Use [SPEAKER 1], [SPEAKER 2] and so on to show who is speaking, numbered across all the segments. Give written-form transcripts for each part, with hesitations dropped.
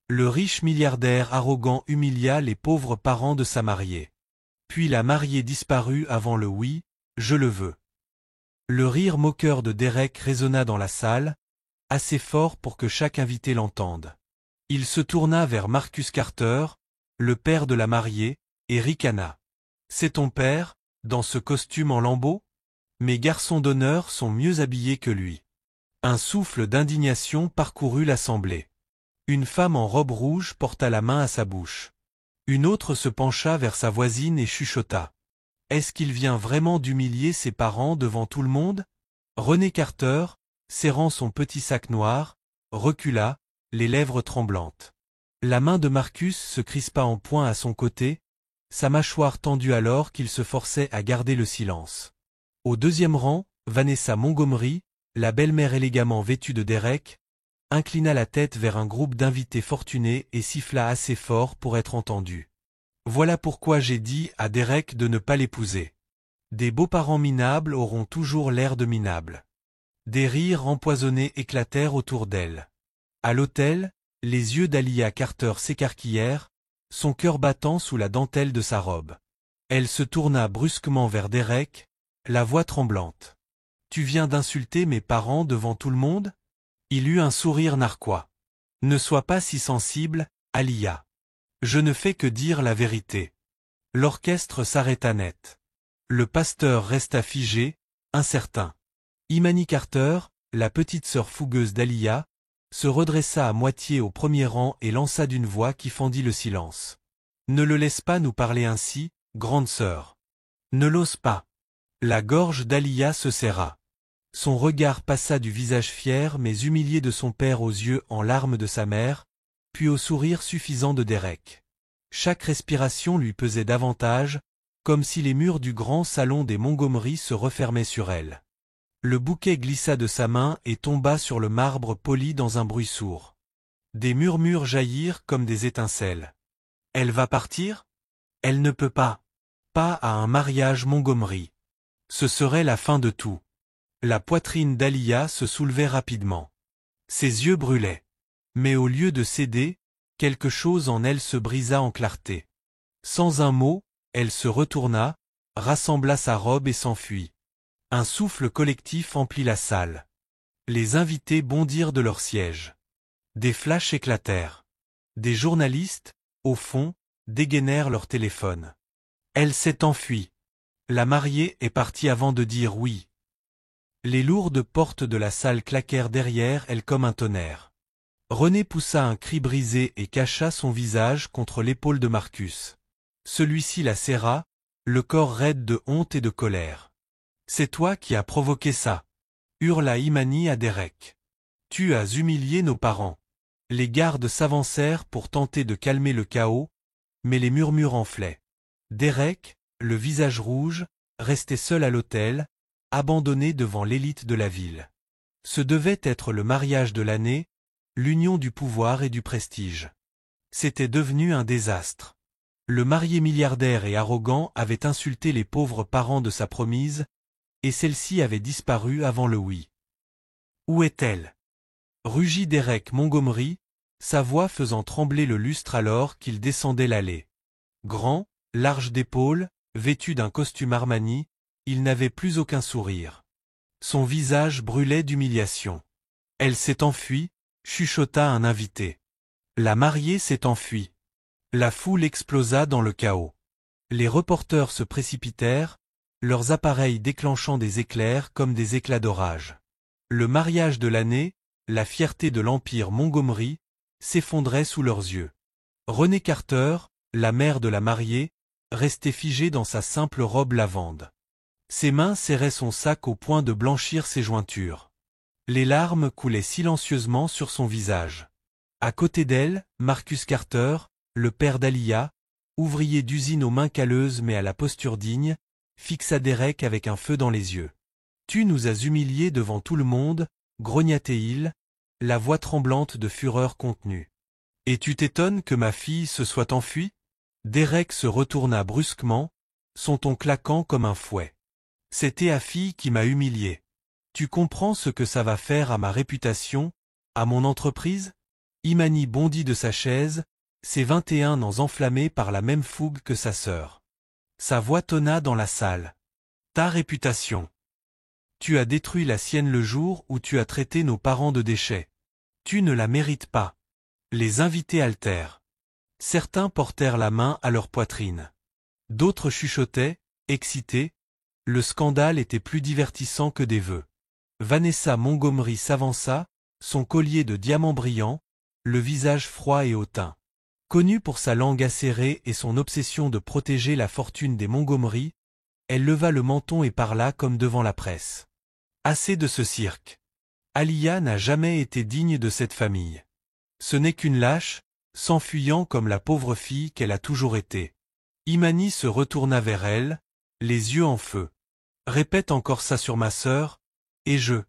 [SPEAKER 1] Le riche milliardaire arrogant humilia les pauvres parents de sa mariée. Puis la mariée disparut avant le oui, je le veux. Le rire moqueur de Derek résonna dans la salle, assez fort pour que chaque invité l'entende. Il se tourna vers Marcus Carter, le père de la mariée, et ricana. C'est ton père, dans ce costume en lambeaux? Mes garçons d'honneur sont mieux habillés que lui. Un souffle d'indignation parcourut l'assemblée. Une femme en robe rouge porta la main à sa bouche. Une autre se pencha vers sa voisine et chuchota. Est-ce qu'il vient vraiment d'humilier ses parents devant tout le monde? René Carter, serrant son petit sac noir, recula, les lèvres tremblantes. La main de Marcus se crispa en poing à son côté, sa mâchoire tendue alors qu'il se forçait à garder le silence. Au deuxième rang, Vanessa Montgomery, la belle-mère élégamment vêtue de Derek, inclina la tête vers un groupe d'invités fortunés et siffla assez fort pour être entendue. Voilà pourquoi j'ai dit à Derek de ne pas l'épouser. Des beaux-parents minables auront toujours l'air de minables. Des rires empoisonnés éclatèrent autour d'elle. À l'hôtel, les yeux d'Alia Carter s'écarquillèrent, son cœur battant sous la dentelle de sa robe. Elle se tourna brusquement vers Derek, la voix tremblante. « Tu viens d'insulter mes parents devant tout le monde ?» Il eut un sourire narquois. « Ne sois pas si sensible, Alia. Je ne fais que dire la vérité. » L'orchestre s'arrêta net. Le pasteur resta figé, incertain. Imani Carter, la petite sœur fougueuse d'Alia, se redressa à moitié au premier rang et lança d'une voix qui fendit le silence. « Ne le laisse pas nous parler ainsi, grande sœur. Ne l'ose pas. » La gorge d'Alia se serra. Son regard passa du visage fier mais humilié de son père aux yeux en larmes de sa mère, puis au sourire suffisant de Derek. Chaque respiration lui pesait davantage, comme si les murs du grand salon des Montgomery se refermaient sur elle. Le bouquet glissa de sa main et tomba sur le marbre poli dans un bruit sourd. Des murmures jaillirent comme des étincelles. « Elle va partir? Elle ne peut pas. Pas à un mariage Montgomery. Ce serait la fin de tout. » La poitrine d'Alia se soulevait rapidement. Ses yeux brûlaient. Mais au lieu de céder, quelque chose en elle se brisa en clarté. Sans un mot, elle se retourna, rassembla sa robe et s'enfuit. Un souffle collectif emplit la salle. Les invités bondirent de leur siège. Des flashs éclatèrent. Des journalistes, au fond, dégainèrent leur téléphone. Elle s'est enfuie. La mariée est partie avant de dire oui. Les lourdes portes de la salle claquèrent derrière elle comme un tonnerre. René poussa un cri brisé et cacha son visage contre l'épaule de Marcus. Celui-ci la serra, le corps raide de honte et de colère. « C'est toi qui as provoqué ça !» hurla Imani à Derek. « Tu as humilié nos parents. » Les gardes s'avancèrent pour tenter de calmer le chaos, mais les murmures enflaient. Derek, le visage rouge, restait seul à l'hôtel, abandonné devant l'élite de la ville. Ce devait être le mariage de l'année, l'union du pouvoir et du prestige. C'était devenu un désastre. Le marié milliardaire et arrogant avait insulté les pauvres parents de sa promise, et celle-ci avait disparu avant le oui. Où est-elle? Rugit Derek Montgomery, sa voix faisant trembler le lustre alors qu'il descendait l'allée. Grand, large d'épaules, vêtu d'un costume Armani, il n'avait plus aucun sourire. Son visage brûlait d'humiliation. Elle s'est enfuie, chuchota un invité. La mariée s'est enfuie. La foule explosa dans le chaos. Les reporters se précipitèrent, leurs appareils déclenchant des éclairs comme des éclats d'orage. Le mariage de l'année, la fierté de l'empire Montgomery, s'effondrait sous leurs yeux. René Carter, la mère de la mariée, restait figée dans sa simple robe lavande. Ses mains serraient son sac au point de blanchir ses jointures. Les larmes coulaient silencieusement sur son visage. À côté d'elle, Marcus Carter, le père d'Alia, ouvrier d'usine aux mains calleuses mais à la posture digne, fixa Derek avec un feu dans les yeux. « Tu nous as humiliés devant tout le monde » grogna-t-il, la voix tremblante de fureur contenue. « Et tu t'étonnes que ma fille se soit enfuie ?» Derek se retourna brusquement, son ton claquant comme un fouet. « C'est ta fille qui m'a humilié. Tu comprends ce que ça va faire à ma réputation, à mon entreprise ?» Imani bondit de sa chaise, ses 21 ans enflammés par la même fougue que sa sœur. Sa voix tonna dans la salle. Ta réputation. Tu as détruit la sienne le jour où tu as traité nos parents de déchets. Tu ne la mérites pas. Les invités altèrent. Certains portèrent la main à leur poitrine. D'autres chuchotaient, excités. Le scandale était plus divertissant que des vœux. Vanessa Montgomery s'avança, son collier de diamants brillants, le visage froid et hautain. Connue pour sa langue acérée et son obsession de protéger la fortune des Montgomery, elle leva le menton et parla comme devant la presse. Assez de ce cirque. Aliyah n'a jamais été digne de cette famille. Ce n'est qu'une lâche, s'enfuyant comme la pauvre fille qu'elle a toujours été. Imani se retourna vers elle, les yeux en feu. Répète encore ça sur ma sœur, et je.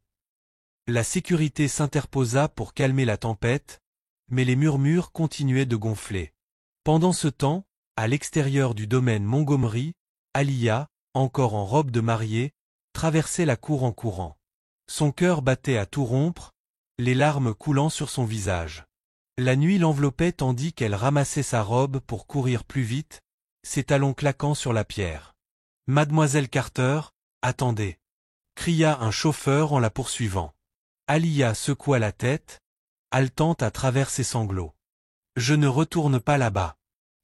[SPEAKER 1] La sécurité s'interposa pour calmer la tempête, mais les murmures continuaient de gonfler. Pendant ce temps, à l'extérieur du domaine Montgomery, Aliyah, encore en robe de mariée, traversait la cour en courant. Son cœur battait à tout rompre, les larmes coulant sur son visage. La nuit l'enveloppait tandis qu'elle ramassait sa robe pour courir plus vite, ses talons claquant sur la pierre. « Mademoiselle Carter, attendez !» cria un chauffeur en la poursuivant. Aliyah secoua la tête, haletante à travers ses sanglots. « Je ne retourne pas là-bas.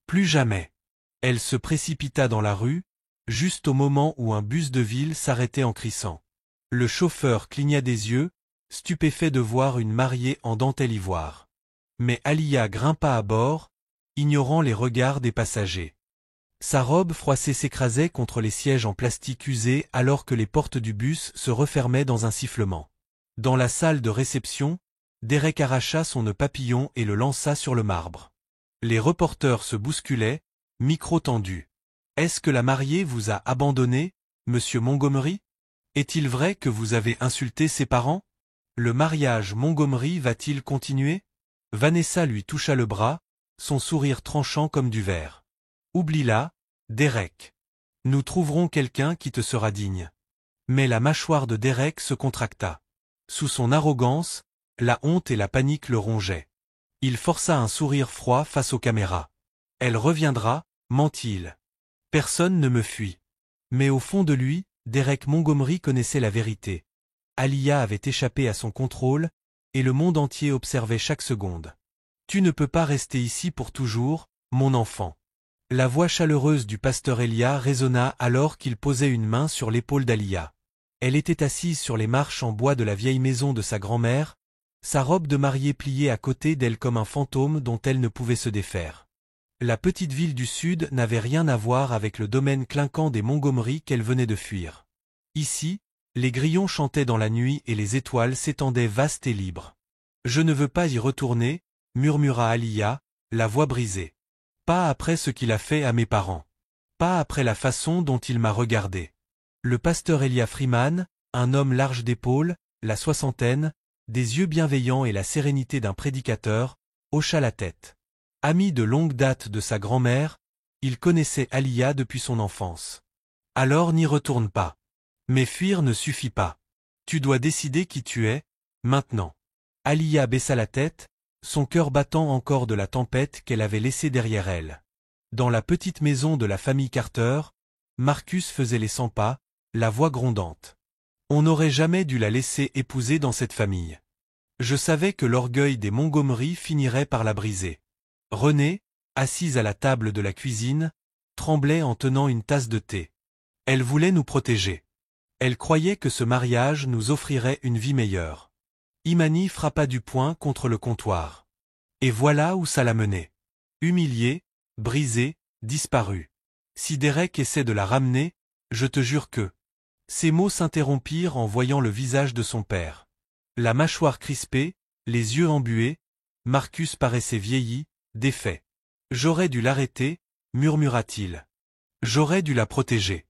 [SPEAKER 1] Plus jamais. » Elle se précipita dans la rue, juste au moment où un bus de ville s'arrêtait en crissant. Le chauffeur cligna des yeux, stupéfait de voir une mariée en dentelle ivoire. Mais Aliyah grimpa à bord, ignorant les regards des passagers. Sa robe froissée s'écrasait contre les sièges en plastique usé alors que les portes du bus se refermaient dans un sifflement. Dans la salle de réception, Derek arracha son nœud papillon et le lança sur le marbre. Les reporters se bousculaient, micro tendu. « Est-ce que la mariée vous a abandonné, monsieur Montgomery? Est-il vrai que vous avez insulté ses parents? Le mariage Montgomery va-t-il continuer ?» Vanessa lui toucha le bras, son sourire tranchant comme du verre. « Oublie-la, Derek. Nous trouverons quelqu'un qui te sera digne. » Mais la mâchoire de Derek se contracta. Sous son arrogance, la honte et la panique le rongeaient. Il força un sourire froid face aux caméras. « Elle reviendra, ment-il. Personne ne me fuit. » Mais au fond de lui, Derek Montgomery connaissait la vérité. Aliyah avait échappé à son contrôle, et le monde entier observait chaque seconde. « Tu ne peux pas rester ici pour toujours, mon enfant. » La voix chaleureuse du pasteur Elia résonna alors qu'il posait une main sur l'épaule d'Aliyah. Elle était assise sur les marches en bois de la vieille maison de sa grand-mère, sa robe de mariée pliée à côté d'elle comme un fantôme dont elle ne pouvait se défaire. La petite ville du sud n'avait rien à voir avec le domaine clinquant des Montgomery qu'elle venait de fuir. Ici, les grillons chantaient dans la nuit et les étoiles s'étendaient vastes et libres. « Je ne veux pas y retourner, » murmura Aliyah, la voix brisée. « Pas après ce qu'il a fait à mes parents. Pas après la façon dont il m'a regardé. » Le pasteur Elia Freeman, un homme large d'épaules, la soixantaine, des yeux bienveillants et la sérénité d'un prédicateur, hocha la tête. Ami de longue date de sa grand-mère, il connaissait Aliyah depuis son enfance. « Alors n'y retourne pas. Mais fuir ne suffit pas. Tu dois décider qui tu es, maintenant. » Aliyah baissa la tête, son cœur battant encore de la tempête qu'elle avait laissée derrière elle. Dans la petite maison de la famille Carter, Marcus faisait les 100 pas, la voix grondante. On n'aurait jamais dû la laisser épouser dans cette famille. Je savais que l'orgueil des Montgomery finirait par la briser. Renée, assise à la table de la cuisine, tremblait en tenant une tasse de thé. Elle voulait nous protéger. Elle croyait que ce mariage nous offrirait une vie meilleure. Imani frappa du poing contre le comptoir. Et voilà où ça la menait. Humiliée, brisée, disparue. Si Derek essaie de la ramener, je te jure que... Ces mots s'interrompirent en voyant le visage de son père. La mâchoire crispée, les yeux embués, Marcus paraissait vieilli, défait. J'aurais dû l'arrêter, murmura-t-il. J'aurais dû la protéger.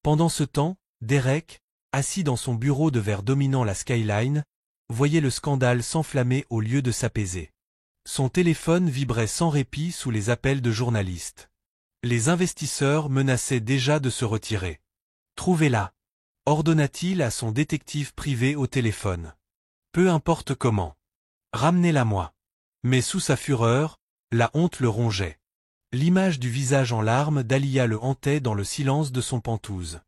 [SPEAKER 1] Pendant ce temps, Derek, assis dans son bureau de verre dominant la skyline, voyait le scandale s'enflammer au lieu de s'apaiser. Son téléphone vibrait sans répit sous les appels de journalistes. Les investisseurs menaçaient déjà de se retirer. « Trouvez-la » ordonna-t-il à son détective privé au téléphone. « Peu importe comment. Ramenez-la-moi. » Mais sous sa fureur, la honte le rongeait. L'image du visage en larmes d'Alia le hantait dans le silence de son pentouse.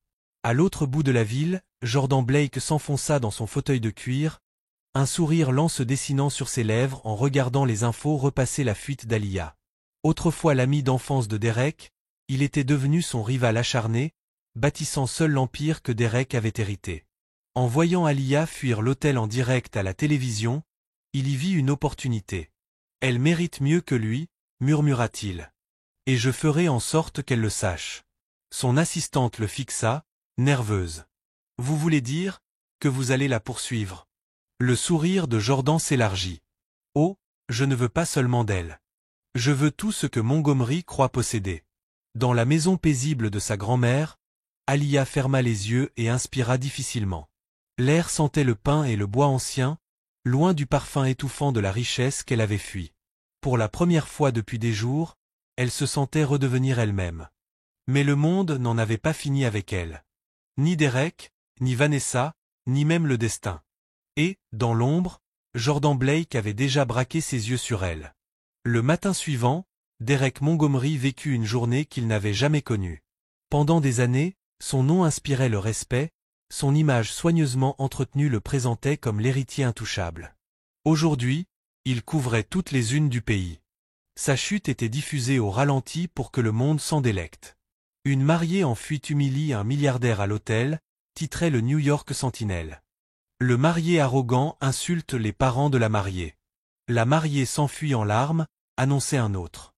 [SPEAKER 1] À l'autre bout de la ville, Jordan Blake s'enfonça dans son fauteuil de cuir, un sourire lent se dessinant sur ses lèvres en regardant les infos repasser la fuite d'Alia. Autrefois l'ami d'enfance de Derek, il était devenu son rival acharné, bâtissant seul l'empire que Derek avait hérité. En voyant Alia fuir l'hôtel en direct à la télévision, il y vit une opportunité. « Elle mérite mieux que lui », murmura-t-il. « Et je ferai en sorte qu'elle le sache. » Son assistante le fixa, nerveuse. « Vous voulez dire que vous allez la poursuivre ?» Le sourire de Jordan s'élargit. « Oh, je ne veux pas seulement d'elle. Je veux tout ce que Montgomery croit posséder. » Dans la maison paisible de sa grand-mère, Alia ferma les yeux et inspira difficilement. L'air sentait le pin et le bois ancien, loin du parfum étouffant de la richesse qu'elle avait fui. Pour la première fois depuis des jours, elle se sentait redevenir elle-même. Mais le monde n'en avait pas fini avec elle. Ni Derek, ni Vanessa, ni même le destin. Et, dans l'ombre, Jordan Blake avait déjà braqué ses yeux sur elle. Le matin suivant, Derek Montgomery vécut une journée qu'il n'avait jamais connue. Pendant des années, son nom inspirait le respect, son image soigneusement entretenue le présentait comme l'héritier intouchable. Aujourd'hui, il couvrait toutes les unes du pays. Sa chute était diffusée au ralenti pour que le monde s'en délecte. Une mariée en fuite humilie un milliardaire à l'hôtel, titrait le New York Sentinel. Le marié arrogant insulte les parents de la mariée. La mariée s'enfuit en larmes, annonçait un autre.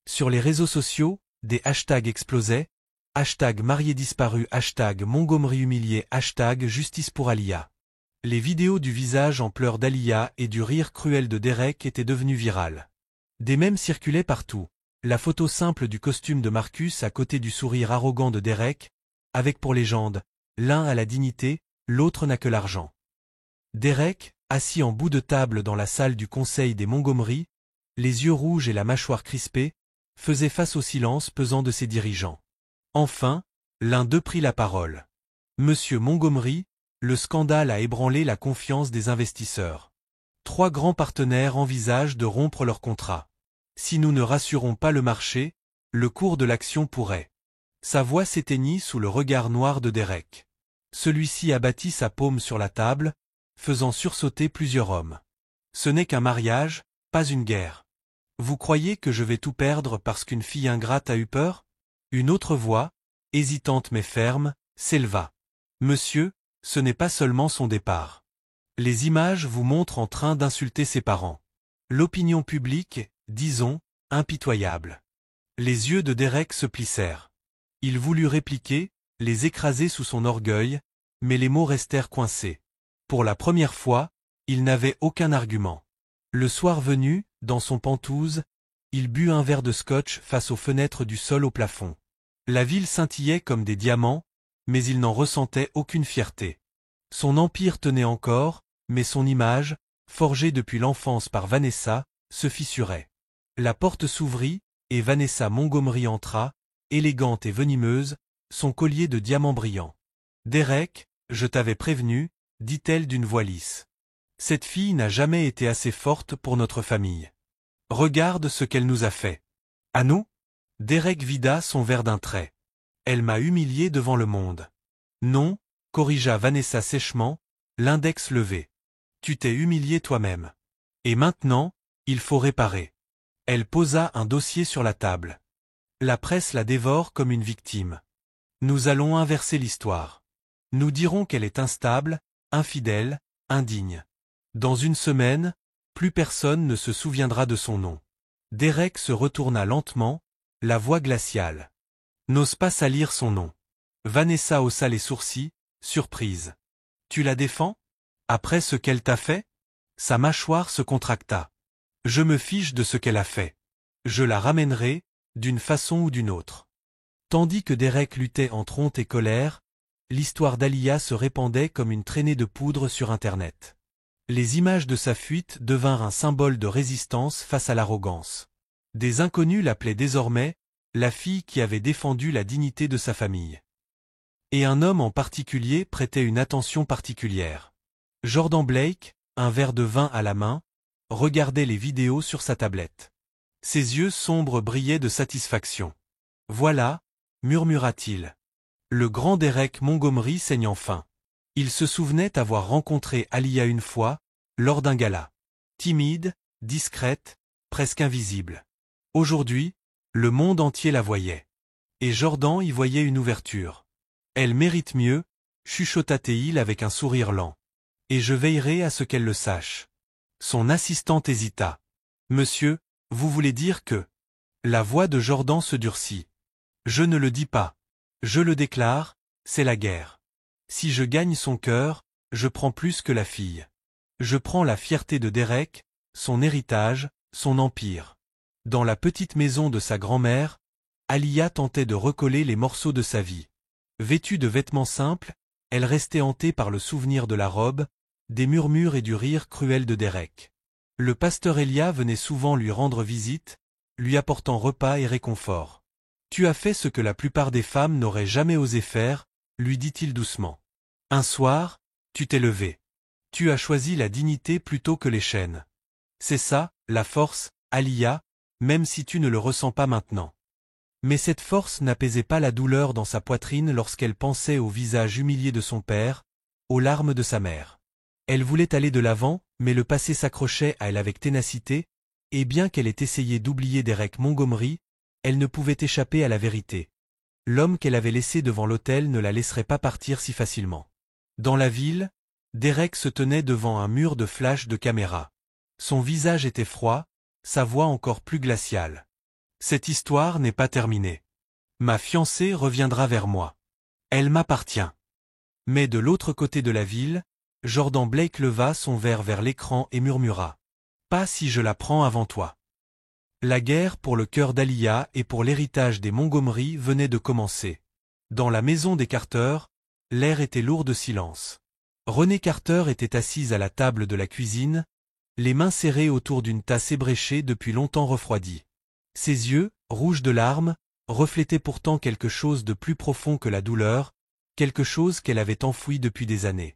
[SPEAKER 1] Sur les réseaux sociaux, des hashtags explosaient, hashtag marié disparu, hashtag Montgomery humilié, hashtag justice pour Alia. Les vidéos du visage en pleurs d'Alia et du rire cruel de Derek étaient devenues virales. Des mèmes circulaient partout. La photo simple du costume de Marcus à côté du sourire arrogant de Derek, avec pour légende, l'un a la dignité, l'autre n'a que l'argent. Derek, assis en bout de table dans la salle du conseil des Montgomery, les yeux rouges et la mâchoire crispée, faisait face au silence pesant de ses dirigeants. Enfin, l'un d'eux prit la parole. « Monsieur Montgomery, le scandale a ébranlé la confiance des investisseurs. 3 grands partenaires envisagent de rompre leur contrat. Si nous ne rassurons pas le marché, le cours de l'action pourrait. » Sa voix s'éteignit sous le regard noir de Derek. Celui-ci abattit sa paume sur la table, faisant sursauter plusieurs hommes. « Ce n'est qu'un mariage, pas une guerre. Vous croyez que je vais tout perdre parce qu'une fille ingrate a eu peur ?» Une autre voix, hésitante mais ferme, s'éleva. « Monsieur, ce n'est pas seulement son départ. Les images vous montrent en train d'insulter ses parents. L'opinion publique, disons, impitoyable. » Les yeux de Derek se plissèrent. Il voulut répliquer, les écraser sous son orgueil, mais les mots restèrent coincés. Pour la première fois, il n'avait aucun argument. Le soir venu, dans son pentouse, il but un verre de scotch face aux fenêtres du sol au plafond. La ville scintillait comme des diamants, mais il n'en ressentait aucune fierté. Son empire tenait encore, mais son image, forgée depuis l'enfance par Vanessa, se fissurait. La porte s'ouvrit, et Vanessa Montgomery entra, élégante et venimeuse, son collier de diamants brillants. « Derek, je t'avais prévenu, » dit-elle d'une voix lisse. « Cette fille n'a jamais été assez forte pour notre famille. Regarde ce qu'elle nous a fait. »« À nous ?» Derek vida son verre d'un trait. « Elle m'a humilié devant le monde. »« Non, » corrigea Vanessa sèchement, l'index levé. « Tu t'es humilié toi-même. Et maintenant, il faut réparer. » Elle posa un dossier sur la table. La presse la dévore comme une victime. Nous allons inverser l'histoire. Nous dirons qu'elle est instable, infidèle, indigne. Dans une semaine, plus personne ne se souviendra de son nom. Derek se retourna lentement, la voix glaciale. N'ose pas salir son nom. Vanessa haussa les sourcils, surprise. Tu la défends? Après ce qu'elle t'a fait? Sa mâchoire se contracta. Je me fiche de ce qu'elle a fait. Je la ramènerai, d'une façon ou d'une autre. Tandis que Derek luttait entre honte et colère, l'histoire d'Alia se répandait comme une traînée de poudre sur Internet. Les images de sa fuite devinrent un symbole de résistance face à l'arrogance. Des inconnus l'appelaient désormais la fille qui avait défendu la dignité de sa famille. Et un homme en particulier prêtait une attention particulière. Jordan Blake, un verre de vin à la main, regardait les vidéos sur sa tablette. Ses yeux sombres brillaient de satisfaction. « Voilà, » murmura-t-il. Le grand Derek Montgomery saigne enfin. Il se souvenait avoir rencontré Alia une fois, lors d'un gala. Timide, discrète, presque invisible. Aujourd'hui, le monde entier la voyait. Et Jordan y voyait une ouverture. « Elle mérite mieux », chuchota-t-il avec un sourire lent. « Et je veillerai à ce qu'elle le sache. » Son assistante hésita. « Monsieur, vous voulez dire que… » La voix de Jordan se durcit. « Je ne le dis pas. Je le déclare, c'est la guerre. Si je gagne son cœur, je prends plus que la fille. Je prends la fierté de Derek, son héritage, son empire. » Dans la petite maison de sa grand-mère, Alia tentait de recoller les morceaux de sa vie. Vêtue de vêtements simples, elle restait hantée par le souvenir de la robe, des murmures et du rire cruel de Derek. Le pasteur Elia venait souvent lui rendre visite, lui apportant repas et réconfort. « Tu as fait ce que la plupart des femmes n'auraient jamais osé faire, » lui dit-il doucement. « Un soir, tu t'es levé. Tu as choisi la dignité plutôt que les chaînes. C'est ça, la force, Alia, même si tu ne le ressens pas maintenant. » Mais cette force n'apaisait pas la douleur dans sa poitrine lorsqu'elle pensait au visage humilié de son père, aux larmes de sa mère. Elle voulait aller de l'avant, mais le passé s'accrochait à elle avec ténacité, et bien qu'elle ait essayé d'oublier Derek Montgomery, elle ne pouvait échapper à la vérité. L'homme qu'elle avait laissé devant l'autel ne la laisserait pas partir si facilement. Dans la ville, Derek se tenait devant un mur de flash de caméra. Son visage était froid, sa voix encore plus glaciale. « Cette histoire n'est pas terminée. Ma fiancée reviendra vers moi. Elle m'appartient. » Mais de l'autre côté de la ville, Jordan Blake leva son verre vers l'écran et murmura. « Pas si je la prends avant toi. » La guerre pour le cœur d'Alia et pour l'héritage des Montgomery venait de commencer. Dans la maison des Carter, l'air était lourd de silence. Renée Carter était assise à la table de la cuisine, les mains serrées autour d'une tasse ébréchée depuis longtemps refroidie. Ses yeux, rouges de larmes, reflétaient pourtant quelque chose de plus profond que la douleur, quelque chose qu'elle avait enfoui depuis des années.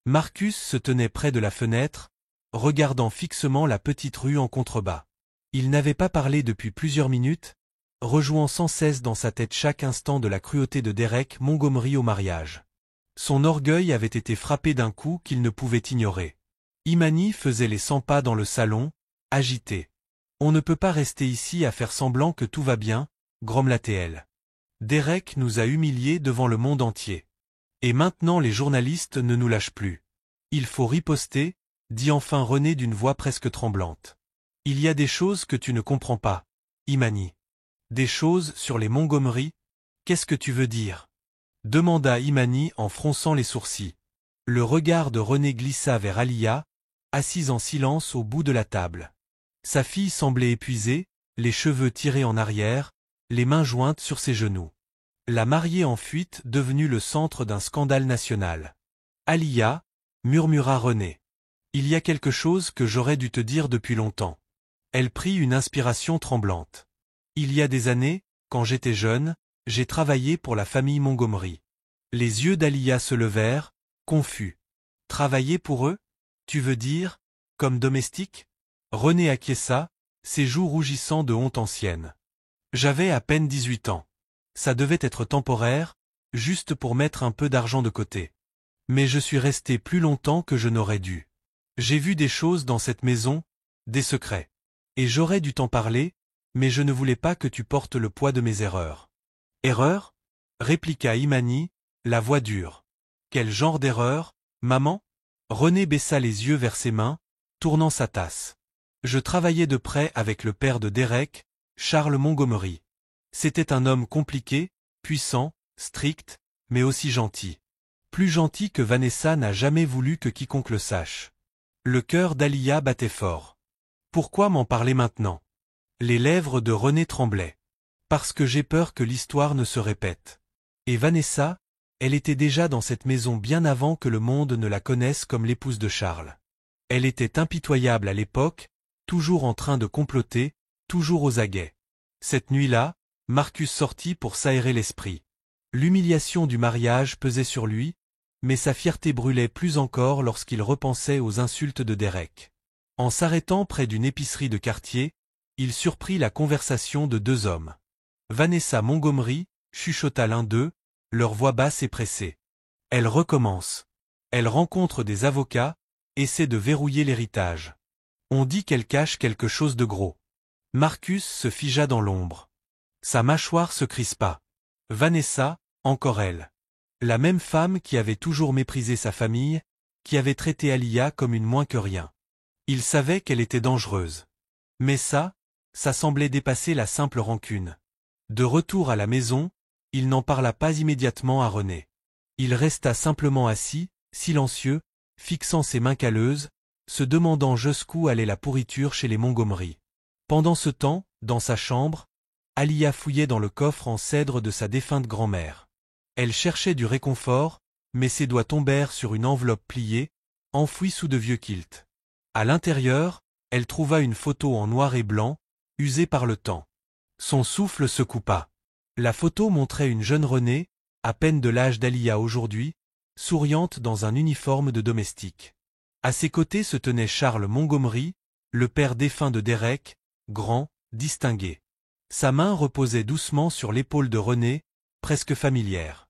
[SPEAKER 1] Marcus se tenait près de la fenêtre, regardant fixement la petite rue en contrebas. Il n'avait pas parlé depuis plusieurs minutes, rejouant sans cesse dans sa tête chaque instant de la cruauté de Derek Montgomery au mariage. Son orgueil avait été frappé d'un coup qu'il ne pouvait ignorer. Imani faisait les 100 pas dans le salon, agitée. « On ne peut pas rester ici à faire semblant que tout va bien », grommela-t-elle. « Derek nous a humiliés devant le monde entier. Et maintenant les journalistes ne nous lâchent plus. Il faut riposter, » dit enfin Renée d'une voix presque tremblante. « Il y a des choses que tu ne comprends pas, Imani. Des choses sur les Montgomery. Qu'est-ce que tu veux dire ?» demanda Imani en fronçant les sourcils. Le regard de Renée glissa vers Alia, assise en silence au bout de la table. Sa fille semblait épuisée, les cheveux tirés en arrière, les mains jointes sur ses genoux. La mariée en fuite devenue le centre d'un scandale national. « Alia, » murmura Renée. « Il y a quelque chose que j'aurais dû te dire depuis longtemps. » Elle prit une inspiration tremblante. « Il y a des années, quand j'étais jeune, j'ai travaillé pour la famille Montgomery. » Les yeux d'Alia se levèrent, confus. « Travailler pour eux? Tu veux dire, comme domestique ?» Renée acquiesça, ses joues rougissant de honte ancienne. « J'avais à peine 18 ans. Ça devait être temporaire, juste pour mettre un peu d'argent de côté. Mais je suis resté plus longtemps que je n'aurais dû. J'ai vu des choses dans cette maison, des secrets. Et j'aurais dû t'en parler, mais je ne voulais pas que tu portes le poids de mes erreurs. » « Erreur ?» répliqua Imani, la voix dure. « Quel genre d'erreur, maman ?» Renée baissa les yeux vers ses mains, tournant sa tasse. « Je travaillais de près avec le père de Derek, Charles Montgomery. C'était un homme compliqué, puissant, strict, mais aussi gentil. Plus gentil que Vanessa n'a jamais voulu que quiconque le sache. » Le cœur d'Alia battait fort. « Pourquoi m'en parler maintenant ?» Les lèvres de Renée tremblaient. « Parce que j'ai peur que l'histoire ne se répète. Et Vanessa, elle était déjà dans cette maison bien avant que le monde ne la connaisse comme l'épouse de Charles. Elle était impitoyable à l'époque, toujours en train de comploter, toujours aux aguets. Cette nuit-là, Marcus sortit pour s'aérer l'esprit. L'humiliation du mariage pesait sur lui, mais sa fierté brûlait plus encore lorsqu'il repensait aux insultes de Derek. En s'arrêtant près d'une épicerie de quartier, il surprit la conversation de deux hommes. Vanessa Montgomery, chuchota l'un d'eux, leur voix basse et pressée. Elle recommence. Elle rencontre des avocats, essaie de verrouiller l'héritage. On dit qu'elle cache quelque chose de gros. Marcus se figea dans l'ombre. Sa mâchoire se crispa. Vanessa, encore elle. La même femme qui avait toujours méprisé sa famille, qui avait traité Alia comme une moins que rien. Il savait qu'elle était dangereuse. Mais ça semblait dépasser la simple rancune. De retour à la maison, il n'en parla pas immédiatement à René. Il resta simplement assis, silencieux, fixant ses mains calleuses, se demandant jusqu'où allait la pourriture chez les Montgomery. Pendant ce temps, dans sa chambre, Alia fouillait dans le coffre en cèdre de sa défunte grand-mère. Elle cherchait du réconfort, mais ses doigts tombèrent sur une enveloppe pliée, enfouie sous de vieux kilts. À l'intérieur, elle trouva une photo en noir et blanc, usée par le temps. Son souffle se coupa. La photo montrait une jeune Renée, à peine de l'âge d'Alia aujourd'hui, souriante dans un uniforme de domestique. À ses côtés se tenait Charles Montgomery, le père défunt de Derek, grand, distingué. Sa main reposait doucement sur l'épaule de Renée, presque familière.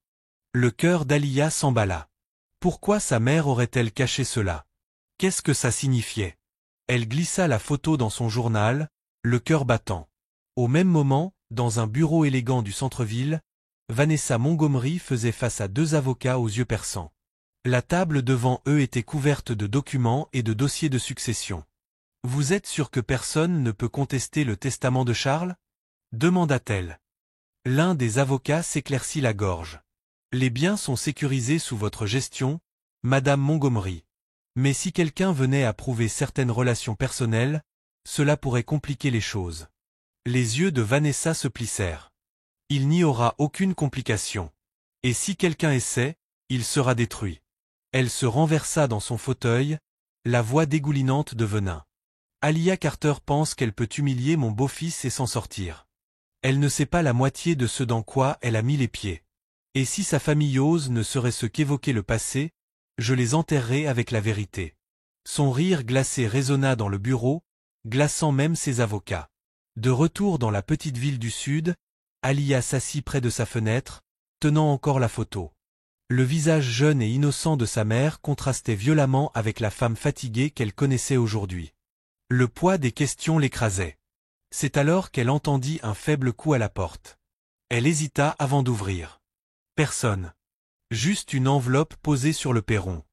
[SPEAKER 1] Le cœur d'Alia s'emballa. Pourquoi sa mère aurait-elle caché cela? Qu'est-ce que ça signifiait? Elle glissa la photo dans son journal, le cœur battant. Au même moment, dans un bureau élégant du centre-ville, Vanessa Montgomery faisait face à deux avocats aux yeux perçants. La table devant eux était couverte de documents et de dossiers de succession. « Vous êtes sûr que personne ne peut contester le testament de Charles ?» demanda-t-elle. L'un des avocats s'éclaircit la gorge. « Les biens sont sécurisés sous votre gestion, Madame Montgomery. Mais si quelqu'un venait à prouver certaines relations personnelles, cela pourrait compliquer les choses. » Les yeux de Vanessa se plissèrent. « Il n'y aura aucune complication. Et si quelqu'un essaie, il sera détruit. » Elle se renversa dans son fauteuil, la voix dégoulinante de venin. « Alia Carter pense qu'elle peut humilier mon beau-fils et s'en sortir. Elle ne sait pas la moitié de ce dans quoi elle a mis les pieds. Et si sa famille ose ne serait-ce qu'évoquer le passé, je les enterrerai avec la vérité. » Son rire glacé résonna dans le bureau, glaçant même ses avocats. De retour dans la petite ville du Sud, Alia s'assit près de sa fenêtre, tenant encore la photo. Le visage jeune et innocent de sa mère contrastait violemment avec la femme fatiguée qu'elle connaissait aujourd'hui. Le poids des questions l'écrasait. C'est alors qu'elle entendit un faible coup à la porte. Elle hésita avant d'ouvrir. Personne. Juste une enveloppe posée sur le perron.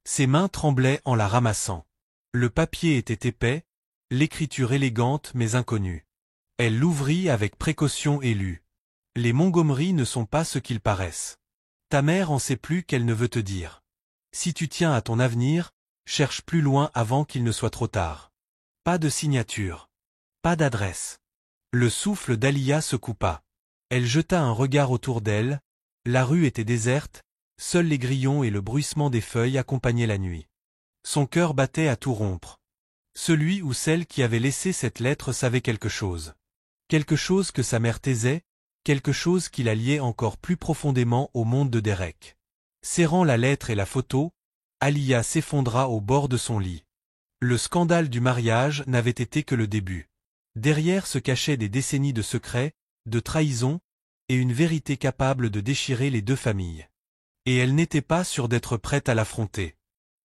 [SPEAKER 1] Ses mains tremblaient en la ramassant. Le papier était épais, l'écriture élégante mais inconnue. Elle l'ouvrit avec précaution et lut. « Les Montgomery ne sont pas ce qu'ils paraissent. Ta mère en sait plus qu'elle ne veut te dire. Si tu tiens à ton avenir, cherche plus loin avant qu'il ne soit trop tard. » Pas de signature. Pas d'adresse. Le souffle d'Alia se coupa. Elle jeta un regard autour d'elle. La rue était déserte, seuls les grillons et le bruissement des feuilles accompagnaient la nuit. Son cœur battait à tout rompre. Celui ou celle qui avait laissé cette lettre savait quelque chose. Quelque chose que sa mère taisait, quelque chose qui la liait encore plus profondément au monde de Derek. Serrant la lettre et la photo, Alia s'effondra au bord de son lit. Le scandale du mariage n'avait été que le début. Derrière se cachaient des décennies de secrets, de trahisons, et une vérité capable de déchirer les deux familles. Et elle n'était pas sûre d'être prête à l'affronter.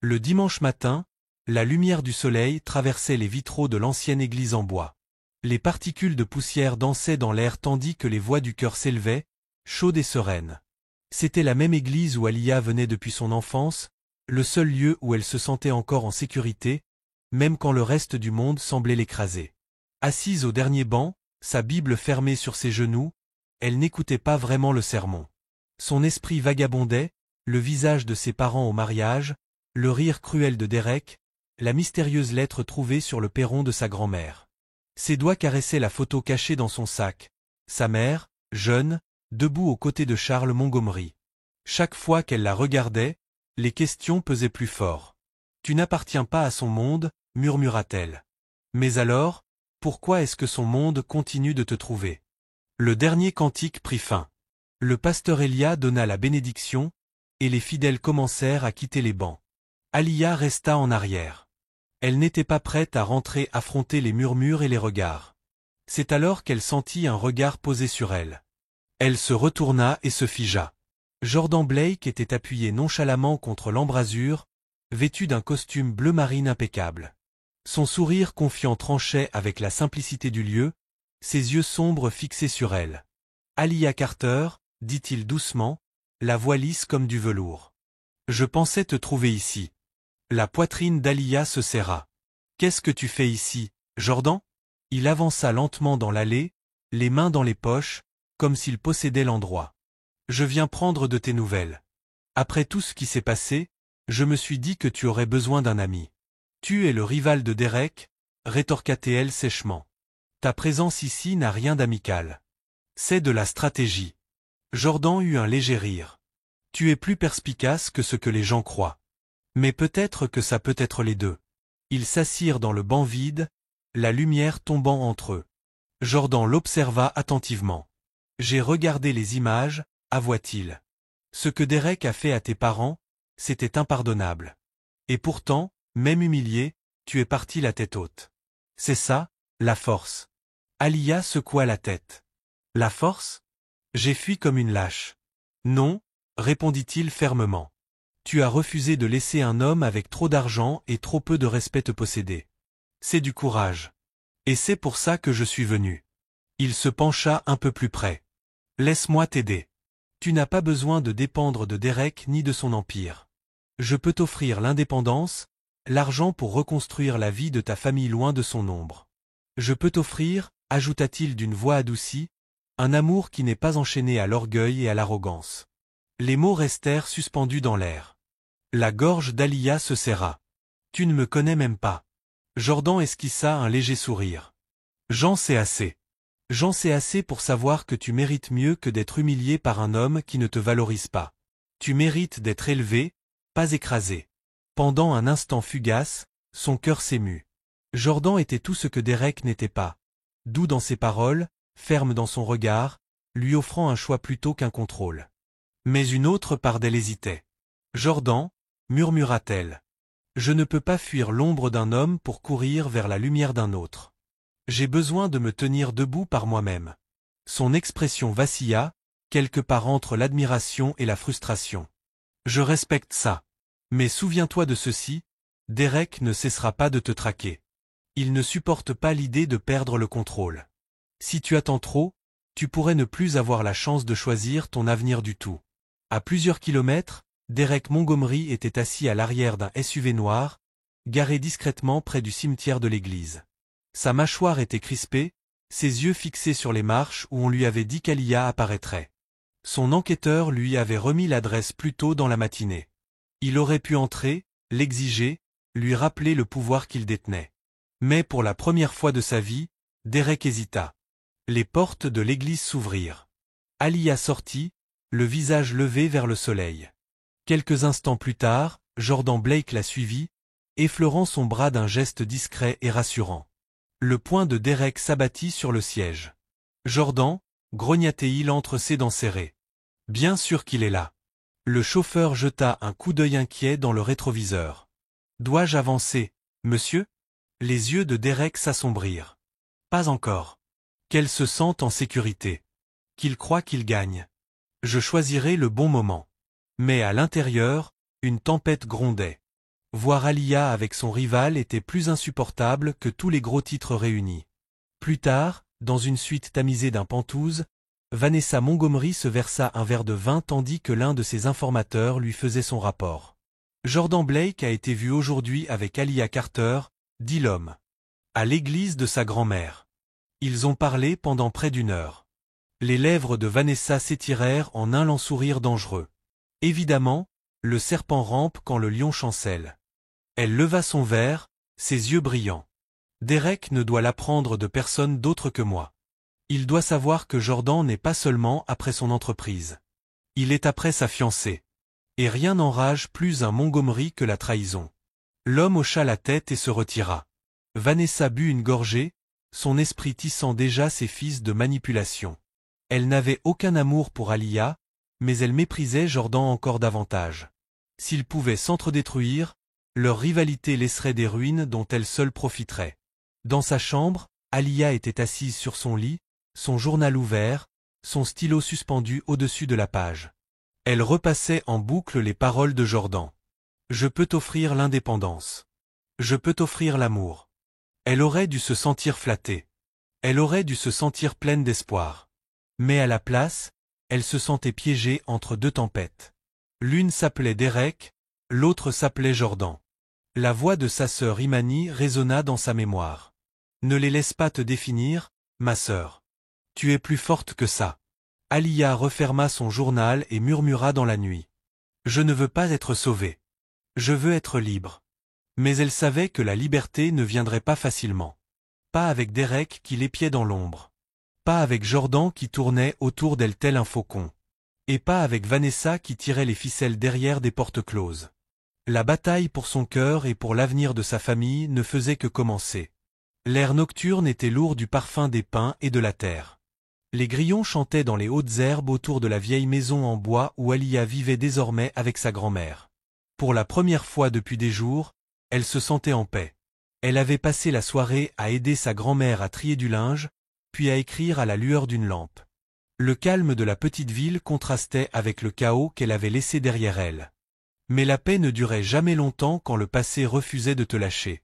[SPEAKER 1] Le dimanche matin, la lumière du soleil traversait les vitraux de l'ancienne église en bois. Les particules de poussière dansaient dans l'air tandis que les voix du chœur s'élevaient, chaudes et sereines. C'était la même église où Alia venait depuis son enfance, le seul lieu où elle se sentait encore en sécurité, même quand le reste du monde semblait l'écraser. Assise au dernier banc, sa Bible fermée sur ses genoux, elle n'écoutait pas vraiment le sermon. Son esprit vagabondait, le visage de ses parents au mariage, le rire cruel de Derek, la mystérieuse lettre trouvée sur le perron de sa grand-mère. Ses doigts caressaient la photo cachée dans son sac. Sa mère, jeune, debout aux côtés de Charles Montgomery. Chaque fois qu'elle la regardait, les questions pesaient plus fort. « Tu n'appartiens pas à son monde » murmura-t-elle. « Mais alors, pourquoi est-ce que son monde continue de te trouver ?» Le dernier cantique prit fin. Le pasteur Elia donna la bénédiction, et les fidèles commencèrent à quitter les bancs. Alia resta en arrière. Elle n'était pas prête à rentrer affronter les murmures et les regards. C'est alors qu'elle sentit un regard posé sur elle. Elle se retourna et se figea. Jordan Blake était appuyé nonchalamment contre l'embrasure, vêtu d'un costume bleu marine impeccable. Son sourire confiant tranchait avec la simplicité du lieu, ses yeux sombres fixés sur elle. « Alia Carter », dit-il doucement, la voix lisse comme du velours. « Je pensais te trouver ici. » La poitrine d'Alia se serra. « Qu'est-ce que tu fais ici, Jordan ?» Il avança lentement dans l'allée, les mains dans les poches, comme s'il possédait l'endroit. « Je viens prendre de tes nouvelles. Après tout ce qui s'est passé, je me suis dit que tu aurais besoin d'un ami. »« Tu es le rival de Derek » rétorqua-t-elle sèchement. « Ta présence ici n'a rien d'amical. C'est de la stratégie. » Jordan eut un léger rire. « Tu es plus perspicace que ce que les gens croient. Mais peut-être que ça peut être les deux. » Ils s'assirent dans le banc vide, la lumière tombant entre eux. Jordan l'observa attentivement. « J'ai regardé les images, » avoua-t-il. « Ce que Derek a fait à tes parents, c'était impardonnable. Et pourtant, même humilié, tu es parti la tête haute. C'est ça, la force. » Alia secoua la tête. « La force ? J'ai fui comme une lâche. »« Non, » répondit-il fermement. « Tu as refusé de laisser un homme avec trop d'argent et trop peu de respect te posséder. C'est du courage. Et c'est pour ça que je suis venu. » Il se pencha un peu plus près. « Laisse-moi t'aider. Tu n'as pas besoin de dépendre de Derek ni de son empire. Je peux t'offrir l'indépendance, l'argent pour reconstruire la vie de ta famille loin de son ombre. Je peux t'offrir, ajouta-t-il d'une voix adoucie, un amour qui n'est pas enchaîné à l'orgueil et à l'arrogance. » Les mots restèrent suspendus dans l'air. La gorge d'Alia se serra. « Tu ne me connais même pas. » Jordan esquissa un léger sourire. « J'en sais assez. J'en sais assez pour savoir que tu mérites mieux que d'être humilié par un homme qui ne te valorise pas. Tu mérites d'être élevé, pas écrasé. » Pendant un instant fugace, son cœur s'émut. Jordan était tout ce que Derek n'était pas. Doux dans ses paroles, ferme dans son regard, lui offrant un choix plutôt qu'un contrôle. Mais une autre part d'elle hésitait. « Jordan, » murmura-t-elle. « Je ne peux pas fuir l'ombre d'un homme pour courir vers la lumière d'un autre. J'ai besoin de me tenir debout par moi-même. » Son expression vacilla, quelque part entre l'admiration et la frustration. « Je respecte ça. Mais souviens-toi de ceci, Derek ne cessera pas de te traquer. Il ne supporte pas l'idée de perdre le contrôle. Si tu attends trop, tu pourrais ne plus avoir la chance de choisir ton avenir du tout. » À plusieurs kilomètres, Derek Montgomery était assis à l'arrière d'un SUV noir, garé discrètement près du cimetière de l'église. Sa mâchoire était crispée, ses yeux fixés sur les marches où on lui avait dit qu'Alia apparaîtrait. Son enquêteur lui avait remis l'adresse plus tôt dans la matinée. Il aurait pu entrer, l'exiger, lui rappeler le pouvoir qu'il détenait. Mais pour la première fois de sa vie, Derek hésita. Les portes de l'église s'ouvrirent. Alia sortit, le visage levé vers le soleil. Quelques instants plus tard, Jordan Blake la suivit, effleurant son bras d'un geste discret et rassurant. Le poing de Derek s'abattit sur le siège. « Jordan » grogna-t-il entre ses dents serrées. « Bien sûr qu'il est là. » Le chauffeur jeta un coup d'œil inquiet dans le rétroviseur. « Dois-je avancer, monsieur ?» Les yeux de Derek s'assombrirent. « Pas encore. Qu'elle se sente en sécurité. Qu'il croit qu'il gagne. Je choisirai le bon moment. » Mais à l'intérieur, une tempête grondait. Voir Alia avec son rival était plus insupportable que tous les gros titres réunis. Plus tard, dans une suite tamisée d'un Pantouse, Vanessa Montgomery se versa un verre de vin tandis que l'un de ses informateurs lui faisait son rapport. « Jordan Blake a été vu aujourd'hui avec Alia Carter », dit l'homme. « À l'église de sa grand-mère. Ils ont parlé pendant près d'une heure. » Les lèvres de Vanessa s'étirèrent en un lent sourire dangereux. Évidemment, le serpent rampe quand le lion chancelle. Elle leva son verre, ses yeux brillants. Derek ne doit l'apprendre de personne d'autre que moi. Il doit savoir que Jordan n'est pas seulement après son entreprise. Il est après sa fiancée. Et rien n'enrage plus un Montgomery que la trahison. L'homme hocha la tête et se retira. Vanessa but une gorgée, son esprit tissant déjà ses fils de manipulation. Elle n'avait aucun amour pour Alia, mais elle méprisait Jordan encore davantage. S'ils pouvaient s'entre-détruire, Leur rivalité laisserait des ruines dont elle seule profiterait. Dans sa chambre, Alia était assise sur son lit, son journal ouvert, son stylo suspendu au-dessus de la page. Elle repassait en boucle les paroles de Jordan. « Je peux t'offrir l'indépendance. Je peux t'offrir l'amour. » Elle aurait dû se sentir flattée. Elle aurait dû se sentir pleine d'espoir. Mais à la place, elle se sentait piégée entre deux tempêtes. L'une s'appelait Derek, l'autre s'appelait Jordan. La voix de sa sœur Imani résonna dans sa mémoire. « Ne les laisse pas te définir, ma sœur. Tu es plus forte que ça. » Alia referma son journal et murmura dans la nuit. « Je ne veux pas être sauvée. Je veux être libre. » Mais elle savait que la liberté ne viendrait pas facilement. Pas avec Derek qui l'épiait dans l'ombre. Pas avec Jordan qui tournait autour d'elle tel un faucon. Et pas avec Vanessa qui tirait les ficelles derrière des portes closes. La bataille pour son cœur et pour l'avenir de sa famille ne faisait que commencer. L'air nocturne était lourd du parfum des pins et de la terre. Les grillons chantaient dans les hautes herbes autour de la vieille maison en bois où Alia vivait désormais avec sa grand-mère. Pour la première fois depuis des jours, elle se sentait en paix. Elle avait passé la soirée à aider sa grand-mère à trier du linge, puis à écrire à la lueur d'une lampe. Le calme de la petite ville contrastait avec le chaos qu'elle avait laissé derrière elle. Mais la paix ne durait jamais longtemps quand le passé refusait de te lâcher.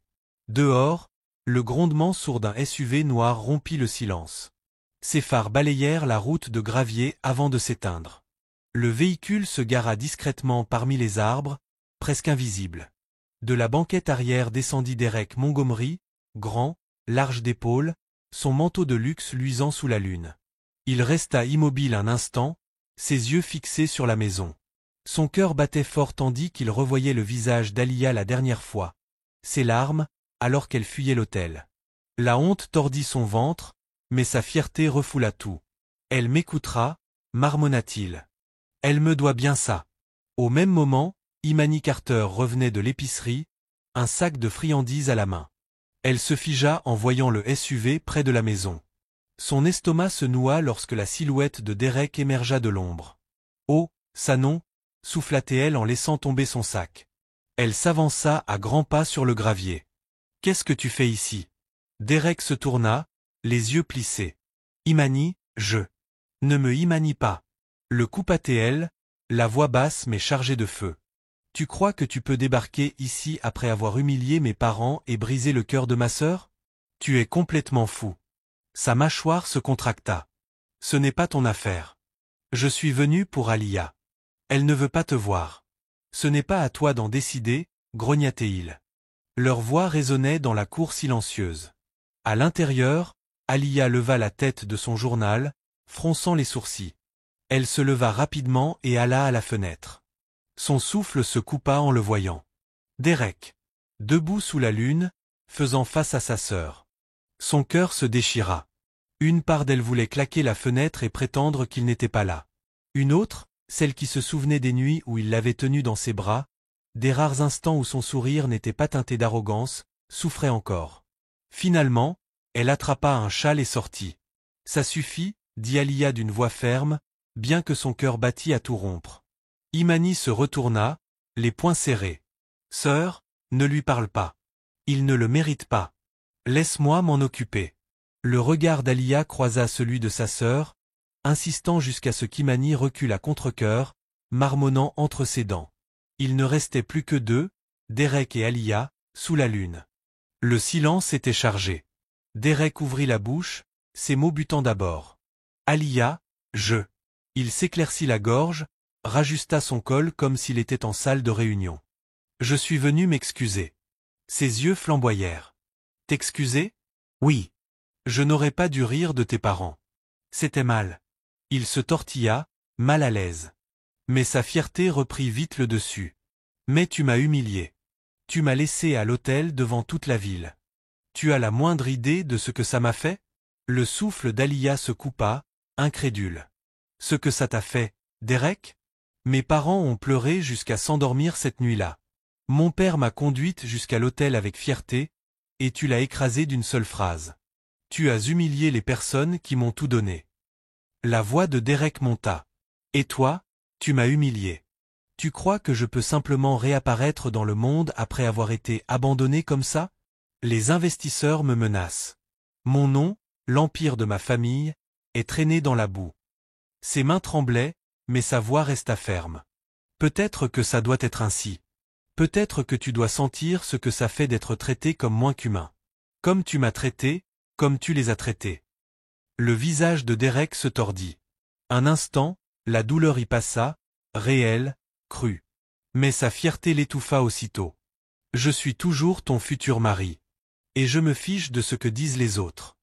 [SPEAKER 1] Dehors, le grondement sourd d'un SUV noir rompit le silence. Ses phares balayèrent la route de gravier avant de s'éteindre. Le véhicule se gara discrètement parmi les arbres, presque invisible. De la banquette arrière descendit Derek Montgomery, grand, large d'épaules, son manteau de luxe luisant sous la lune. Il resta immobile un instant, ses yeux fixés sur la maison. Son cœur battait fort tandis qu'il revoyait le visage d'Alia la dernière fois. Ses larmes, alors qu'elle fuyait l'hôtel. La honte tordit son ventre, mais sa fierté refoula tout. « Elle m'écoutera » marmonna-t-il. « Elle me doit bien ça. » Au même moment, Imani Carter revenait de l'épicerie, un sac de friandises à la main. Elle se figea en voyant le SUV près de la maison. Son estomac se noua lorsque la silhouette de Derek émergea de l'ombre. « Oh, ça non » souffla-t-elle en laissant tomber son sac. Elle s'avança à grands pas sur le gravier. « Qu'est-ce que tu fais ici ?» Derek se tourna, les yeux plissés. « Imani, je. » « Ne me Imani pas. » Le coupa-t-elle, la voix basse mais chargée de feu. « Tu crois que tu peux débarquer ici après avoir humilié mes parents et brisé le cœur de ma sœur? Tu es complètement fou. » Sa mâchoire se contracta. « Ce n'est pas ton affaire. Je suis venu pour Alia. Elle ne veut pas te voir. Ce n'est pas à toi d'en décider, » grogna-t-il. Leur voix résonnait dans la cour silencieuse. À l'intérieur, Alia leva la tête de son journal, fronçant les sourcils. Elle se leva rapidement et alla à la fenêtre. Son souffle se coupa en le voyant. Derek, debout sous la lune, faisant face à sa sœur. Son cœur se déchira. Une part d'elle voulait claquer la fenêtre et prétendre qu'il n'était pas là. Une autre, celle qui se souvenait des nuits où il l'avait tenue dans ses bras, des rares instants où son sourire n'était pas teinté d'arrogance, souffrait encore. Finalement, elle attrapa un châle et sortit. « Ça suffit » dit Alia d'une voix ferme, bien que son cœur battît à tout rompre. Imani se retourna, les poings serrés. « Sœur, ne lui parle pas. Il ne le mérite pas. Laisse-moi m'en occuper. » Le regard d'Alia croisa celui de sa sœur, insistant jusqu'à ce qu'Imani recule à contre-cœur, marmonnant entre ses dents. Il ne restait plus que deux, Derek et Alia, sous la lune. Le silence était chargé. Derek ouvrit la bouche, ses mots butant d'abord. « Alia, je. » Il s'éclaircit la gorge, rajusta son col comme s'il était en salle de réunion. « Je suis venu m'excuser. » Ses yeux flamboyèrent. « T'excuser ? Oui. Je n'aurais pas dû rire de tes parents. C'était mal. » Il se tortilla, mal à l'aise. Mais sa fierté reprit vite le dessus. « Mais tu m'as humilié. Tu m'as laissé à l'hôtel devant toute la ville. Tu as la moindre idée de ce que ça m'a fait ?» Le souffle d'Alia se coupa, incrédule. « Ce que ça t'a fait, Derek ? Mes parents ont pleuré jusqu'à s'endormir cette nuit-là. Mon père m'a conduite jusqu'à l'hôtel avec fierté, et tu l'as écrasé d'une seule phrase. Tu as humilié les personnes qui m'ont tout donné. » La voix de Derek monta. « Et toi, tu m'as humilié. Tu crois que je peux simplement réapparaître dans le monde après avoir été abandonné comme ça? Les investisseurs me menacent. Mon nom, l'empire de ma famille, est traîné dans la boue. Ses mains tremblaient, mais sa voix resta ferme. Peut-être que ça doit être ainsi. Peut-être que tu dois sentir ce que ça fait d'être traité comme moins qu'humain. Comme tu m'as traité, comme tu les as traités. Le visage de Derek se tordit. Un instant, la douleur y passa, réelle, crue. Mais sa fierté l'étouffa aussitôt. Je suis toujours ton futur mari. Et je me fiche de ce que disent les autres.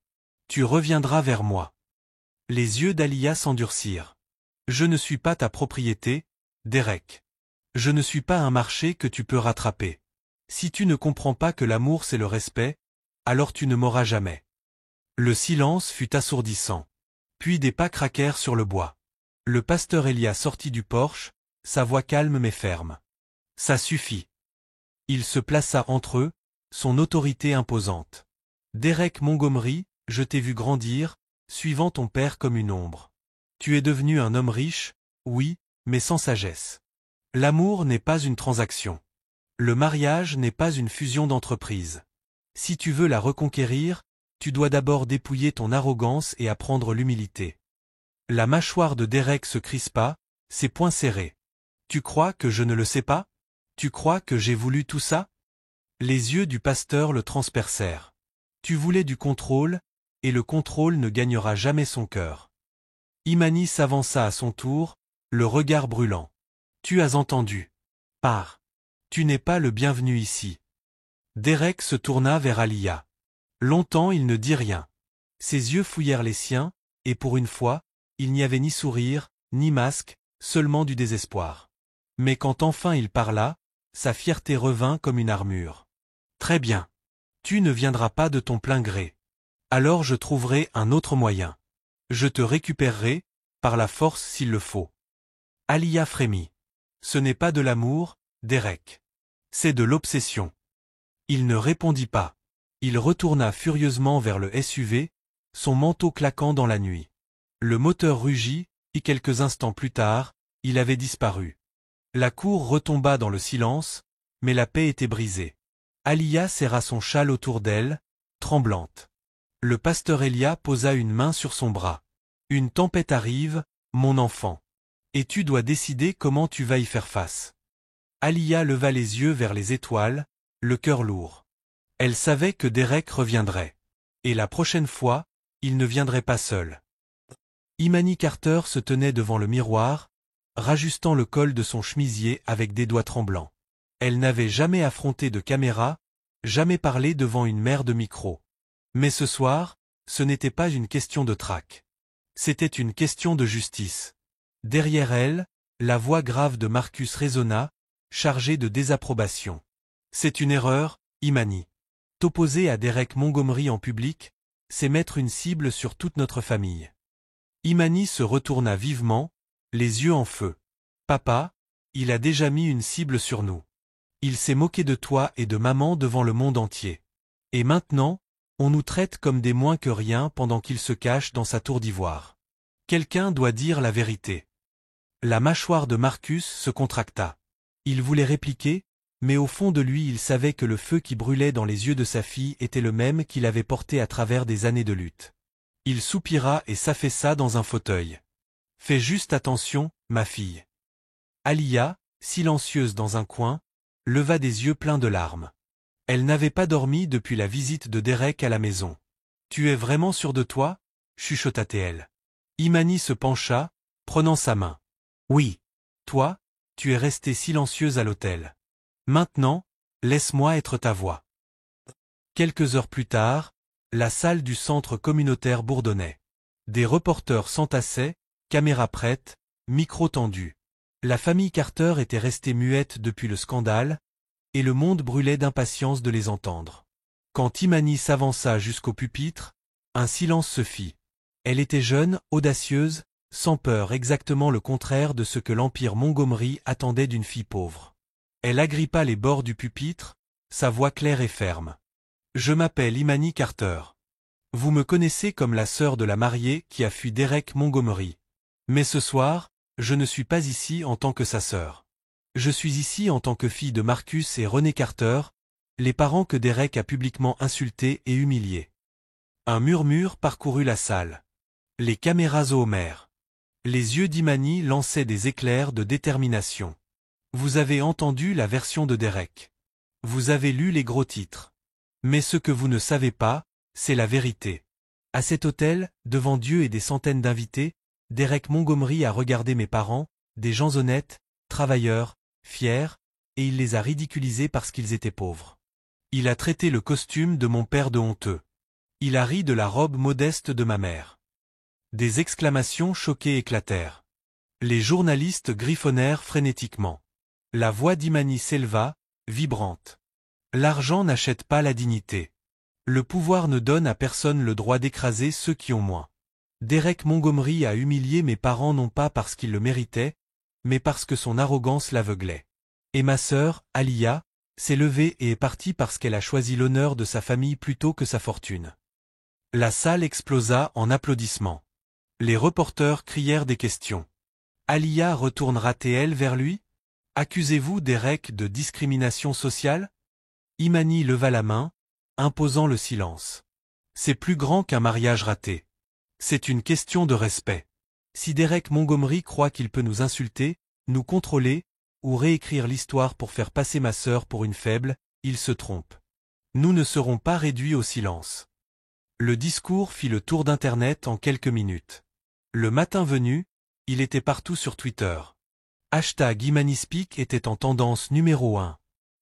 [SPEAKER 1] Tu reviendras vers moi. Les yeux d'Alia s'endurcirent. Je ne suis pas ta propriété, Derek. Je ne suis pas un marché que tu peux rattraper. Si tu ne comprends pas que l'amour c'est le respect, alors tu ne m'auras jamais. Le silence fut assourdissant. Puis des pas craquèrent sur le bois. Le pasteur Elia sortit du porche, sa voix calme mais ferme. Ça suffit. Il se plaça entre eux, son autorité imposante. Derek Montgomery, je t'ai vu grandir, suivant ton père comme une ombre. Tu es devenu un homme riche, oui, mais sans sagesse. L'amour n'est pas une transaction. Le mariage n'est pas une fusion d'entreprises. Si tu veux la reconquérir, tu dois d'abord dépouiller ton arrogance et apprendre l'humilité. La mâchoire de Derek se crispa, ses poings serrés. Tu crois que je ne le sais pas? Tu crois que j'ai voulu tout ça? Les yeux du pasteur le transpercèrent. Tu voulais du contrôle, et le contrôle ne gagnera jamais son cœur. Imani s'avança à son tour, le regard brûlant. Tu as entendu. Pars. Tu n'es pas le bienvenu ici. Derek se tourna vers Alia. Longtemps il ne dit rien. Ses yeux fouillèrent les siens, et pour une fois, il n'y avait ni sourire, ni masque, seulement du désespoir. Mais quand enfin il parla, sa fierté revint comme une armure. Très bien. Tu ne viendras pas de ton plein gré. Alors je trouverai un autre moyen. Je te récupérerai, par la force s'il le faut. Alia frémit. Ce n'est pas de l'amour, Derek. C'est de l'obsession. Il ne répondit pas. Il retourna furieusement vers le SUV, son manteau claquant dans la nuit. Le moteur rugit, et quelques instants plus tard, il avait disparu. La cour retomba dans le silence, mais la paix était brisée. Alia serra son châle autour d'elle, tremblante. Le pasteur Elia posa une main sur son bras. Une tempête arrive, mon enfant. Et tu dois décider comment tu vas y faire face. Alia leva les yeux vers les étoiles, le cœur lourd. Elle savait que Derek reviendrait. Et la prochaine fois, il ne viendrait pas seul. Imani Carter se tenait devant le miroir, rajustant le col de son chemisier avec des doigts tremblants. Elle n'avait jamais affronté de caméra, jamais parlé devant une mer de micros. Mais ce soir, ce n'était pas une question de trac. C'était une question de justice. Derrière elle, la voix grave de Marcus résonna, chargée de désapprobation. C'est une erreur, Imani. T'opposer à Derek Montgomery en public, c'est mettre une cible sur toute notre famille. Imani se retourna vivement, les yeux en feu. Papa, il a déjà mis une cible sur nous. Il s'est moqué de toi et de maman devant le monde entier. Et maintenant, on nous traite comme des moins que rien pendant qu'il se cache dans sa tour d'ivoire. Quelqu'un doit dire la vérité. La mâchoire de Marcus se contracta. Il voulait répliquer, mais au fond de lui il savait que le feu qui brûlait dans les yeux de sa fille était le même qu'il avait porté à travers des années de lutte. Il soupira et s'affaissa dans un fauteuil. Fais juste attention, ma fille. Alia, silencieuse dans un coin, leva des yeux pleins de larmes. Elle n'avait pas dormi depuis la visite de Derek à la maison. Tu es vraiment sûre de toi? Chuchota-t-elle. Imani se pencha, prenant sa main. Oui. Toi, tu es restée silencieuse à l'hôtel. Maintenant, laisse-moi être ta voix. Quelques heures plus tard, la salle du centre communautaire bourdonnait. Des reporters s'entassaient, caméras prêtes, micros tendus. La famille Carter était restée muette depuis le scandale, et le monde brûlait d'impatience de les entendre. Quand Imani s'avança jusqu'au pupitre, un silence se fit. Elle était jeune, audacieuse, sans peur, exactement le contraire de ce que l'Empire Montgomery attendait d'une fille pauvre. Elle agrippa les bords du pupitre, sa voix claire et ferme. Je m'appelle Imani Carter. Vous me connaissez comme la sœur de la mariée qui a fui Derek Montgomery. Mais ce soir, je ne suis pas ici en tant que sa sœur. Je suis ici en tant que fille de Marcus et René Carter, les parents que Derek a publiquement insultés et humiliés. Un murmure parcourut la salle. Les caméras au Homer. Les yeux d'Imani lançaient des éclairs de détermination. Vous avez entendu la version de Derek. Vous avez lu les gros titres. Mais ce que vous ne savez pas, c'est la vérité. À cet hôtel, devant Dieu et des centaines d'invités, Derek Montgomery a regardé mes parents, des gens honnêtes, travailleurs, fiers, et il les a ridiculisés parce qu'ils étaient pauvres. Il a traité le costume de mon père de honteux. Il a ri de la robe modeste de ma mère. Des exclamations choquées éclatèrent. Les journalistes griffonnèrent frénétiquement. La voix d'Imani s'éleva, vibrante. L'argent n'achète pas la dignité. Le pouvoir ne donne à personne le droit d'écraser ceux qui ont moins. Derek Montgomery a humilié mes parents non pas parce qu'ils le méritaient, mais parce que son arrogance l'aveuglait. Et ma sœur, Alia, s'est levée et est partie parce qu'elle a choisi l'honneur de sa famille plutôt que sa fortune. La salle explosa en applaudissements. Les reporters crièrent des questions. Alia retournera-t-elle vers lui? Accusez-vous Derek de discrimination sociale? Imani leva la main, imposant le silence. C'est plus grand qu'un mariage raté. C'est une question de respect. Si Derek Montgomery croit qu'il peut nous insulter, nous contrôler, ou réécrire l'histoire pour faire passer ma sœur pour une faible, il se trompe. Nous ne serons pas réduits au silence. Le discours fit le tour d'Internet en quelques minutes. Le matin venu, il était partout sur Twitter. #ImaniSpeak était en tendance numéro 1.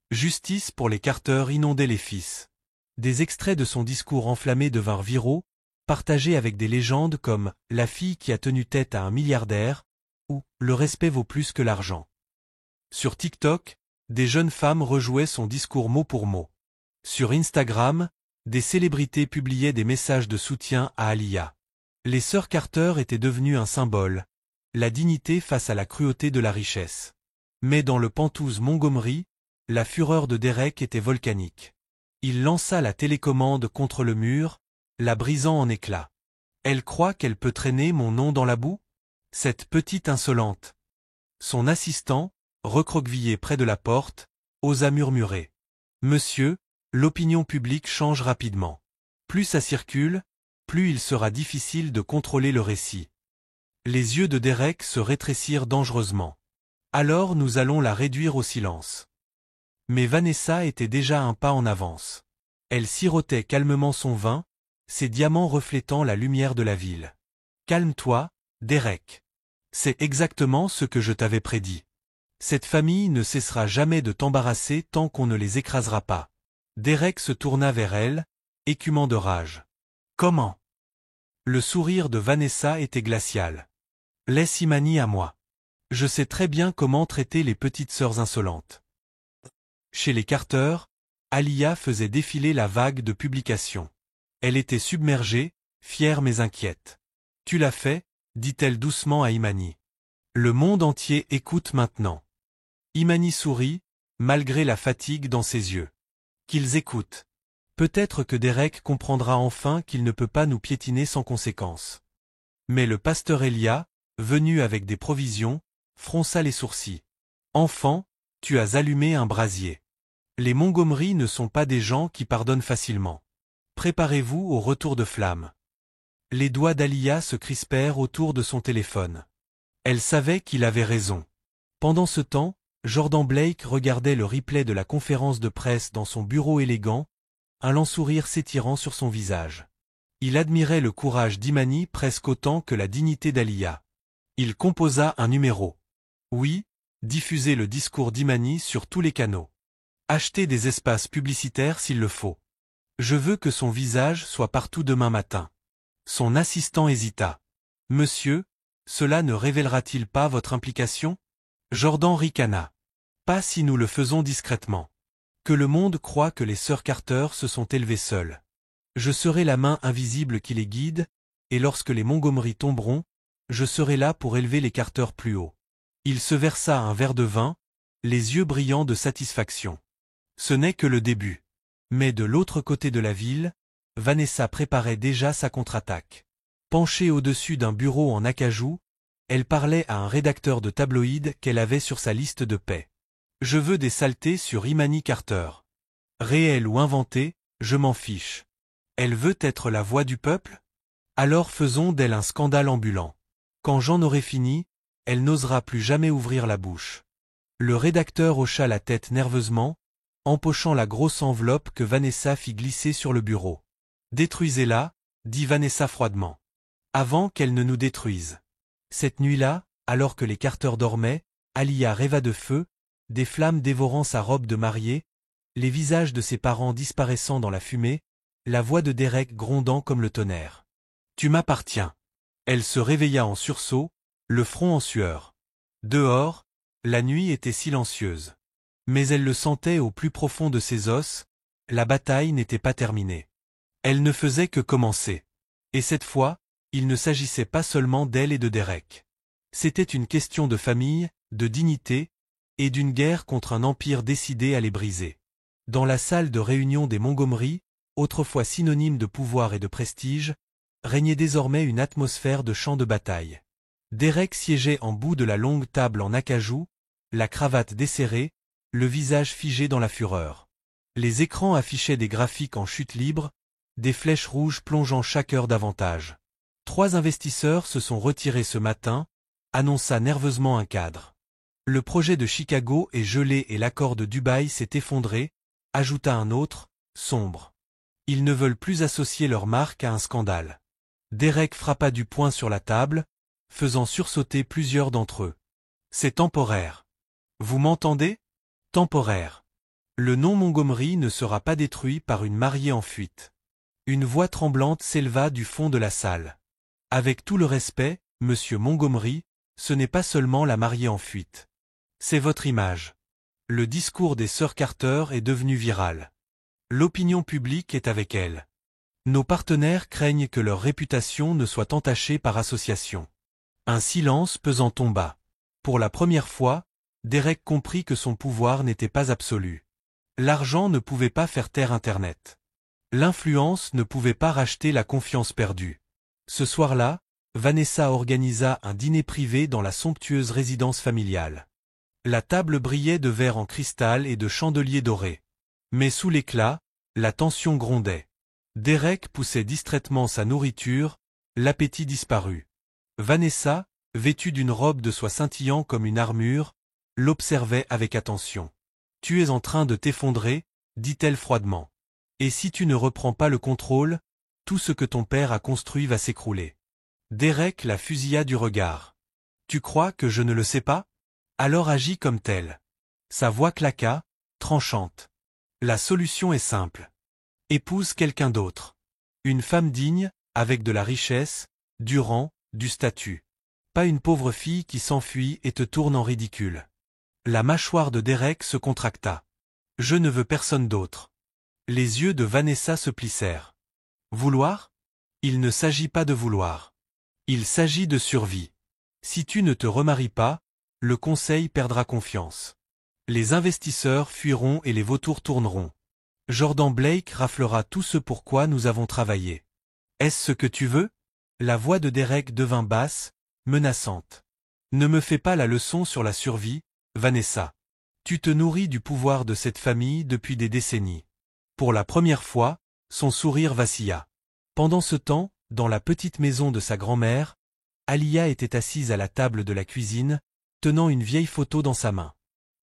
[SPEAKER 1] Justice pour les Carter inondait les fils. Des extraits de son discours enflammé devinrent viraux, partagés avec des légendes comme « La fille qui a tenu tête à un milliardaire » ou « Le respect vaut plus que l'argent ». Sur TikTok, des jeunes femmes rejouaient son discours mot pour mot. Sur Instagram, des célébrités publiaient des messages de soutien à Alia. Les sœurs Carter étaient devenues un symbole, la dignité face à la cruauté de la richesse. Mais dans le Pantouse Montgomery, la fureur de Derek était volcanique. Il lança la télécommande contre le mur, la brisant en éclats. Elle croit qu'elle peut traîner mon nom dans la boue? Cette petite insolente. Son assistant, recroquevillé près de la porte, osa murmurer. Monsieur, l'opinion publique change rapidement. Plus ça circule, plus il sera difficile de contrôler le récit. Les yeux de Derek se rétrécirent dangereusement. Alors nous allons la réduire au silence. Mais Vanessa était déjà un pas en avance. Elle sirotait calmement son vin, ses diamants reflétant la lumière de la ville. Calme-toi, Derek. C'est exactement ce que je t'avais prédit. Cette famille ne cessera jamais de t'embarrasser tant qu'on ne les écrasera pas. Derek se tourna vers elle, écumant de rage. Comment? Le sourire de Vanessa était glacial. Laisse Imani à moi. Je sais très bien comment traiter les petites sœurs insolentes. Chez les Carter, Alia faisait défiler la vague de publications. Elle était submergée, fière mais inquiète. Tu l'as fait, dit-elle doucement à Imani. Le monde entier écoute maintenant. Imani sourit, malgré la fatigue dans ses yeux. Qu'ils écoutent. Peut-être que Derek comprendra enfin qu'il ne peut pas nous piétiner sans conséquence. Mais le pasteur Elia, venu avec des provisions, fronça les sourcils. Enfant, tu as allumé un brasier. Les Montgomery ne sont pas des gens qui pardonnent facilement. Préparez-vous au retour de flamme. Les doigts d'Alia se crispèrent autour de son téléphone. Elle savait qu'il avait raison. Pendant ce temps, Jordan Blake regardait le replay de la conférence de presse dans son bureau élégant, un lent sourire s'étirant sur son visage. Il admirait le courage d'Imani presque autant que la dignité d'Alia. Il composa un numéro. Oui, diffuser le discours d'Imani sur tous les canaux. Acheter des espaces publicitaires s'il le faut. Je veux que son visage soit partout demain matin. Son assistant hésita. Monsieur, cela ne révélera-t-il pas votre implication? Jordan ricana. Pas si nous le faisons discrètement. Que le monde croit que les sœurs Carter se sont élevées seules. Je serai la main invisible qui les guide, et lorsque les Montgomery tomberont, je serai là pour élever les Carter plus haut. Il se versa un verre de vin, les yeux brillants de satisfaction. Ce n'est que le début. Mais de l'autre côté de la ville, Vanessa préparait déjà sa contre-attaque. Penchée au-dessus d'un bureau en acajou, elle parlait à un rédacteur de tabloïd qu'elle avait sur sa liste de paix. Je veux des saletés sur Imani Carter. Réel ou inventé, je m'en fiche. Elle veut être la voix du peuple? Alors faisons d'elle un scandale ambulant. Quand j'en aurai fini, elle n'osera plus jamais ouvrir la bouche. Le rédacteur hocha la tête nerveusement, empochant la grosse enveloppe que Vanessa fit glisser sur le bureau. Détruisez-la, dit Vanessa froidement. Avant qu'elle ne nous détruise. Cette nuit-là, alors que les Carter dormaient, Alia rêva de feu, des flammes dévorant sa robe de mariée, les visages de ses parents disparaissant dans la fumée, la voix de Derek grondant comme le tonnerre. Tu m'appartiens. Elle se réveilla en sursaut, le front en sueur. Dehors, la nuit était silencieuse. Mais elle le sentait au plus profond de ses os, la bataille n'était pas terminée. Elle ne faisait que commencer. Et cette fois, il ne s'agissait pas seulement d'elle et de Derek. C'était une question de famille, de dignité, et d'une guerre contre un empire décidé à les briser. Dans la salle de réunion des Montgomery, autrefois synonyme de pouvoir et de prestige, régnait désormais une atmosphère de champ de bataille. Derek siégeait en bout de la longue table en acajou, la cravate desserrée, le visage figé dans la fureur. Les écrans affichaient des graphiques en chute libre, des flèches rouges plongeant chaque heure davantage. 3 investisseurs se sont retirés ce matin, annonça nerveusement un cadre. Le projet de Chicago est gelé et l'accord de Dubaï s'est effondré, ajouta un autre, sombre. Ils ne veulent plus associer leur marque à un scandale. Derek frappa du poing sur la table, faisant sursauter plusieurs d'entre eux. C'est temporaire. Vous m'entendez? Temporaire. Le nom Montgomery ne sera pas détruit par une mariée en fuite. Une voix tremblante s'éleva du fond de la salle. Avec tout le respect, monsieur Montgomery, ce n'est pas seulement la mariée en fuite. C'est votre image. Le discours des sœurs Carter est devenu viral. L'opinion publique est avec elle. Nos partenaires craignent que leur réputation ne soit entachée par association. Un silence pesant tomba. Pour la première fois, Derek comprit que son pouvoir n'était pas absolu. L'argent ne pouvait pas faire taire Internet. L'influence ne pouvait pas racheter la confiance perdue. Ce soir-là, Vanessa organisa un dîner privé dans la somptueuse résidence familiale. La table brillait de verres en cristal et de chandeliers dorés. Mais sous l'éclat, la tension grondait. Derek poussait distraitement sa nourriture, l'appétit disparut. Vanessa, vêtue d'une robe de soie scintillant comme une armure, l'observait avec attention. « Tu es en train de t'effondrer, dit-elle froidement. Et si tu ne reprends pas le contrôle, tout ce que ton père a construit va s'écrouler. » Derek la fusilla du regard. « Tu crois que je ne le sais pas? Alors agis comme tel. » Sa voix claqua, tranchante. « La solution est simple. Épouse quelqu'un d'autre. Une femme digne, avec de la richesse, du rang, du statut. Pas une pauvre fille qui s'enfuit et te tourne en ridicule. » La mâchoire de Derek se contracta. « Je ne veux personne d'autre. » Les yeux de Vanessa se plissèrent. « Vouloir? Il ne s'agit pas de vouloir. Il s'agit de survie. Si tu ne te remaries pas, le conseil perdra confiance. Les investisseurs fuiront et les vautours tourneront. Jordan Blake raflera tout ce pour quoi nous avons travaillé. Est-ce ce que tu veux? » La voix de Derek devint basse, menaçante. « Ne me fais pas la leçon sur la survie, Vanessa. Tu te nourris du pouvoir de cette famille depuis des décennies. » Pour la première fois, son sourire vacilla. Pendant ce temps, dans la petite maison de sa grand-mère, Alia était assise à la table de la cuisine, tenant une vieille photo dans sa main.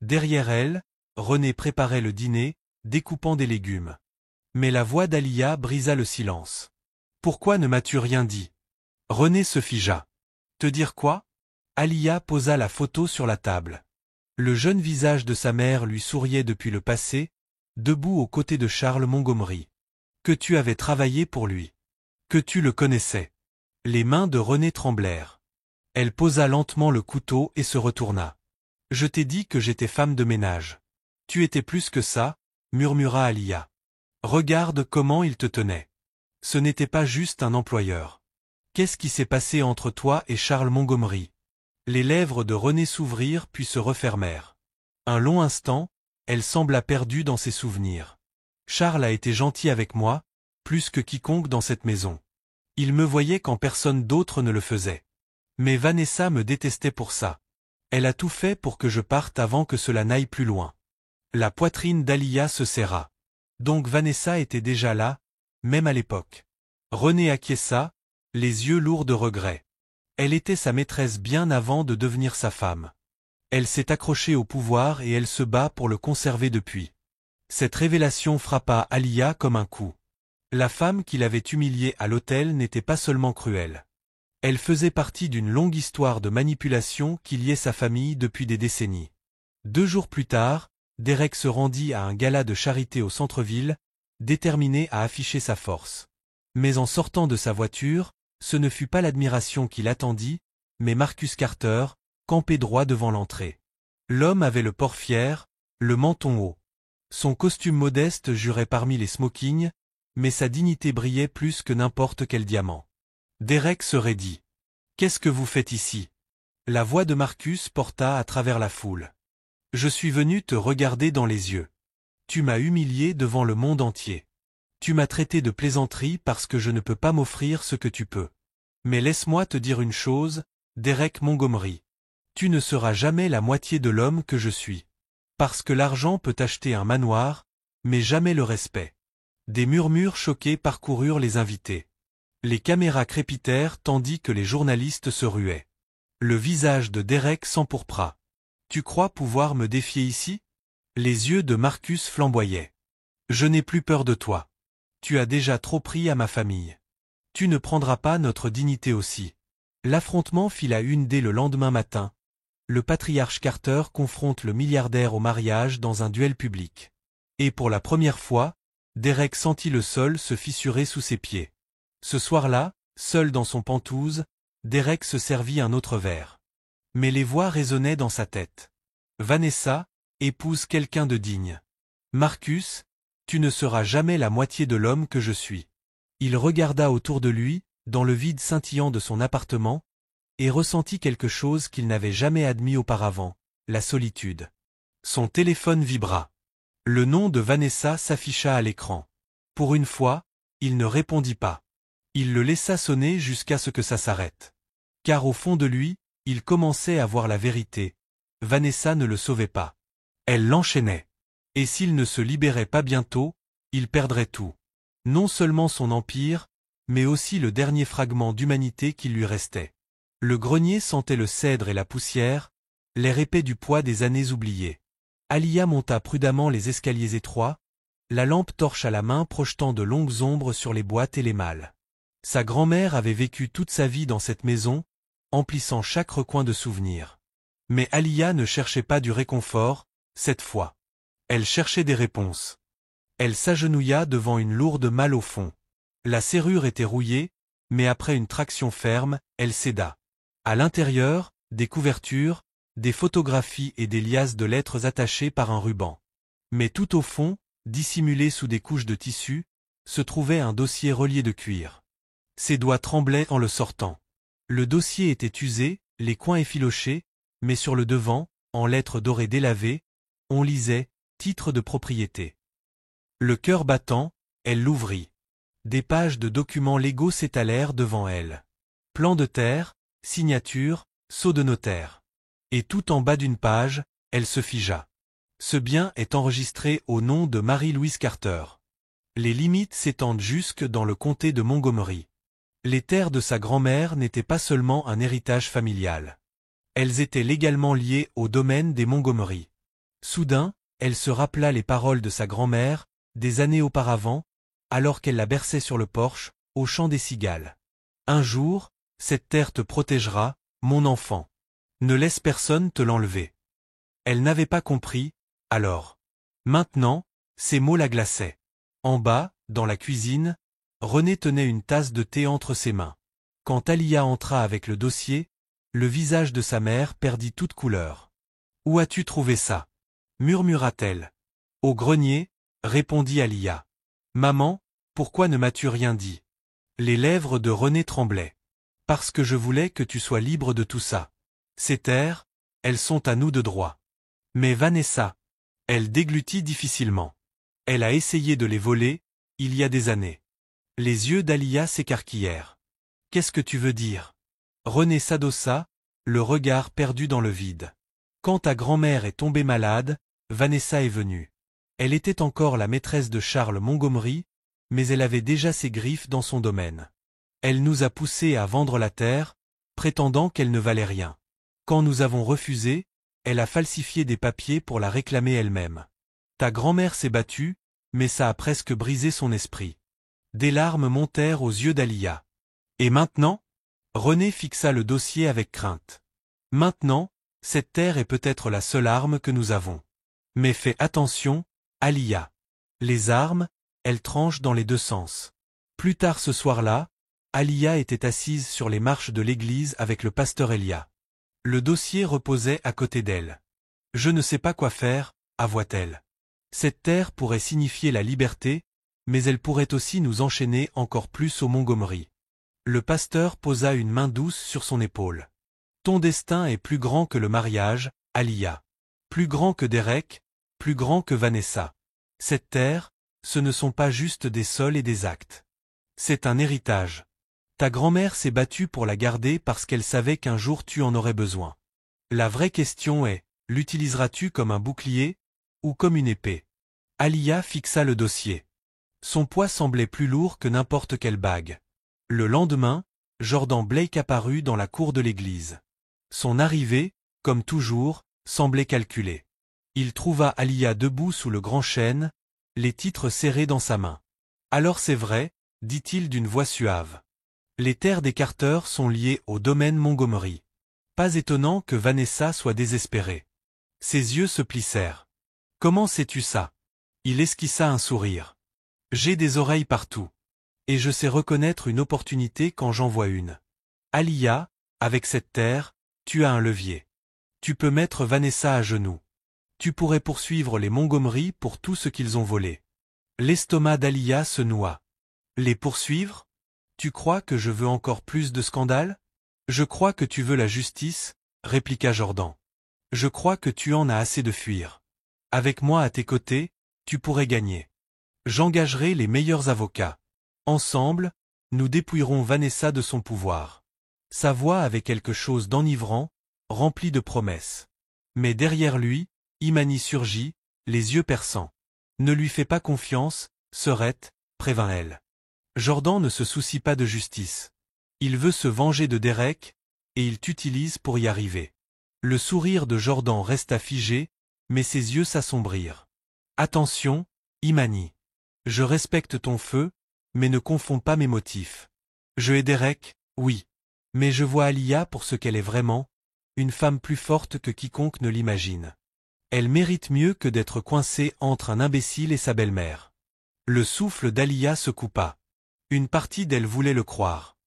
[SPEAKER 1] Derrière elle, René préparait le dîner, découpant des légumes. Mais la voix d'Alia brisa le silence. « Pourquoi ne m'as-tu rien dit ?» René se figea. « Te dire quoi ?» Alia posa la photo sur la table. Le jeune visage de sa mère lui souriait depuis le passé, debout aux côtés de Charles Montgomery. Que tu avais travaillé pour lui. Que tu le connaissais. Les mains de René tremblèrent. Elle posa lentement le couteau et se retourna. « Je t'ai dit que j'étais femme de ménage. Tu étais plus que ça, murmura Alia. Regarde comment il te tenait. Ce n'était pas juste un employeur. Qu'est-ce qui s'est passé entre toi et Charles Montgomery? » Les lèvres de René s'ouvrirent puis se refermèrent. Un long instant, elle sembla perdue dans ses souvenirs. Charles a été gentil avec moi, plus que quiconque dans cette maison. Il me voyait quand personne d'autre ne le faisait. Mais Vanessa me détestait pour ça. Elle a tout fait pour que je parte avant que cela n'aille plus loin. La poitrine d'Alia se serra. Donc Vanessa était déjà là, même à l'époque. René acquiesça, les yeux lourds de regret. Elle était sa maîtresse bien avant de devenir sa femme. Elle s'est accrochée au pouvoir et elle se bat pour le conserver depuis. Cette révélation frappa Alia comme un coup. La femme qui l'avait humiliée à l'hôtel n'était pas seulement cruelle. Elle faisait partie d'une longue histoire de manipulation qui liait sa famille depuis des décennies. 2 jours plus tard, Derek se rendit à un gala de charité au centre-ville, déterminé à afficher sa force. Mais en sortant de sa voiture, ce ne fut pas l'admiration qui l'attendit, mais Marcus Carter, campé droit devant l'entrée. L'homme avait le port fier, le menton haut. Son costume modeste jurait parmi les smokings, mais sa dignité brillait plus que n'importe quel diamant. Derek se raidit. « Qu'est-ce que vous faites ici ?» La voix de Marcus porta à travers la foule. « Je suis venu te regarder dans les yeux. Tu m'as humilié devant le monde entier. Tu m'as traité de plaisanterie parce que je ne peux pas m'offrir ce que tu peux. Mais laisse-moi te dire une chose, Derek Montgomery. Tu ne seras jamais la moitié de l'homme que je suis. Parce que l'argent peut acheter un manoir, mais jamais le respect. » Des murmures choqués parcoururent les invités. Les caméras crépitèrent tandis que les journalistes se ruaient. Le visage de Derek s'empourpra. « Tu crois pouvoir me défier ici ?» Les yeux de Marcus flamboyaient. « Je n'ai plus peur de toi. Tu as déjà trop pris à ma famille. Tu ne prendras pas notre dignité aussi. » L'affrontement fit la une dès le lendemain matin. Le patriarche Carter confronte le milliardaire au mariage dans un duel public. Et pour la première fois, Derek sentit le sol se fissurer sous ses pieds. Ce soir-là, seul dans son pentouse, Derek se servit un autre verre. Mais les voix résonnaient dans sa tête. Vanessa, épouse quelqu'un de digne. Marcus, tu ne seras jamais la moitié de l'homme que je suis. Il regarda autour de lui, dans le vide scintillant de son appartement, et ressentit quelque chose qu'il n'avait jamais admis auparavant, la solitude. Son téléphone vibra. Le nom de Vanessa s'afficha à l'écran. Pour une fois, il ne répondit pas. Il le laissa sonner jusqu'à ce que ça s'arrête. Car au fond de lui, il commençait à voir la vérité. Vanessa ne le sauvait pas. Elle l'enchaînait. Et s'il ne se libérait pas bientôt, il perdrait tout. Non seulement son empire, mais aussi le dernier fragment d'humanité qui lui restait. Le grenier sentait le cèdre et la poussière, l'air épais du poids des années oubliées. Alia monta prudemment les escaliers étroits, la lampe torche à la main projetant de longues ombres sur les boîtes et les malles. Sa grand-mère avait vécu toute sa vie dans cette maison, emplissant chaque recoin de souvenirs. Mais Alia ne cherchait pas du réconfort, cette fois. Elle cherchait des réponses. Elle s'agenouilla devant une lourde malle au fond. La serrure était rouillée, mais après une traction ferme, elle céda. À l'intérieur, des couvertures, des photographies et des liasses de lettres attachées par un ruban. Mais tout au fond, dissimulé sous des couches de tissu, se trouvait un dossier relié de cuir. Ses doigts tremblaient en le sortant. Le dossier était usé, les coins effilochés, mais sur le devant, en lettres dorées délavées, on lisait « Titre de propriété ». Le cœur battant, elle l'ouvrit. Des pages de documents légaux s'étalèrent devant elle. Plan de terre, signature, sceau de notaire. Et tout en bas d'une page, elle se figea. Ce bien est enregistré au nom de Marie-Louise Carter. Les limites s'étendent jusque dans le comté de Montgomery. Les terres de sa grand-mère n'étaient pas seulement un héritage familial. Elles étaient légalement liées au domaine des Montgomery. Soudain, elle se rappela les paroles de sa grand-mère, des années auparavant, alors qu'elle la berçait sur le porche, au chant des cigales. Un jour, cette terre te protégera, mon enfant. Ne laisse personne te l'enlever. Elle n'avait pas compris, alors. Maintenant, ces mots la glaçaient. En bas, dans la cuisine, René tenait une tasse de thé entre ses mains. Quand Alia entra avec le dossier, le visage de sa mère perdit toute couleur. « Où as-tu trouvé ça ?» murmura-t-elle. « Au grenier, » répondit Alia. « Maman, pourquoi ne m'as-tu rien dit ?» Les lèvres de René tremblaient. « Parce que je voulais que tu sois libre de tout ça. Ces terres, elles sont à nous de droit. » Mais Vanessa, elle déglutit difficilement. Elle a essayé de les voler, il y a des années. Les yeux d'Alia s'écarquillèrent. « Qu'est-ce que tu veux dire ?» René s'adossa, le regard perdu dans le vide. Quand ta grand-mère est tombée malade, Vanessa est venue. Elle était encore la maîtresse de Charles Montgomery, mais elle avait déjà ses griffes dans son domaine. Elle nous a poussés à vendre la terre, prétendant qu'elle ne valait rien. Quand nous avons refusé, elle a falsifié des papiers pour la réclamer elle-même. Ta grand-mère s'est battue, mais ça a presque brisé son esprit. Des larmes montèrent aux yeux d'Alia. Et maintenant? René fixa le dossier avec crainte. Maintenant, cette terre est peut-être la seule arme que nous avons. Mais fais attention, Alia. Les armes, elles tranchent dans les deux sens. Plus tard ce soir-là, Alia était assise sur les marches de l'église avec le pasteur Elia. Le dossier reposait à côté d'elle. Je ne sais pas quoi faire, avoua-t-elle. Cette terre pourrait signifier la liberté, mais elle pourrait aussi nous enchaîner encore plus au Montgomery. Le pasteur posa une main douce sur son épaule. Ton destin est plus grand que le mariage, Alia. Plus grand que Derek, plus grand que Vanessa. Cette terre, ce ne sont pas juste des sols et des actes. C'est un héritage. Ta grand-mère s'est battue pour la garder parce qu'elle savait qu'un jour tu en aurais besoin. La vraie question est, l'utiliseras-tu comme un bouclier, ou comme une épée? Alia fixa le dossier. Son poids semblait plus lourd que n'importe quelle bague. Le lendemain, Jordan Blake apparut dans la cour de l'église. Son arrivée, comme toujours, semblait calculée. Il trouva Alia debout sous le grand chêne, les titres serrés dans sa main. Alors c'est vrai, dit-il d'une voix suave. Les terres des Carter sont liées au domaine Montgomery. Pas étonnant que Vanessa soit désespérée. Ses yeux se plissèrent. Comment sais-tu ça? Il esquissa un sourire. J'ai des oreilles partout. Et je sais reconnaître une opportunité quand j'en vois une. Alia, avec cette terre, tu as un levier. Tu peux mettre Vanessa à genoux. Tu pourrais poursuivre les Montgomery pour tout ce qu'ils ont volé. L'estomac d'Alia se noua. Les poursuivre? Tu crois que je veux encore plus de scandales? Je crois que tu veux la justice, répliqua Jordan. Je crois que tu en as assez de fuir. Avec moi à tes côtés, tu pourrais gagner. J'engagerai les meilleurs avocats. Ensemble, nous dépouillerons Vanessa de son pouvoir. Sa voix avait quelque chose d'enivrant, rempli de promesses. Mais derrière lui, Imani surgit, les yeux perçants. Ne lui fais pas confiance, Serette, prévint-elle. Jordan ne se soucie pas de justice. Il veut se venger de Derek, et il t'utilise pour y arriver. Le sourire de Jordan resta figé, mais ses yeux s'assombrirent. Attention, Imani. Je respecte ton feu, mais ne confonds pas mes motifs. Je hais Derek, oui. Mais je vois Alia pour ce qu'elle est vraiment, une femme plus forte que quiconque ne l'imagine. Elle mérite mieux que d'être coincée entre un imbécile et sa belle-mère. Le souffle d'Alia se coupa. Une partie d'elle voulait le croire.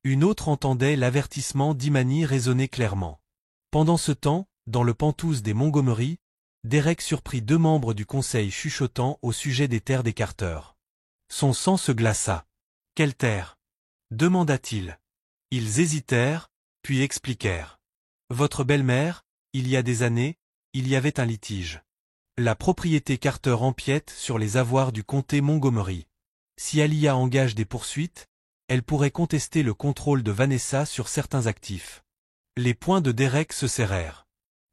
[SPEAKER 1] Une autre entendait l'avertissement d'Imani résonner clairement. Pendant ce temps, dans le Penthouse des Montgomery, Derek surprit deux membres du conseil chuchotant au sujet des terres des Carter. Son sang se glaça. « Quelle terre » demanda-t-il. Ils hésitèrent, puis expliquèrent. « Votre belle-mère, il y a des années, il y avait un litige. La propriété Carter empiète sur les avoirs du comté Montgomery. Si Alia engage des poursuites, elle pourrait contester le contrôle de Vanessa sur certains actifs. » Les poings de Derek se serrèrent.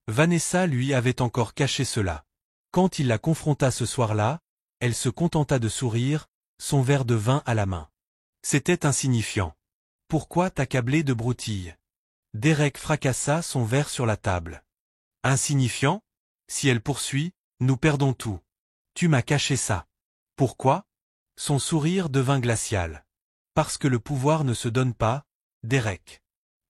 [SPEAKER 1] Vanessa lui avait encore caché cela. Quand il la confronta ce soir-là, elle se contenta de sourire, son verre de vin à la main. C'était insignifiant. Pourquoi t'accabler de broutilles? Derek fracassa son verre sur la table. Insignifiant? Si elle poursuit, nous perdons tout. Tu m'as caché ça. Pourquoi? Son sourire devint glacial. Parce que le pouvoir ne se donne pas, Derek.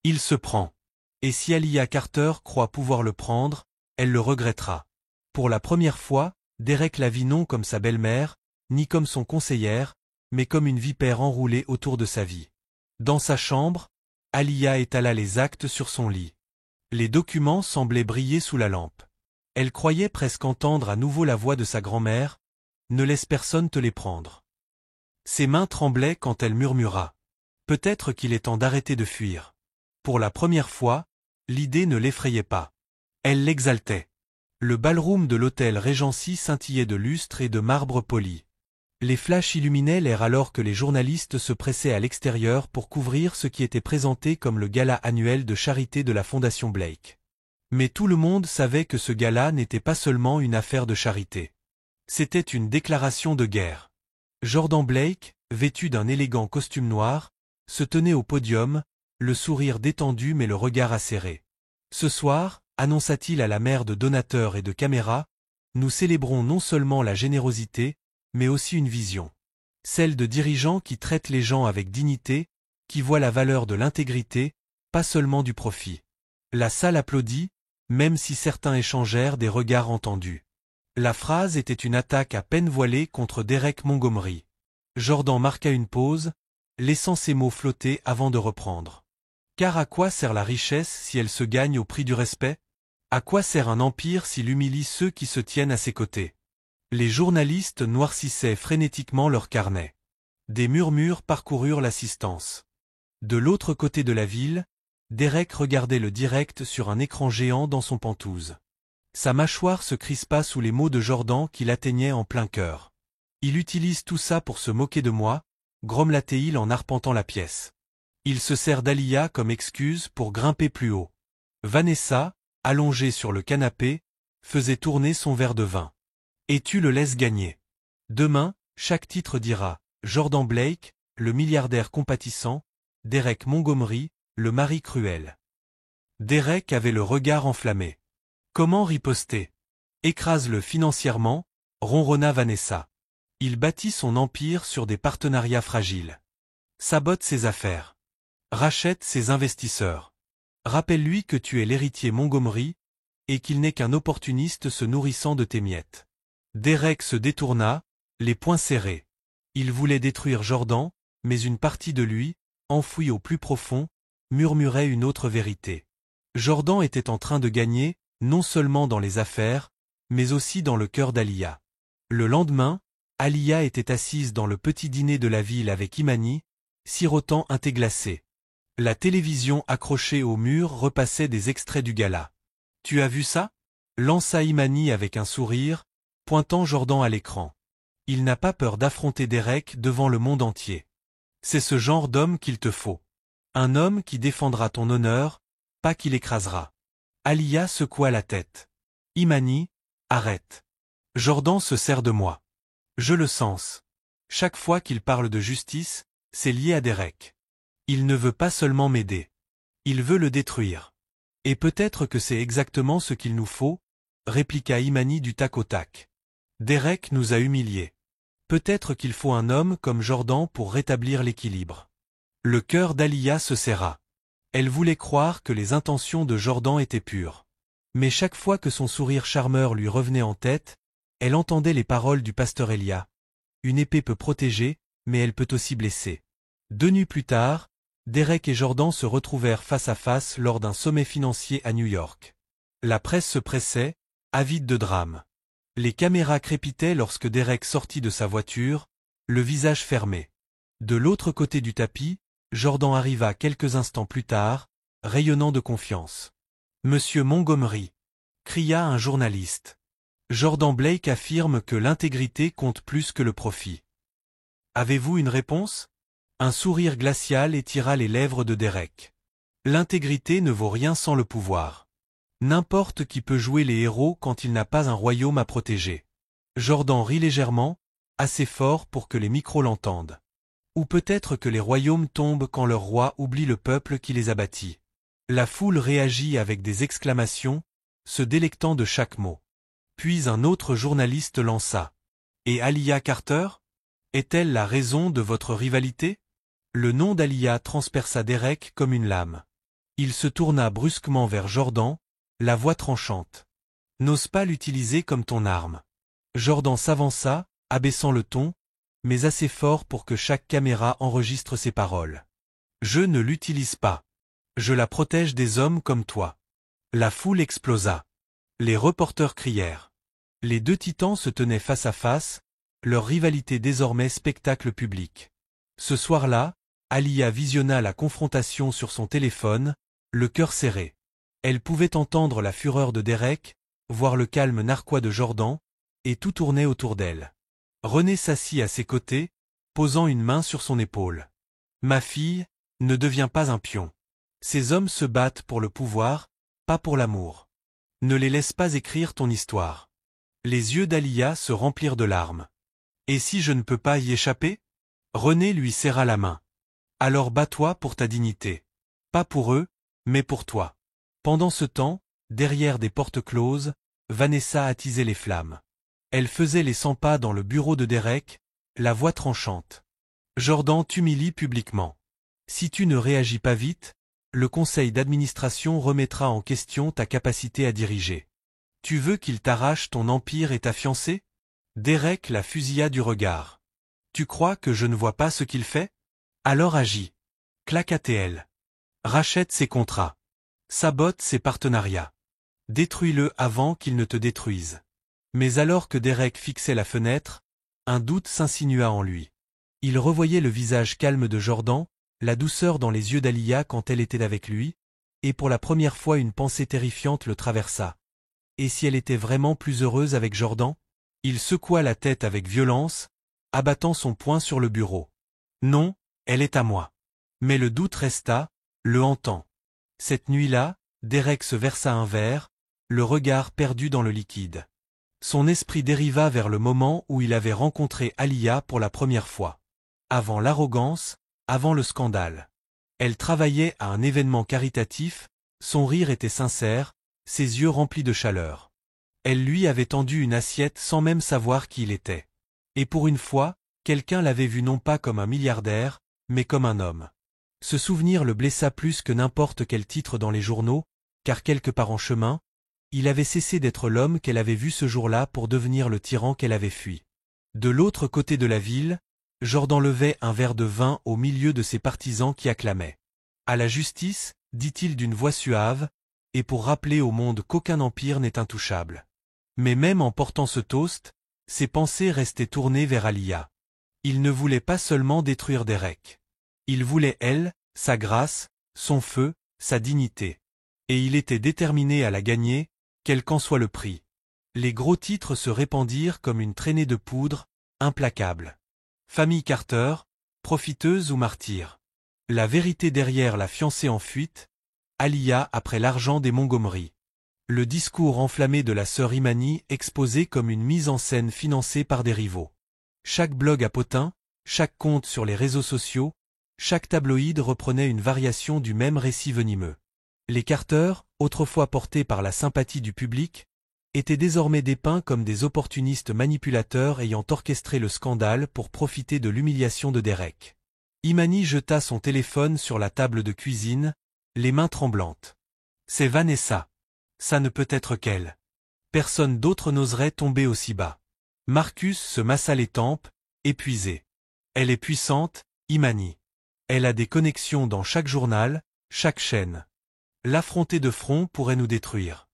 [SPEAKER 1] Il se prend. Et si Alia Carter croit pouvoir le prendre, elle le regrettera. Pour la première fois, Derek la vit non comme sa belle-mère, ni comme son conseillère, mais comme une vipère enroulée autour de sa vie. Dans sa chambre, Alia étala les actes sur son lit. Les documents semblaient briller sous la lampe. Elle croyait presque entendre à nouveau la voix de sa grand-mère, « Ne laisse personne te les prendre. » Ses mains tremblaient quand elle murmura, « Peut-être qu'il est temps d'arrêter de fuir. » Pour la première fois, l'idée ne l'effrayait pas. Elle l'exaltait. Le ballroom de l'hôtel Regency scintillait de lustre et de marbre poli. Les flashs illuminaient l'air alors que les journalistes se pressaient à l'extérieur pour couvrir ce qui était présenté comme le gala annuel de charité de la Fondation Blake. Mais tout le monde savait que ce gala n'était pas seulement une affaire de charité. C'était une déclaration de guerre. Jordan Blake, vêtu d'un élégant costume noir, se tenait au podium, le sourire détendu mais le regard acéré. Ce soir, annonça-t-il à la mer de donateurs et de caméras, nous célébrons non seulement la générosité, mais aussi une vision. Celle de dirigeants qui traitent les gens avec dignité, qui voient la valeur de l'intégrité, pas seulement du profit. La salle applaudit, même si certains échangèrent des regards entendus. La phrase était une attaque à peine voilée contre Derek Montgomery. Jordan marqua une pause, laissant ses mots flotter avant de reprendre. Car à quoi sert la richesse si elle se gagne au prix du respect? À quoi sert un empire s'il humilie ceux qui se tiennent à ses côtés? Les journalistes noircissaient frénétiquement leurs carnets. Des murmures parcoururent l'assistance. De l'autre côté de la ville, Derek regardait le direct sur un écran géant dans son pentouse. Sa mâchoire se crispa sous les mots de Jordan qui l'atteignaient en plein cœur. Il utilise tout ça pour se moquer de moi, grommela-t-il en arpentant la pièce. Il se sert d'Alia comme excuse pour grimper plus haut. Vanessa, allongée sur le canapé, faisait tourner son verre de vin. Et tu le laisses gagner. Demain, chaque titre dira Jordan Blake, le milliardaire compatissant, Derek Montgomery, le mari cruel. Derek avait le regard enflammé. Comment riposter? Écrase-le financièrement, ronronna Vanessa. Il bâtit son empire sur des partenariats fragiles. Sabote ses affaires. Rachète ses investisseurs. Rappelle-lui que tu es l'héritier Montgomery, et qu'il n'est qu'un opportuniste se nourrissant de tes miettes. Derek se détourna, les poings serrés. Il voulait détruire Jordan, mais une partie de lui, enfouie au plus profond, murmurait une autre vérité. Jordan était en train de gagner, non seulement dans les affaires, mais aussi dans le cœur d'Alia. Le lendemain, Alia était assise dans le petit dîner de la ville avec Imani, sirotant un thé glacé. La télévision accrochée au mur repassait des extraits du gala. « Tu as vu ça ?» lança Imani avec un sourire, pointant Jordan à l'écran. Il n'a pas peur d'affronter Derek devant le monde entier. C'est ce genre d'homme qu'il te faut. Un homme qui défendra ton honneur, pas qui l'écrasera. Alia secoua la tête. Imani, arrête. Jordan se sert de moi. Je le sens. Chaque fois qu'il parle de justice, c'est lié à Derek. Il ne veut pas seulement m'aider. Il veut le détruire. Et peut-être que c'est exactement ce qu'il nous faut, répliqua Imani du tac au tac. Derek nous a humiliés. Peut-être qu'il faut un homme comme Jordan pour rétablir l'équilibre. Le cœur d'Alia se serra. Elle voulait croire que les intentions de Jordan étaient pures. Mais chaque fois que son sourire charmeur lui revenait en tête, elle entendait les paroles du pasteur Elia. Une épée peut protéger, mais elle peut aussi blesser. 2 nuits plus tard, Derek et Jordan se retrouvèrent face à face lors d'un sommet financier à New York. La presse se pressait, avide de drame. Les caméras crépitaient lorsque Derek sortit de sa voiture, le visage fermé. De l'autre côté du tapis, Jordan arriva quelques instants plus tard, rayonnant de confiance. « Monsieur Montgomery !» cria un journaliste. Jordan Blake affirme que l'intégrité compte plus que le profit. Avez-vous une réponse? Un sourire glacial étira les lèvres de Derek. L'intégrité ne vaut rien sans le pouvoir. N'importe qui peut jouer les héros quand il n'a pas un royaume à protéger. Jordan rit légèrement, assez fort pour que les micros l'entendent. Ou peut-être que les royaumes tombent quand leur roi oublie le peuple qui les a bâtis. La foule réagit avec des exclamations, se délectant de chaque mot. Puis un autre journaliste lança. « Et Alia Carter? Est-elle la raison de votre rivalité ?» Le nom d'Alia transperça Derek comme une lame. Il se tourna brusquement vers Jordan, la voix tranchante. « N'ose pas l'utiliser comme ton arme. » Jordan s'avança, abaissant le ton, mais assez fort pour que chaque caméra enregistre ses paroles. « Je ne l'utilise pas. Je la protège des hommes comme toi. » La foule explosa. Les reporters crièrent. Les 2 titans se tenaient face à face, leur rivalité désormais spectacle public. Ce soir-là, Alia visionna la confrontation sur son téléphone, le cœur serré. Elle pouvait entendre la fureur de Derek, voir le calme narquois de Jordan, et tout tournait autour d'elle. René s'assit à ses côtés, posant une main sur son épaule. « Ma fille, ne deviens pas un pion. Ces hommes se battent pour le pouvoir, pas pour l'amour. Ne les laisse pas écrire ton histoire. Les yeux d'Alia se remplirent de larmes. Et si je ne peux pas y échapper? René lui serra la main. Alors bats-toi pour ta dignité. Pas pour eux, mais pour toi. Pendant ce temps, derrière des portes closes, Vanessa attisait les flammes. Elle faisait les 100 pas dans le bureau de Derek, la voix tranchante. Jordan t'humilie publiquement. Si tu ne réagis pas vite, le conseil d'administration remettra en question ta capacité à diriger. Tu veux qu'il t'arrache ton empire et ta fiancée? Derek la fusilla du regard. Tu crois que je ne vois pas ce qu'il fait? Alors agis. Claque ATL. Rachète ses contrats. Sabote ses partenariats. Détruis-le avant qu'il ne te détruise. Mais alors que Derek fixait la fenêtre, un doute s'insinua en lui. Il revoyait le visage calme de Jordan, la douceur dans les yeux d'Alia quand elle était avec lui, et pour la première fois une pensée terrifiante le traversa. Et si elle était vraiment plus heureuse avec Jordan? Il secoua la tête avec violence, abattant son poing sur le bureau. Non, elle est à moi. Mais le doute resta, le hantant. Cette nuit-là, Derek se versa un verre, le regard perdu dans le liquide. Son esprit dériva vers le moment où il avait rencontré Alia pour la première fois. Avant l'arrogance, avant le scandale. Elle travaillait à un événement caritatif, son rire était sincère, ses yeux remplis de chaleur. Elle lui avait tendu une assiette sans même savoir qui il était. Et pour une fois, quelqu'un l'avait vu non pas comme un milliardaire, mais comme un homme. Ce souvenir le blessa plus que n'importe quel titre dans les journaux, car quelque part en chemin, il avait cessé d'être l'homme qu'elle avait vu ce jour-là pour devenir le tyran qu'elle avait fui. De l'autre côté de la ville, Jordan levait un verre de vin au milieu de ses partisans qui acclamaient. À la justice, dit-il d'une voix suave, et pour rappeler au monde qu'aucun empire n'est intouchable. Mais même en portant ce toast, ses pensées restaient tournées vers Alia. Il ne voulait pas seulement détruire Derek. Il voulait elle, sa grâce, son feu, sa dignité. Et il était déterminé à la gagner, quel qu'en soit le prix. Les gros titres se répandirent comme une traînée de poudre, implacable. Famille Carter, profiteuse ou martyr. La vérité derrière la fiancée en fuite, Alia après l'argent des Montgomery. Le discours enflammé de la sœur Imani exposé comme une mise en scène financée par des rivaux. Chaque blog à potins, chaque compte sur les réseaux sociaux, chaque tabloïd reprenait une variation du même récit venimeux. Les Carter, autrefois portés par la sympathie du public, étaient désormais dépeints comme des opportunistes manipulateurs ayant orchestré le scandale pour profiter de l'humiliation de Derek. Imani jeta son téléphone sur la table de cuisine, les mains tremblantes. C'est Vanessa. Ça ne peut être qu'elle. Personne d'autre n'oserait tomber aussi bas. Marcus se massa les tempes, épuisé. Elle est puissante, Imani. Elle a des connexions dans chaque journal, chaque chaîne. L'affronter de front pourrait nous détruire.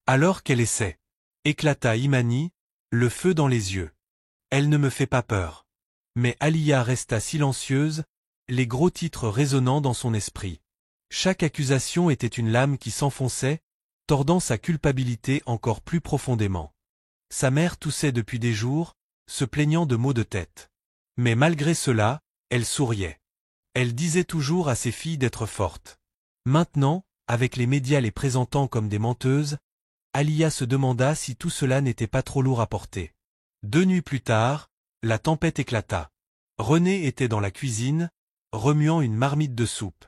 [SPEAKER 1] Alors qu'elle essaie. Éclata Imani, le feu dans les yeux. Elle ne me fait pas peur. Mais Alia resta silencieuse, les gros titres résonnant dans son esprit. Chaque accusation était une lame qui s'enfonçait, tordant sa culpabilité encore plus profondément. Sa mère toussait depuis des jours, se plaignant de maux de tête. Mais malgré cela, elle souriait. Elle disait toujours à ses filles d'être fortes. Maintenant, avec les médias les présentant comme des menteuses, Alia se demanda si tout cela n'était pas trop lourd à porter. 2 nuits plus tard, la tempête éclata. René était dans la cuisine, remuant une marmite de soupe.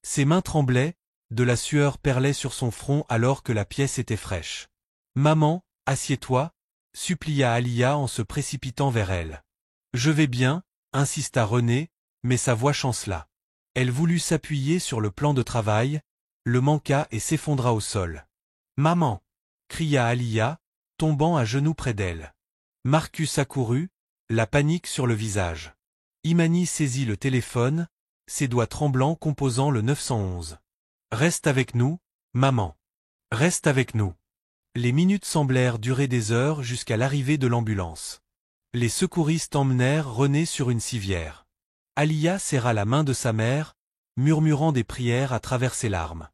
[SPEAKER 1] Ses mains tremblaient, de la sueur perlait sur son front alors que la pièce était fraîche. « Maman, assieds-toi » supplia Alia en se précipitant vers elle. « Je vais bien » insista René, mais sa voix chancela. Elle voulut s'appuyer sur le plan de travail, le manqua et s'effondra au sol. « Maman » cria Alia, tombant à genoux près d'elle. Marcus accourut, la panique sur le visage. Imani saisit le téléphone, ses doigts tremblants composant le 911. « Reste avec nous, maman. Reste avec nous. » Les minutes semblèrent durer des heures jusqu'à l'arrivée de l'ambulance. Les secouristes emmenèrent René sur une civière. Alia serra la main de sa mère, murmurant des prières à travers ses larmes.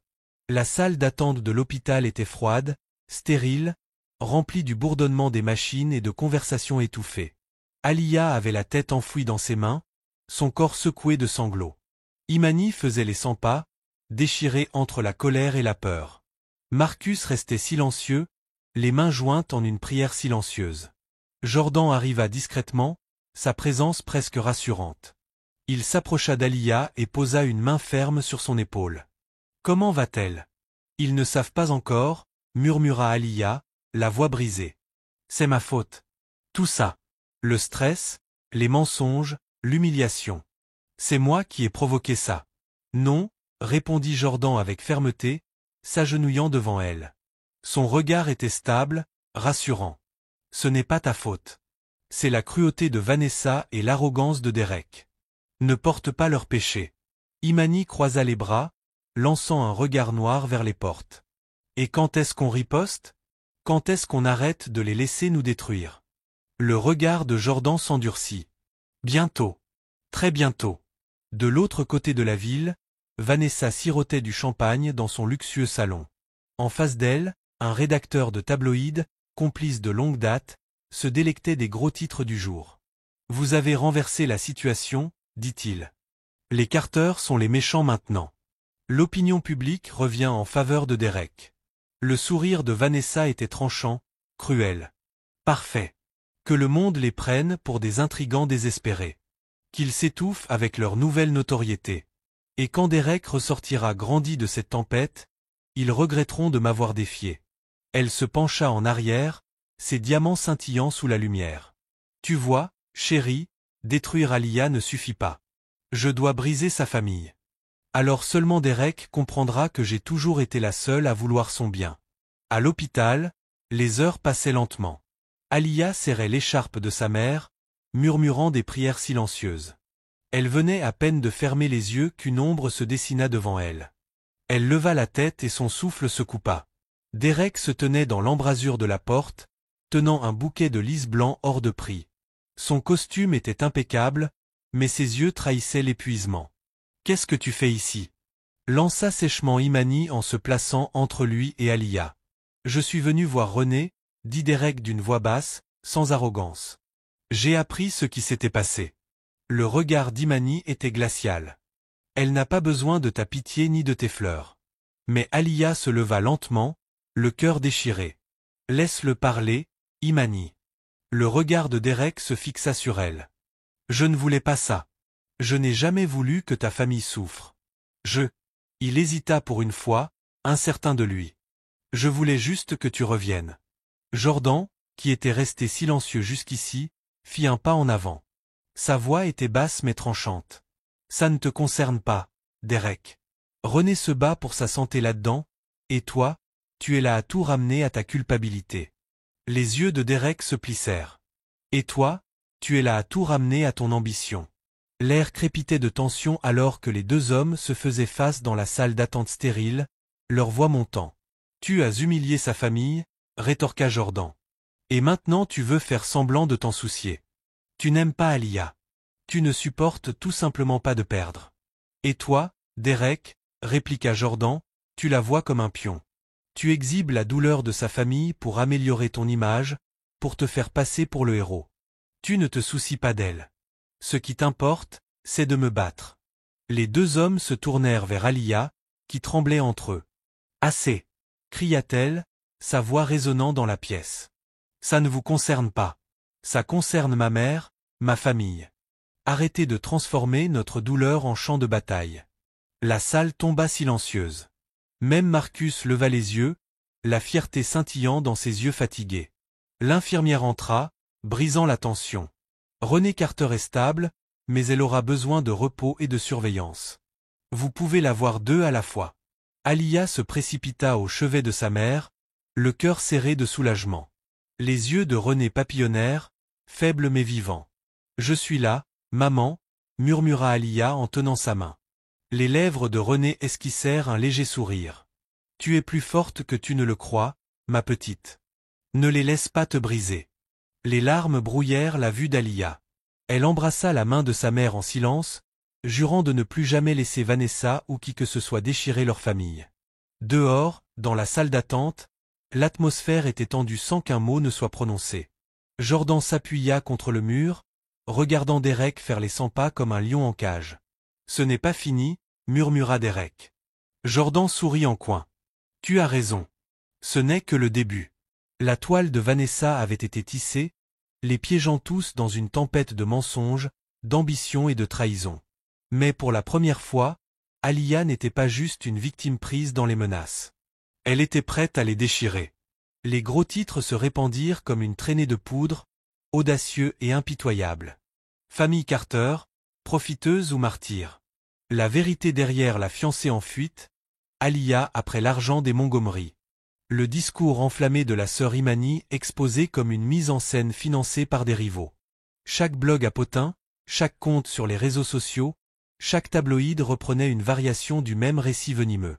[SPEAKER 1] La salle d'attente de l'hôpital était froide, stérile, remplie du bourdonnement des machines et de conversations étouffées. Alia avait la tête enfouie dans ses mains, son corps secoué de sanglots. Imani faisait les 100 pas, déchiré entre la colère et la peur. Marcus restait silencieux, les mains jointes en une prière silencieuse. Jordan arriva discrètement, sa présence presque rassurante. Il s'approcha d'Aliya et posa une main ferme sur son épaule. « Comment va-t-elle » ? « Ils ne savent pas encore, » murmura Aliya, la voix brisée. « C'est ma faute. Tout ça. Le stress, les mensonges, l'humiliation. C'est moi qui ai provoqué ça. »« Non, » répondit Jordan avec fermeté, s'agenouillant devant elle. Son regard était stable, rassurant. « Ce n'est pas ta faute. C'est la cruauté de Vanessa et l'arrogance de Derek. Ne porte pas leur péché. » Imani croisa les bras, lançant un regard noir vers les portes. « Et quand est-ce qu'on riposte ? Quand est-ce qu'on arrête de les laisser nous détruire ?» Le regard de Jordan s'endurcit. « Bientôt. Très bientôt. » De l'autre côté de la ville, Vanessa sirotait du champagne dans son luxueux salon. En face d'elle, un rédacteur de tabloïd, complice de longue date, se délectait des gros titres du jour. « Vous avez renversé la situation, » dit-il. « Les Carter sont les méchants maintenant. » L'opinion publique revient en faveur de Derek. Le sourire de Vanessa était tranchant, cruel. Parfait. Que le monde les prenne pour des intrigants désespérés. Qu'ils s'étouffent avec leur nouvelle notoriété. Et quand Derek ressortira grandi de cette tempête, ils regretteront de m'avoir défié. Elle se pencha en arrière, ses diamants scintillant sous la lumière. Tu vois, chérie, détruire Aliya ne suffit pas. Je dois briser sa famille. Alors seulement Derek comprendra que j'ai toujours été la seule à vouloir son bien. À l'hôpital, les heures passaient lentement. Aliya serrait l'écharpe de sa mère, murmurant des prières silencieuses. Elle venait à peine de fermer les yeux qu'une ombre se dessina devant elle. Elle leva la tête et son souffle se coupa. Derek se tenait dans l'embrasure de la porte, tenant un bouquet de lys blanc hors de prix. Son costume était impeccable, mais ses yeux trahissaient l'épuisement. « Qu'est-ce que tu fais ici » lança sèchement Imani en se plaçant entre lui et Aliya. « Je suis venu voir René, » dit Derek d'une voix basse, sans arrogance. « J'ai appris ce qui s'était passé. » Le regard d'Imani était glacial. « Elle n'a pas besoin de ta pitié ni de tes fleurs. » Mais Aliya se leva lentement, le cœur déchiré. « Laisse-le parler, Imani. » Le regard de Derek se fixa sur elle. « Je ne voulais pas ça. Je n'ai jamais voulu que ta famille souffre. Il hésita pour une fois, incertain de lui. « Je voulais juste que tu reviennes. » Jordan, qui était resté silencieux jusqu'ici, fit un pas en avant. Sa voix était basse mais tranchante. « Ça ne te concerne pas, Derek. René se bat pour sa santé là-dedans, et toi, tu es là à tout ramener à ta culpabilité. » Les yeux de Derek se plissèrent. « Et toi, tu es là à tout ramener à ton ambition. » L'air crépitait de tension alors que les deux hommes se faisaient face dans la salle d'attente stérile, leur voix montant. « Tu as humilié sa famille, » rétorqua Jordan. « Et maintenant tu veux faire semblant de t'en soucier. Tu n'aimes pas Aliya. Tu ne supportes tout simplement pas de perdre. Et toi, Derek, répliqua Jordan, tu la vois comme un pion. Tu exhibes la douleur de sa famille pour améliorer ton image, pour te faire passer pour le héros. Tu ne te soucies pas d'elle. Ce qui t'importe, c'est de me battre. » Les deux hommes se tournèrent vers Aliya, qui tremblait entre eux. « Assez !» cria-t-elle, sa voix résonnant dans la pièce. « Ça ne vous concerne pas. Ça concerne ma mère, ma famille. Arrêtez de transformer notre douleur en champ de bataille. » La salle tomba silencieuse. Même Marcus leva les yeux, la fierté scintillant dans ses yeux fatigués. L'infirmière entra, brisant la tension. René Carter est stable, mais elle aura besoin de repos et de surveillance. Vous pouvez la voir deux à la fois. Aliya se précipita au chevet de sa mère, le cœur serré de soulagement. Les yeux de René papillonnèrent, faibles mais vivants. « Je suis là, maman, » murmura Aliya en tenant sa main. Les lèvres de René esquissèrent un léger sourire. « Tu es plus forte que tu ne le crois, ma petite. Ne les laisse pas te briser. » Les larmes brouillèrent la vue d'Aliya. Elle embrassa la main de sa mère en silence, jurant de ne plus jamais laisser Vanessa ou qui que ce soit déchirer leur famille. Dehors, dans la salle d'attente, l'atmosphère était tendue sans qu'un mot ne soit prononcé. Jordan s'appuya contre le mur, regardant Derek faire les 100 pas comme un lion en cage. « Ce n'est pas fini, » murmura Derek. Jordan sourit en coin. « Tu as raison. Ce n'est que le début. La toile de Vanessa avait été tissée, les piégeant tous dans une tempête de mensonges, d'ambition et de trahison. Mais pour la première fois, Alia n'était pas juste une victime prise dans les menaces. Elle était prête à les déchirer. Les gros titres se répandirent comme une traînée de poudre, audacieux et impitoyable. Famille Carter, profiteuse ou martyr. La vérité derrière la fiancée en fuite, Alia après l'argent des Montgomery. Le discours enflammé de la sœur Imani exposé comme une mise en scène financée par des rivaux. Chaque blog à potins, chaque compte sur les réseaux sociaux, chaque tabloïd reprenait une variation du même récit venimeux.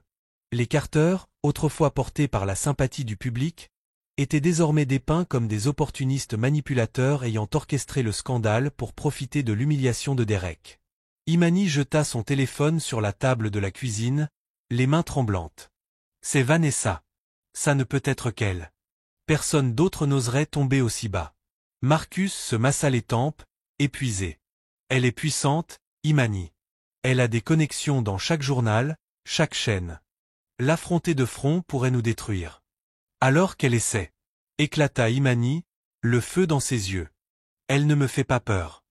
[SPEAKER 1] Les Carter, autrefois portés par la sympathie du public, étaient désormais dépeints comme des opportunistes manipulateurs ayant orchestré le scandale pour profiter de l'humiliation de Derek. Imani jeta son téléphone sur la table de la cuisine, les mains tremblantes. C'est Vanessa. Ça ne peut être qu'elle. Personne d'autre n'oserait tomber aussi bas. Marcus se massa les tempes, épuisé. Elle est puissante, Imani. Elle a des connexions dans chaque journal, chaque chaîne. L'affronter de front pourrait nous détruire. Alors qu'elle essaie. Éclata Imani, le feu dans ses yeux. Elle ne me fait pas peur.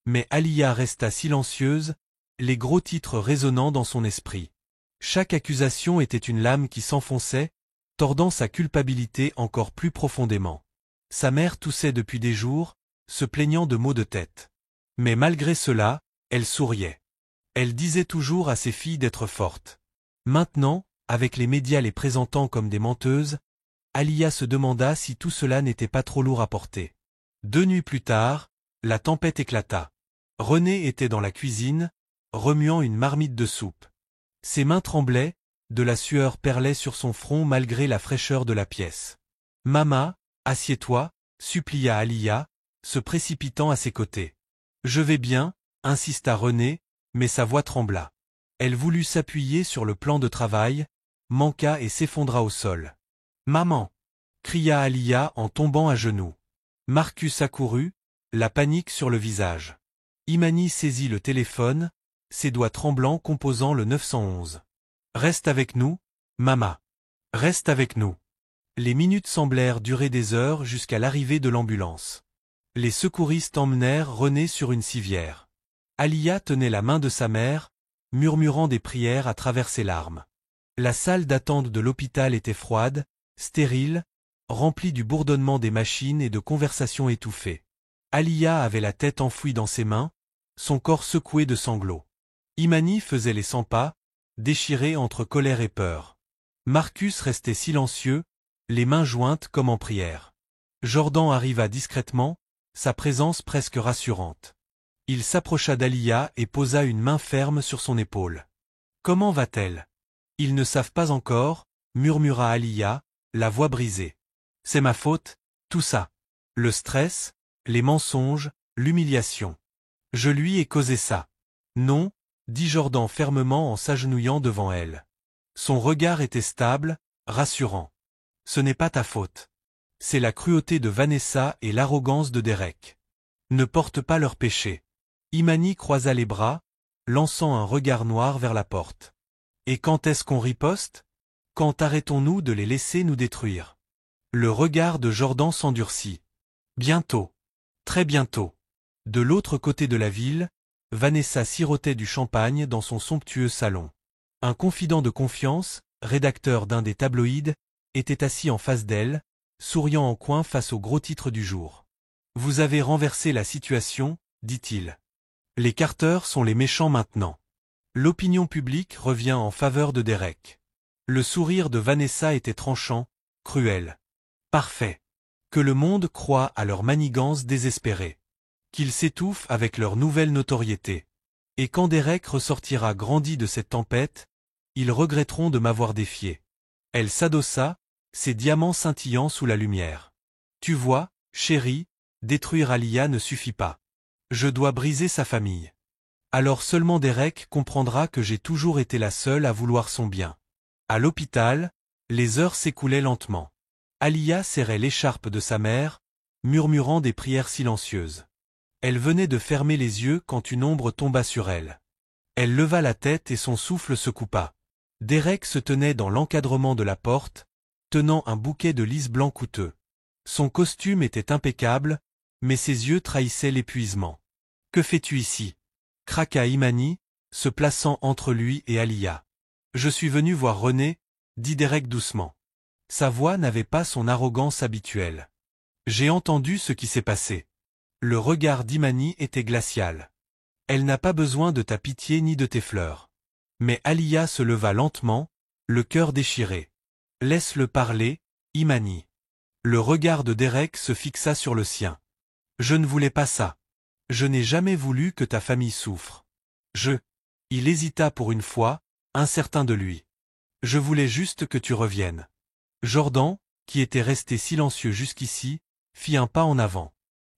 [SPEAKER 1] Mais Alia resta silencieuse, les gros titres résonnant dans son esprit. Chaque accusation était une lame qui s'enfonçait, tordant sa culpabilité encore plus profondément. Sa mère toussait depuis des jours, se plaignant de maux de tête. Mais malgré cela, elle souriait. Elle disait toujours à ses filles d'être fortes. Maintenant, avec les médias les présentant comme des menteuses, Alia se demanda si tout cela n'était pas trop lourd à porter. 2 nuits plus tard, la tempête éclata. René était dans la cuisine, remuant une marmite de soupe. Ses mains tremblaient, de la sueur perlait sur son front malgré la fraîcheur de la pièce. « Mama, assieds-toi » supplia Alia, se précipitant à ses côtés. « Je vais bien » insista René, mais sa voix trembla. Elle voulut s'appuyer sur le plan de travail, manqua et s'effondra au sol. « Maman » cria Alia en tombant à genoux. Marcus accourut, la panique sur le visage. Imani saisit le téléphone, ses doigts tremblants composant le 911. « Reste avec nous, Mama. Reste avec nous. » Les minutes semblèrent durer des heures jusqu'à l'arrivée de l'ambulance. Les secouristes emmenèrent René sur une civière. Alia tenait la main de sa mère, murmurant des prières à travers ses larmes. La salle d'attente de l'hôpital était froide, stérile, remplie du bourdonnement des machines et de conversations étouffées. Alia avait la tête enfouie dans ses mains, son corps secoué de sanglots. Imani faisait les 100 pas, déchiré entre colère et peur. Marcus restait silencieux, les mains jointes comme en prière. Jordan arriva discrètement, sa présence presque rassurante. Il s'approcha d'Alia et posa une main ferme sur son épaule. « Comment va-t-elle » ? « Ils ne savent pas encore, » murmura Alia, la voix brisée. « C'est ma faute, tout ça. Le stress, les mensonges, l'humiliation. Je lui ai causé ça. »« Non, » dit Jordan fermement en s'agenouillant devant elle. Son regard était stable, rassurant. « Ce n'est pas ta faute. C'est la cruauté de Vanessa et l'arrogance de Derek. Ne porte pas leur péché. » Imani croisa les bras, lançant un regard noir vers la porte. « Et quand est-ce qu'on riposte ? Quand arrêtons-nous de les laisser nous détruire ?» Le regard de Jordan s'endurcit. « Bientôt. Très bientôt. » De l'autre côté de la ville, Vanessa sirotait du champagne dans son somptueux salon. Un confident de confiance, rédacteur d'un des tabloïds, était assis en face d'elle, souriant en coin face aux gros titres du jour. « Vous avez renversé la situation, » dit-il. « Les Carter sont les méchants maintenant. L'opinion publique revient en faveur de Derek. » Le sourire de Vanessa était tranchant, cruel. « Parfait. Que le monde croie à leur manigance désespérée. Qu'ils s'étouffent avec leur nouvelle notoriété. Et quand Derek ressortira grandi de cette tempête, ils regretteront de m'avoir défié. » Elle s'adossa, ses diamants scintillant sous la lumière. « Tu vois, chérie, détruire Alia ne suffit pas. Je dois briser sa famille. Alors seulement Derek comprendra que j'ai toujours été la seule à vouloir son bien. » À l'hôpital, les heures s'écoulaient lentement. Alia serrait l'écharpe de sa mère, murmurant des prières silencieuses. Elle venait de fermer les yeux quand une ombre tomba sur elle. Elle leva la tête et son souffle se coupa. Derek se tenait dans l'encadrement de la porte, tenant un bouquet de lys blanc coûteux. Son costume était impeccable, mais ses yeux trahissaient l'épuisement. « Que fais-tu ici » craqua Imani, se plaçant entre lui et Alia. « Je suis venu voir René, » dit Derek doucement. Sa voix n'avait pas son arrogance habituelle. « J'ai entendu ce qui s'est passé. » Le regard d'Imani était glacial. « Elle n'a pas besoin de ta pitié ni de tes fleurs. » Mais Alia se leva lentement, le cœur déchiré. « Laisse-le parler, Imani. » Le regard de Derek se fixa sur le sien. « Je ne voulais pas ça. Je n'ai jamais voulu que ta famille souffre. Il hésita pour une fois, incertain de lui. « Je voulais juste que tu reviennes. » Jordan, qui était resté silencieux jusqu'ici, fit un pas en avant.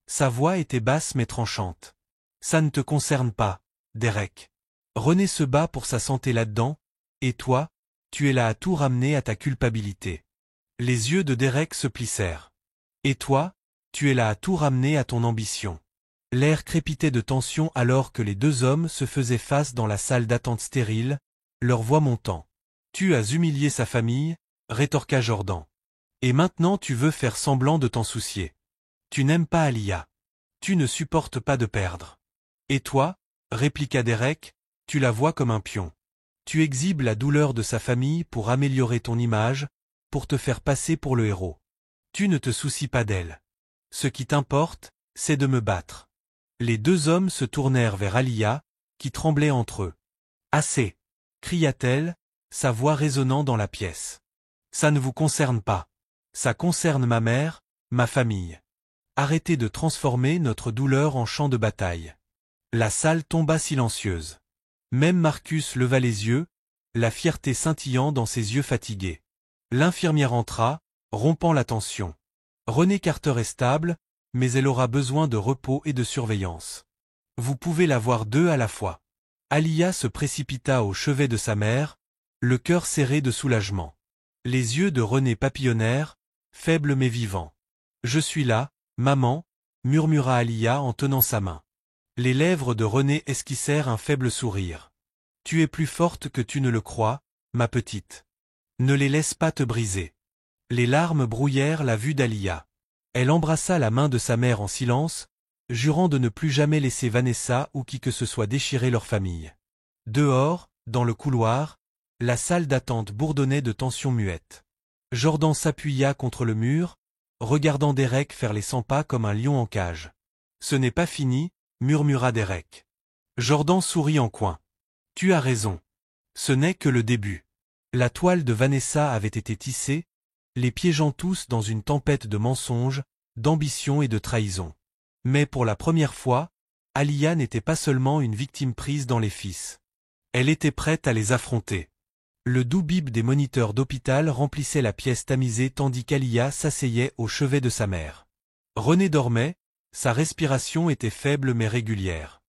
[SPEAKER 1] Sa voix était basse mais tranchante. « Ça ne te concerne pas, Derek. René se bat pour sa santé là-dedans, et toi, tu es là à tout ramener à ta culpabilité. » Les yeux de Derek se plissèrent. « Et toi, tu es là à tout ramener à ton ambition. » L'air crépitait de tension alors que les deux hommes se faisaient face dans la salle d'attente stérile, leur voix montant. « Tu as humilié sa famille, » rétorqua Jordan. « Et maintenant tu veux faire semblant de t'en soucier. Tu n'aimes pas Alia. Tu ne supportes pas de perdre. Et toi, » répliqua Derek, « tu la vois comme un pion. Tu exhibes la douleur de sa famille pour améliorer ton image, pour te faire passer pour le héros. Tu ne te soucies pas d'elle. Ce qui t'importe, c'est de me battre. » Les deux hommes se tournèrent vers Alia, qui tremblait entre eux. « Assez !» cria-t-elle, sa voix résonnant dans la pièce. « Ça ne vous concerne pas. Ça concerne ma mère, ma famille. Arrêtez de transformer notre douleur en champ de bataille. » La salle tomba silencieuse. Même Marcus leva les yeux, la fierté scintillant dans ses yeux fatigués. L'infirmière entra, rompant la tension. « René Carter est stable, mais elle aura besoin de repos et de surveillance. Vous pouvez la voir deux à la fois. » Alia se précipita au chevet de sa mère, le cœur serré de soulagement. Les yeux de René papillonnèrent, faibles mais vivants. « Je suis là, maman, » murmura Alia en tenant sa main. Les lèvres de René esquissèrent un faible sourire. « Tu es plus forte que tu ne le crois, ma petite. Ne les laisse pas te briser. » Les larmes brouillèrent la vue d'Alia. Elle embrassa la main de sa mère en silence, jurant de ne plus jamais laisser Vanessa ou qui que ce soit déchirer leur famille. Dehors, dans le couloir, la salle d'attente bourdonnait de tensions muettes. Jordan s'appuya contre le mur, regardant Derek faire les 100 pas comme un lion en cage. « Ce n'est pas fini, » murmura Derek. Jordan sourit en coin. « Tu as raison. Ce n'est que le début. » La toile de Vanessa avait été tissée, les piégeant tous dans une tempête de mensonges, d'ambition et de trahison. Mais pour la première fois, Alia n'était pas seulement une victime prise dans les fils. Elle était prête à les affronter. Le doux bip des moniteurs d'hôpital remplissait la pièce tamisée tandis qu'Alia s'asseyait au chevet de sa mère. René dormait, sa respiration était faible mais régulière.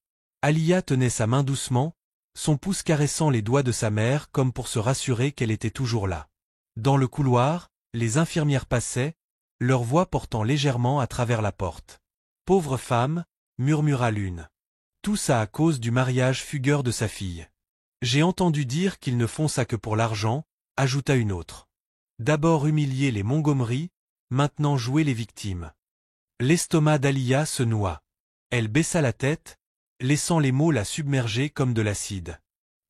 [SPEAKER 1] Alia tenait sa main doucement, son pouce caressant les doigts de sa mère comme pour se rassurer qu'elle était toujours là. Dans le couloir, les infirmières passaient, leur voix portant légèrement à travers la porte. « Pauvre femme » murmura l'une. « Tout ça à cause du mariage fugueur de sa fille. J'ai entendu dire qu'ils ne font ça que pour l'argent » ajouta une autre. « D'abord humilier les Montgomery, maintenant jouer les victimes. » L'estomac d'Alia se noua. Elle baissa la tête, laissant les mots la submerger comme de l'acide.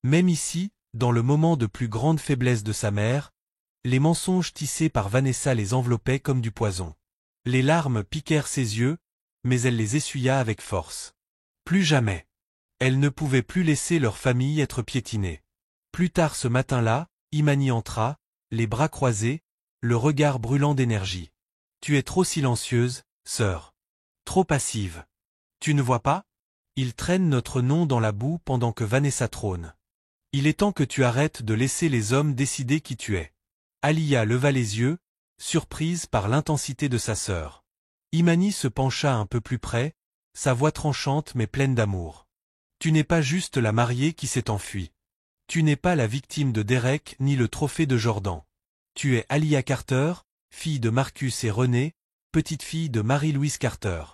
[SPEAKER 1] Même ici, dans le moment de plus grande faiblesse de sa mère, les mensonges tissés par Vanessa les enveloppaient comme du poison. Les larmes piquèrent ses yeux, mais elle les essuya avec force. Plus jamais. Elle ne pouvait plus laisser leur famille être piétinée. Plus tard ce matin-là, Imani entra, les bras croisés, le regard brûlant d'énergie. « Tu es trop silencieuse, sœur. Trop passive. Tu ne vois pas ? Ils traînent notre nom dans la boue pendant que Vanessa trône. Il est temps que tu arrêtes de laisser les hommes décider qui tu es. » Alia leva les yeux, surprise par l'intensité de sa sœur. Imani se pencha un peu plus près, sa voix tranchante mais pleine d'amour. « Tu n'es pas juste la mariée qui s'est enfuie. Tu n'es pas la victime de Derek ni le trophée de Jordan. Tu es Alia Carter, fille de Marcus et René, petite-fille de Marie-Louise Carter.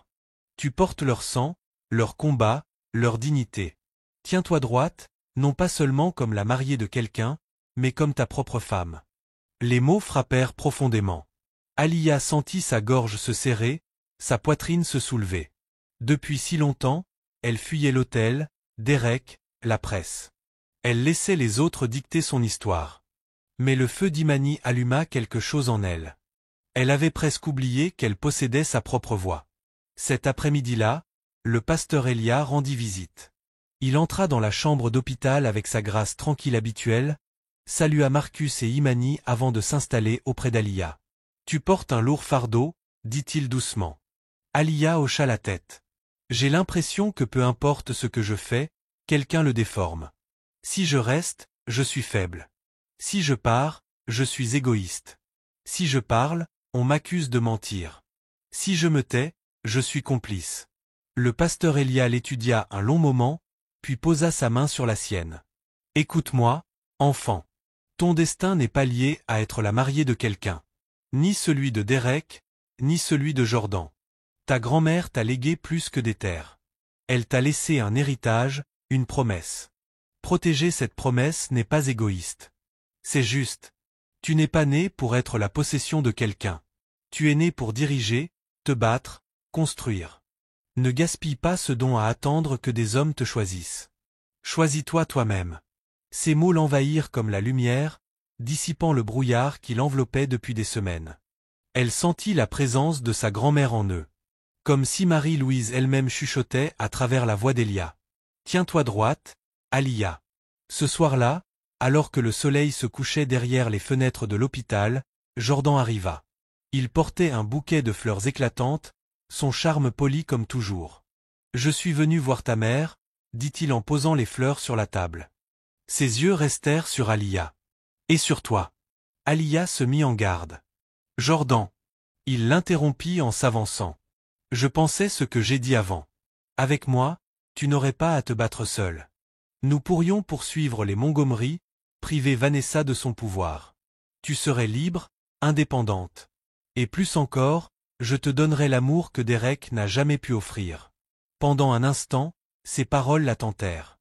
[SPEAKER 1] Tu portes leur sang, leur combat, leur dignité. Tiens-toi droite, non pas seulement comme la mariée de quelqu'un, mais comme ta propre femme. » Les mots frappèrent profondément. Alia sentit sa gorge se serrer, sa poitrine se soulever. Depuis si longtemps, elle fuyait l'hôtel, Derek, la presse. Elle laissait les autres dicter son histoire. Mais le feu d'Imani alluma quelque chose en elle. Elle avait presque oublié qu'elle possédait sa propre voix. Cet après-midi-là, le pasteur Elia rendit visite. Il entra dans la chambre d'hôpital avec sa grâce tranquille habituelle, salua Marcus et Imani avant de s'installer auprès d'Alia. « Tu portes un lourd fardeau » dit-il doucement. Alia hocha la tête. « J'ai l'impression que peu importe ce que je fais, quelqu'un le déforme. Si je reste, je suis faible. Si je pars, je suis égoïste. Si je parle, on m'accuse de mentir. Si je me tais, je suis complice. » Le pasteur Elia l'étudia un long moment, puis posa sa main sur la sienne. « Écoute-moi, enfant. Ton destin n'est pas lié à être la mariée de quelqu'un. Ni celui de Derek, ni celui de Jordan. Ta grand-mère t'a légué plus que des terres. Elle t'a laissé un héritage, une promesse. Protéger cette promesse n'est pas égoïste. C'est juste. Tu n'es pas né pour être la possession de quelqu'un. Tu es né pour diriger, te battre, construire. Ne gaspille pas ce don à attendre que des hommes te choisissent. Choisis-toi toi-même. » Ces mots l'envahirent comme la lumière, dissipant le brouillard qui l'enveloppait depuis des semaines. Elle sentit la présence de sa grand-mère en eux. Comme si Marie-Louise elle-même chuchotait à travers la voix d'Elia. « Tiens-toi droite, Alia. » Ce soir-là, alors que le soleil se couchait derrière les fenêtres de l'hôpital, Jordan arriva. Il portait un bouquet de fleurs éclatantes, son charme poli comme toujours. « Je suis venu voir ta mère, » dit-il en posant les fleurs sur la table. Ses yeux restèrent sur Alia. « Et sur toi. » Alia se mit en garde. « Jordan. » Il l'interrompit en s'avançant. « Je pensais ce que j'ai dit avant. Avec moi, tu n'aurais pas à te battre seul. Nous pourrions poursuivre les Montgomery, priver Vanessa de son pouvoir. Tu serais libre, indépendante. Et plus encore, je te donnerais l'amour que Derek n'a jamais pu offrir. » Pendant un instant, ces paroles la tentèrent.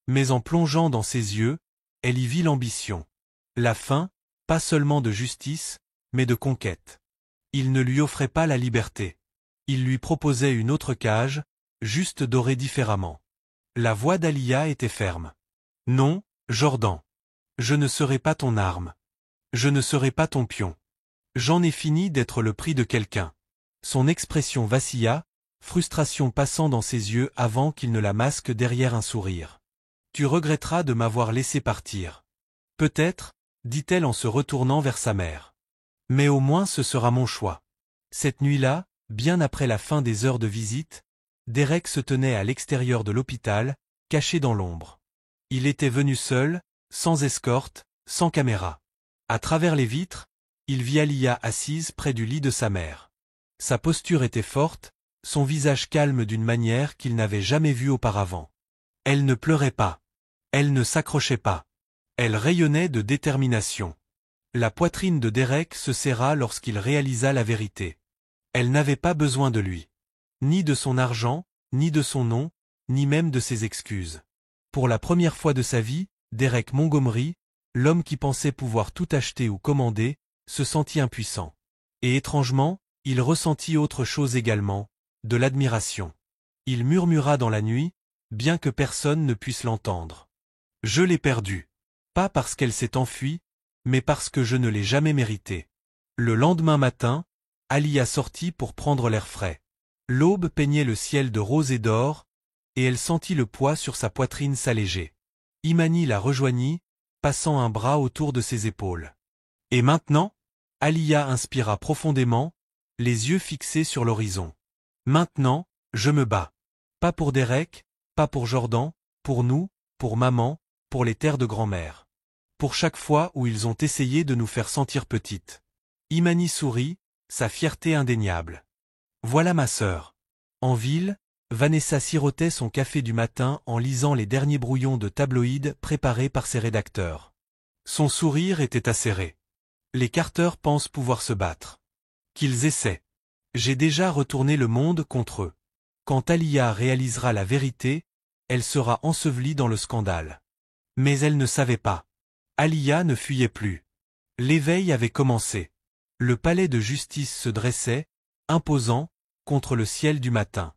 [SPEAKER 1] Mais en plongeant dans ses yeux, elle y vit l'ambition. La fin, pas seulement de justice, mais de conquête. Il ne lui offrait pas la liberté. Il lui proposait une autre cage, juste dorée différemment. La voix d'Alia était ferme. « Non, Jordan. Je ne serai pas ton arme. Je ne serai pas ton pion. J'en ai fini d'être le prix de quelqu'un. » Son expression vacilla, frustration passant dans ses yeux avant qu'il ne la masque derrière un sourire. « Tu regretteras de m'avoir laissé partir. Peut-être, dit-elle en se retournant vers sa mère. Mais au moins ce sera mon choix. » Cette nuit-là, bien après la fin des heures de visite, Derek se tenait à l'extérieur de l'hôpital, caché dans l'ombre. Il était venu seul, sans escorte, sans caméra. À travers les vitres, il vit Alia assise près du lit de sa mère. Sa posture était forte, son visage calme d'une manière qu'il n'avait jamais vue auparavant. Elle ne pleurait pas. Elle ne s'accrochait pas. Elle rayonnait de détermination. La poitrine de Derek se serra lorsqu'il réalisa la vérité. Elle n'avait pas besoin de lui. Ni de son argent, ni de son nom, ni même de ses excuses. Pour la première fois de sa vie, Derek Montgomery, l'homme qui pensait pouvoir tout acheter ou commander, se sentit impuissant. Et étrangement, il ressentit autre chose également, de l'admiration. Il murmura dans la nuit, bien que personne ne puisse l'entendre. « Je l'ai perdue. Pas parce qu'elle s'est enfuie, mais parce que je ne l'ai jamais méritée. » Le lendemain matin, Alia sortit pour prendre l'air frais. L'aube peignait le ciel de rose et d'or, et elle sentit le poids sur sa poitrine s'alléger. Imani la rejoignit, passant un bras autour de ses épaules. « Et maintenant ?» Alia inspira profondément, les yeux fixés sur l'horizon. « Maintenant, je me bats. Pas pour Derek, pas pour Jordan, pour nous, pour maman, pour les terres de grand-mère. Pour chaque fois où ils ont essayé de nous faire sentir petites. » Imani sourit, sa fierté indéniable. « Voilà ma sœur. » En ville, Vanessa sirotait son café du matin en lisant les derniers brouillons de tabloïds préparés par ses rédacteurs. Son sourire était acéré. Les Carter pensent pouvoir se battre. Qu'ils essaient. J'ai déjà retourné le monde contre eux. Quand Alia réalisera la vérité, elle sera ensevelie dans le scandale. Mais elle ne savait pas. Alia ne fuyait plus. L'éveil avait commencé. Le palais de justice se dressait, imposant, contre le ciel du matin.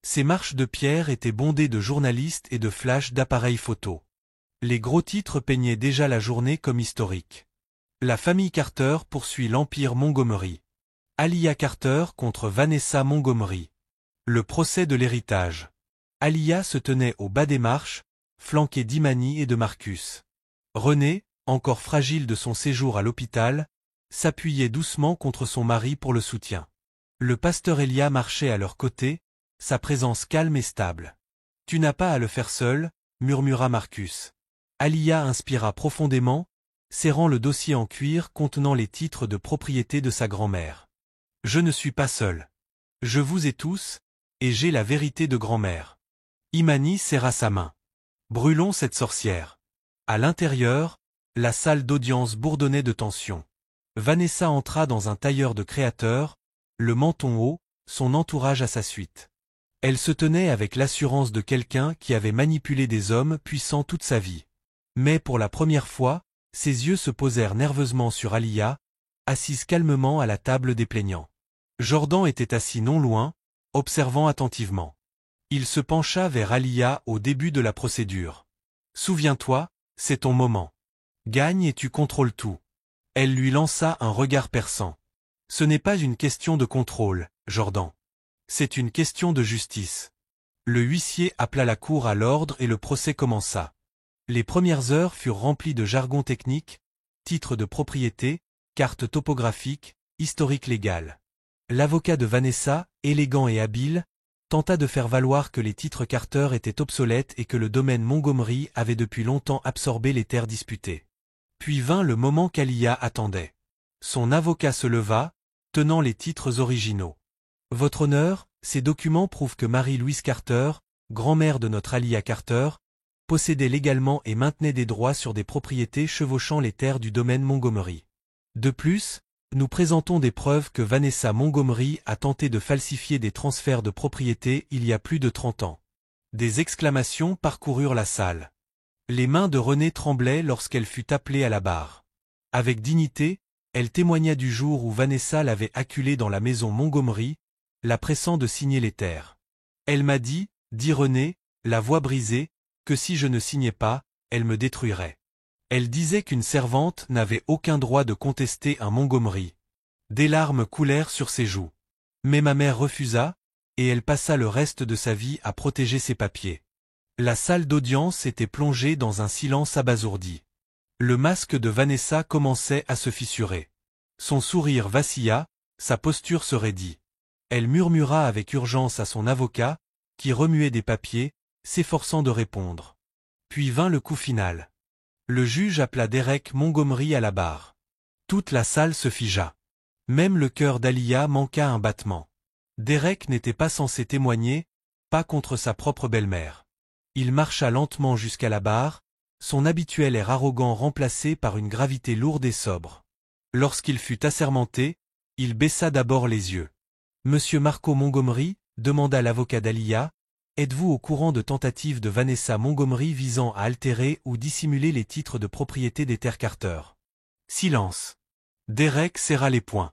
[SPEAKER 1] Ses marches de pierre étaient bondées de journalistes et de flashs d'appareils photo. Les gros titres peignaient déjà la journée comme historique. La famille Carter poursuit l'Empire Montgomery. Alia Carter contre Vanessa Montgomery. Le procès de l'héritage. Alia se tenait au bas des marches, flanquée d'Imani et de Marcus. René, encore fragile de son séjour à l'hôpital, s'appuyait doucement contre son mari pour le soutien. Le pasteur Elia marchait à leur côté, sa présence calme et stable. « Tu n'as pas à le faire seul », murmura Marcus. Alia inspira profondément, serrant le dossier en cuir contenant les titres de propriété de sa grand-mère. « Je ne suis pas seul. Je vous ai tous, et j'ai la vérité de grand-mère. » Imani serra sa main. « Brûlons cette sorcière. » À l'intérieur, la salle d'audience bourdonnait de tension. Vanessa entra dans un tailleur de créateur, le menton haut, son entourage à sa suite. Elle se tenait avec l'assurance de quelqu'un qui avait manipulé des hommes puissants toute sa vie. Mais pour la première fois, ses yeux se posèrent nerveusement sur Alia, assise calmement à la table des plaignants. Jordan était assis non loin, observant attentivement. Il se pencha vers Alia au début de la procédure. « Souviens-toi, c'est ton moment. Gagne et tu contrôles tout. » Elle lui lança un regard perçant. « Ce n'est pas une question de contrôle, Jordan. C'est une question de justice. » Le huissier appela la cour à l'ordre et le procès commença. Les premières heures furent remplies de jargon technique, titres de propriété, cartes topographiques, historique légal. L'avocat de Vanessa, élégant et habile, tenta de faire valoir que les titres Carter étaient obsolètes et que le domaine Montgomery avait depuis longtemps absorbé les terres disputées. Puis vint le moment qu'Alia attendait. Son avocat se leva, tenant les titres originaux. « Votre honneur, ces documents prouvent que Marie-Louise Carter, grand-mère de notre Alia Carter, possédait légalement et maintenait des droits sur des propriétés chevauchant les terres du domaine Montgomery. De plus, nous présentons des preuves que Vanessa Montgomery a tenté de falsifier des transferts de propriété il y a plus de 30 ans. » Des exclamations parcoururent la salle. Les mains de René tremblaient lorsqu'elle fut appelée à la barre. Avec dignité, elle témoigna du jour où Vanessa l'avait acculée dans la maison Montgomery, la pressant de signer les terres. « Elle m'a dit, dit René, la voix brisée, que si je ne signais pas, elle me détruirait. Elle disait qu'une servante n'avait aucun droit de contester un Montgomery. » Des larmes coulèrent sur ses joues. Mais ma mère refusa, et elle passa le reste de sa vie à protéger ses papiers. La salle d'audience était plongée dans un silence abasourdi. Le masque de Vanessa commençait à se fissurer. Son sourire vacilla, sa posture se raidit. Elle murmura avec urgence à son avocat, qui remuait des papiers, s'efforçant de répondre. Puis vint le coup final. Le juge appela Derek Montgomery à la barre. Toute la salle se figea. Même le cœur d'Alia manqua un battement. Derek n'était pas censé témoigner, pas contre sa propre belle-mère. Il marcha lentement jusqu'à la barre, son habituel air arrogant remplacé par une gravité lourde et sobre. Lorsqu'il fut assermenté, il baissa d'abord les yeux. « Monsieur Marco Montgomery ?» demanda l'avocat d'Alia. « Êtes-vous au courant de tentatives de Vanessa Montgomery visant à altérer ou dissimuler les titres de propriété des terres Carter ?» Silence. Derek serra les poings.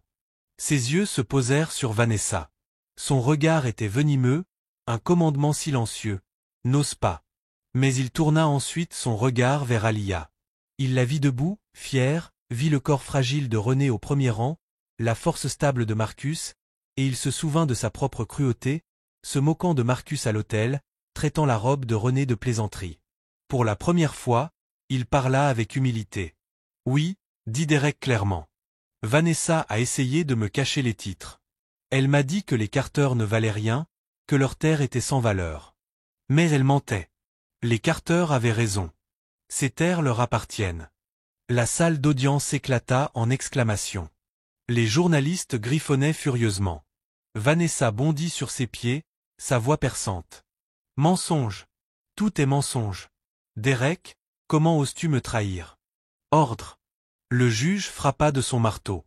[SPEAKER 1] Ses yeux se posèrent sur Vanessa. Son regard était venimeux, un commandement silencieux. « N'ose pas. » Mais il tourna ensuite son regard vers Alia. Il la vit debout, fier, vit le corps fragile de René au premier rang, la force stable de Marcus, et il se souvint de sa propre cruauté, se moquant de Marcus à l'autel, traitant la robe de René de plaisanterie. Pour la première fois, il parla avec humilité. « Oui, » dit Derek clairement. « Vanessa a essayé de me cacher les titres. Elle m'a dit que les Carter ne valaient rien, que leurs terres étaient sans valeur. Mais elle mentait. Les Carter avaient raison. Ces terres leur appartiennent. » La salle d'audience éclata en exclamations. Les journalistes griffonnaient furieusement. Vanessa bondit sur ses pieds, sa voix perçante. « Mensonge. Tout est mensonge. Derek, comment oses-tu me trahir ? » Ordre. Le juge frappa de son marteau.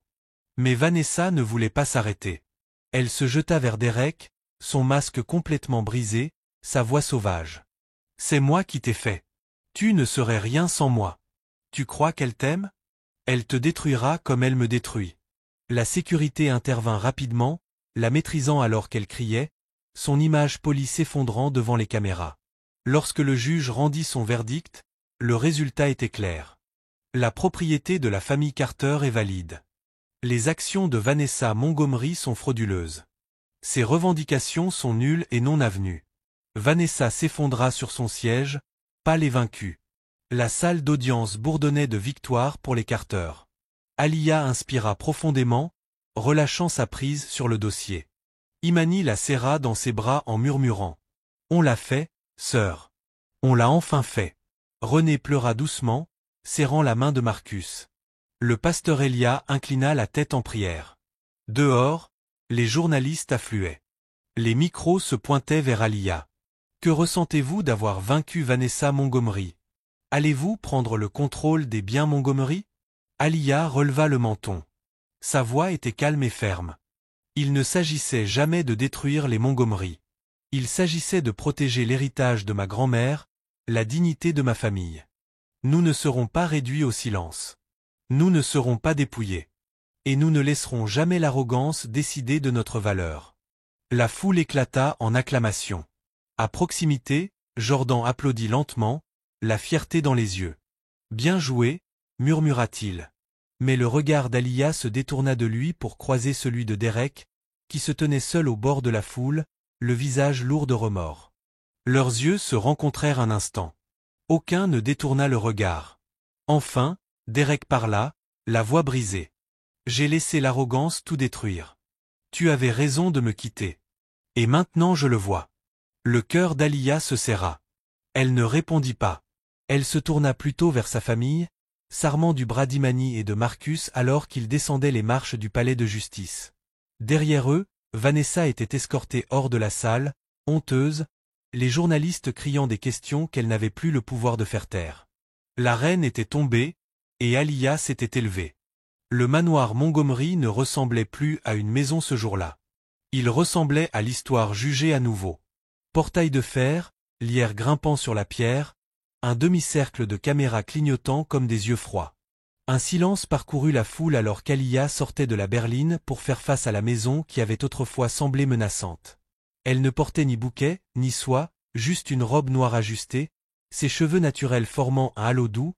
[SPEAKER 1] Mais Vanessa ne voulait pas s'arrêter. Elle se jeta vers Derek, son masque complètement brisé, sa voix sauvage. « C'est moi qui t'ai fait. Tu ne serais rien sans moi. Tu crois qu'elle t'aime ? Elle te détruira comme elle me détruit. La sécurité intervint rapidement, la maîtrisant alors qu'elle criait, son image polie s'effondrant devant les caméras. Lorsque le juge rendit son verdict, le résultat était clair. La propriété de la famille Carter est valide. Les actions de Vanessa Montgomery sont frauduleuses. Ses revendications sont nulles et non avenues. Vanessa s'effondra sur son siège, pas les vaincus. La salle d'audience bourdonnait de victoire pour les Carter. Alia inspira profondément, relâchant sa prise sur le dossier. Imani la serra dans ses bras en murmurant. « On l'a fait, sœur. On l'a enfin fait. » René pleura doucement, serrant la main de Marcus. Le pasteur Elia inclina la tête en prière. Dehors, les journalistes affluaient. Les micros se pointaient vers Alia. « Que ressentez-vous d'avoir vaincu Vanessa Montgomery? Allez-vous prendre le contrôle des biens Montgomery ?» Alia releva le menton. Sa voix était calme et ferme. Il ne s'agissait jamais de détruire les Montgomery. Il s'agissait de protéger l'héritage de ma grand-mère, la dignité de ma famille. Nous ne serons pas réduits au silence. Nous ne serons pas dépouillés. Et nous ne laisserons jamais l'arrogance décider de notre valeur. La foule éclata en acclamations. À proximité, Jordan applaudit lentement, la fierté dans les yeux. « Bien joué », murmura-t-il. Mais le regard d'Alia se détourna de lui pour croiser celui de Derek, qui se tenait seul au bord de la foule, le visage lourd de remords. Leurs yeux se rencontrèrent un instant. Aucun ne détourna le regard. Enfin, Derek parla, la voix brisée. « J'ai laissé l'arrogance tout détruire. Tu avais raison de me quitter. Et maintenant je le vois. » Le cœur d'Alia se serra. Elle ne répondit pas. Elle se tourna plutôt vers sa famille, s'armant du bras d'Imani et de Marcus alors qu'ils descendaient les marches du palais de justice. Derrière eux, Vanessa était escortée hors de la salle, honteuse, les journalistes criant des questions qu'elle n'avait plus le pouvoir de faire taire. La reine était tombée, et Alia s'était élevée. Le manoir Montgomery ne ressemblait plus à une maison ce jour-là. Il ressemblait à l'histoire jugée à nouveau. Portail de fer, lierre grimpant sur la pierre, un demi-cercle de caméras clignotant comme des yeux froids. Un silence parcourut la foule alors qu'Alia sortait de la berline pour faire face à la maison qui avait autrefois semblé menaçante. Elle ne portait ni bouquet, ni soie, juste une robe noire ajustée, ses cheveux naturels formant un halo doux,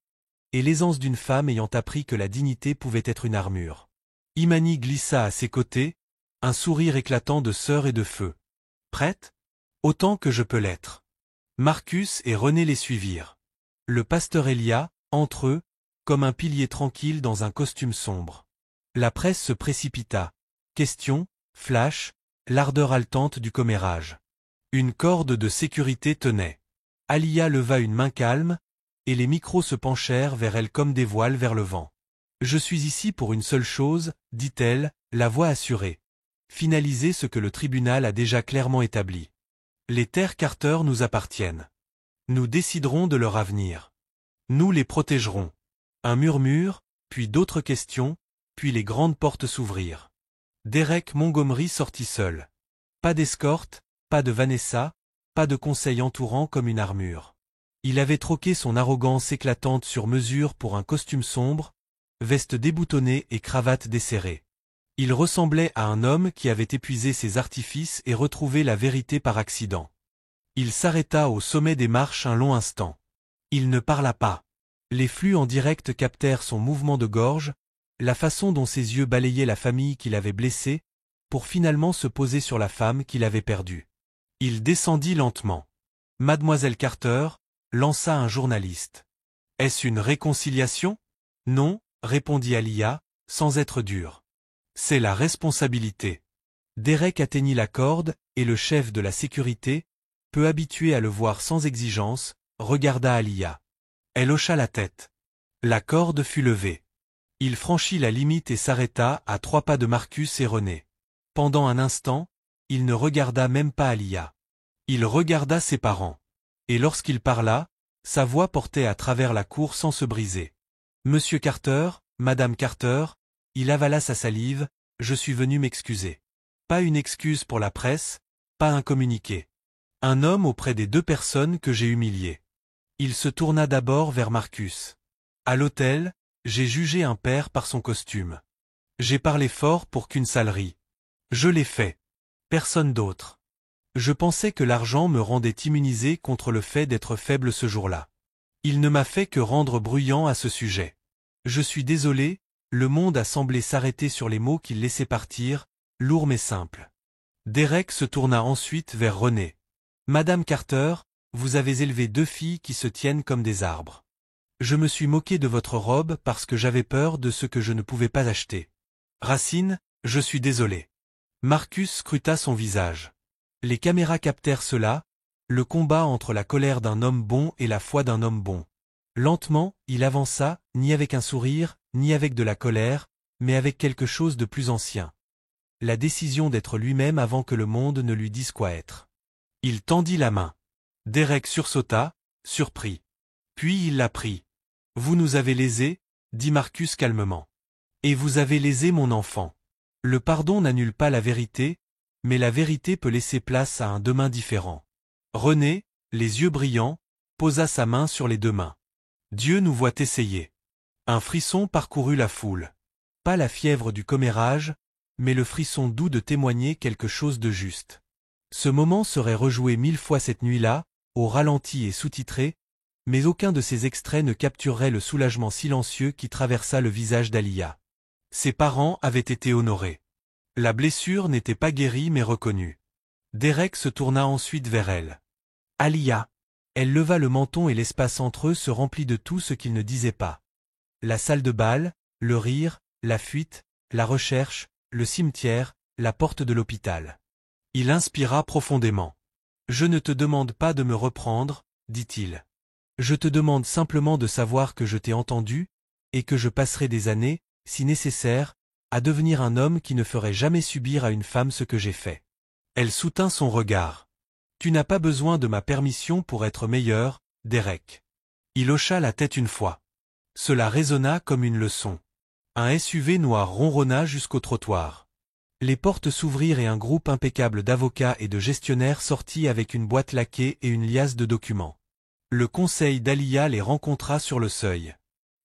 [SPEAKER 1] et l'aisance d'une femme ayant appris que la dignité pouvait être une armure. Imani glissa à ses côtés, un sourire éclatant de sœur et de feu. « Prête ? Autant que je peux l'être. » Marcus et René les suivirent. Le pasteur Elia, entre eux, comme un pilier tranquille dans un costume sombre. La presse se précipita. Questions, flash, l'ardeur haletante du commérage. Une corde de sécurité tenait. Alia leva une main calme, et les micros se penchèrent vers elle comme des voiles vers le vent. « Je suis ici pour une seule chose, dit-elle, la voix assurée. Finaliser ce que le tribunal a déjà clairement établi. Les terres Carter nous appartiennent. Nous déciderons de leur avenir. Nous les protégerons. » Un murmure, puis d'autres questions, puis les grandes portes s'ouvrirent. Derek Montgomery sortit seul. Pas d'escorte, pas de Vanessa, pas de conseil entourant comme une armure. Il avait troqué son arrogance éclatante sur mesure pour un costume sombre, veste déboutonnée et cravate desserrée. Il ressemblait à un homme qui avait épuisé ses artifices et retrouvé la vérité par accident. Il s'arrêta au sommet des marches un long instant. Il ne parla pas. Les flux en direct captèrent son mouvement de gorge, la façon dont ses yeux balayaient la famille qu'il avait blessée, pour finalement se poser sur la femme qu'il avait perdue. Il descendit lentement. « Mademoiselle Carter », lança un journaliste. « Est-ce une réconciliation ? » « Non », répondit Alia, sans être dur. « C'est la responsabilité. » Derek atteignit la corde, et le chef de la sécurité, peu habitué à le voir sans exigence, regarda Alia. Elle hocha la tête. La corde fut levée. Il franchit la limite et s'arrêta à 3 pas de Marcus et René. Pendant un instant, il ne regarda même pas Alia. Il regarda ses parents. Et lorsqu'il parla, sa voix portait à travers la cour sans se briser. « Monsieur Carter, Madame Carter », il avala sa salive, « je suis venu m'excuser. » Pas une excuse pour la presse, pas un communiqué. Un homme auprès des 2 personnes que j'ai humiliées. Il se tourna d'abord vers Marcus. À l'hôtel, j'ai jugé un père par son costume. J'ai parlé fort pour qu'une salerie. Je l'ai fait. Personne d'autre. Je pensais que l'argent me rendait immunisé contre le fait d'être faible ce jour-là. Il ne m'a fait que rendre bruyant à ce sujet. Je suis désolé, le monde a semblé s'arrêter sur les mots qu'il laissait partir, lourds mais simples. Derek se tourna ensuite vers René. Madame Carter, vous avez élevé 2 filles qui se tiennent comme des arbres. Je me suis moqué de votre robe parce que j'avais peur de ce que je ne pouvais pas acheter. Racine, je suis désolé. Marcus scruta son visage. Les caméras captèrent cela, le combat entre la colère d'un homme bon et la foi d'un homme bon. Lentement, il avança, ni avec un sourire, ni avec de la colère, mais avec quelque chose de plus ancien. La décision d'être lui-même avant que le monde ne lui dise quoi être. Il tendit la main. Derek sursauta, surpris. Puis il la prit. Vous nous avez lésés, dit Marcus calmement. Et vous avez lésé mon enfant. Le pardon n'annule pas la vérité, mais la vérité peut laisser place à un demain différent. René, les yeux brillants, posa sa main sur les 2 mains. Dieu nous voit essayer. Un frisson parcourut la foule. Pas la fièvre du commérage, mais le frisson doux de témoigner quelque chose de juste. Ce moment serait rejoué 1000 fois cette nuit-là, au ralenti et sous-titré, mais aucun de ces extraits ne capturerait le soulagement silencieux qui traversa le visage d'Alia. Ses parents avaient été honorés. La blessure n'était pas guérie mais reconnue. Derek se tourna ensuite vers elle. Alia. Elle leva le menton et l'espace entre eux se remplit de tout ce qu'il ne disait pas. La salle de bal, le rire, la fuite, la recherche, le cimetière, la porte de l'hôpital. Il inspira profondément. Je ne te demande pas de me reprendre, dit-il. Je te demande simplement de savoir que je t'ai entendu, et que je passerai des années, si nécessaire, à devenir un homme qui ne ferait jamais subir à une femme ce que j'ai fait. Elle soutint son regard. Tu n'as pas besoin de ma permission pour être meilleur, Derek. Il hocha la tête une fois. Cela résonna comme une leçon. Un SUV noir ronronna jusqu'au trottoir. Les portes s'ouvrirent et un groupe impeccable d'avocats et de gestionnaires sortit avec une boîte laquée et une liasse de documents. Le conseil d'Alia les rencontra sur le seuil.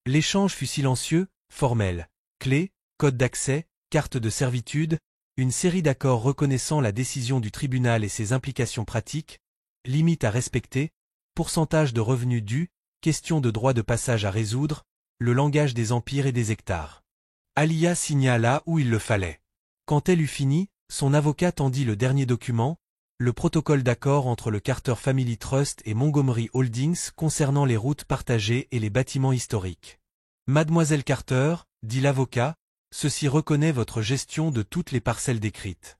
[SPEAKER 1] L'échange fut silencieux, formel. Clés, code d'accès, carte de servitude, une série d'accords reconnaissant la décision du tribunal et ses implications pratiques, limites à respecter, pourcentage de revenus dus, question de droit de passage à résoudre, le langage des empires et des hectares. Alia signa là où il le fallait. Quand elle eut fini, son avocat tendit le dernier document, le protocole d'accord entre le Carter Family Trust et Montgomery Holdings concernant les routes partagées et les bâtiments historiques. Mademoiselle Carter, dit l'avocat, ceci reconnaît votre gestion de toutes les parcelles décrites.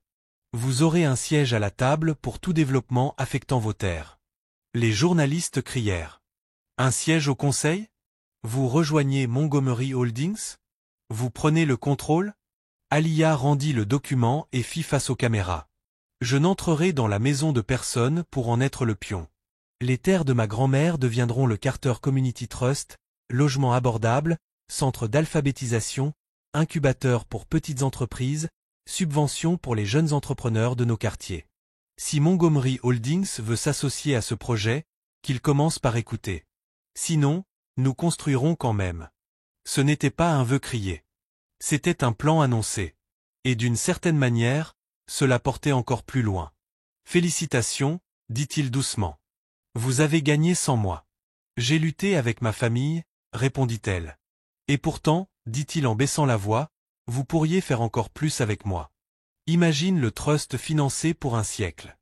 [SPEAKER 1] Vous aurez un siège à la table pour tout développement affectant vos terres. Les journalistes crièrent. Un siège au conseil? Vous rejoignez Montgomery Holdings? Vous prenez le contrôle? Alia rendit le document et fit face aux caméras. Je n'entrerai dans la maison de personne pour en être le pion. Les terres de ma grand-mère deviendront le Carter Community Trust, logement abordable, centre d'alphabétisation, incubateur pour petites entreprises, subvention pour les jeunes entrepreneurs de nos quartiers. Si Montgomery Holdings veut s'associer à ce projet, qu'il commence par écouter. Sinon, nous construirons quand même. Ce n'était pas un vœu crié. C'était un plan annoncé. Et d'une certaine manière, cela portait encore plus loin. Félicitations, dit-il doucement. Vous avez gagné sans moi. J'ai lutté avec ma famille, répondit-elle. Et pourtant, dit-il en baissant la voix, vous pourriez faire encore plus avec moi. Imagine le trust financé pour un siècle.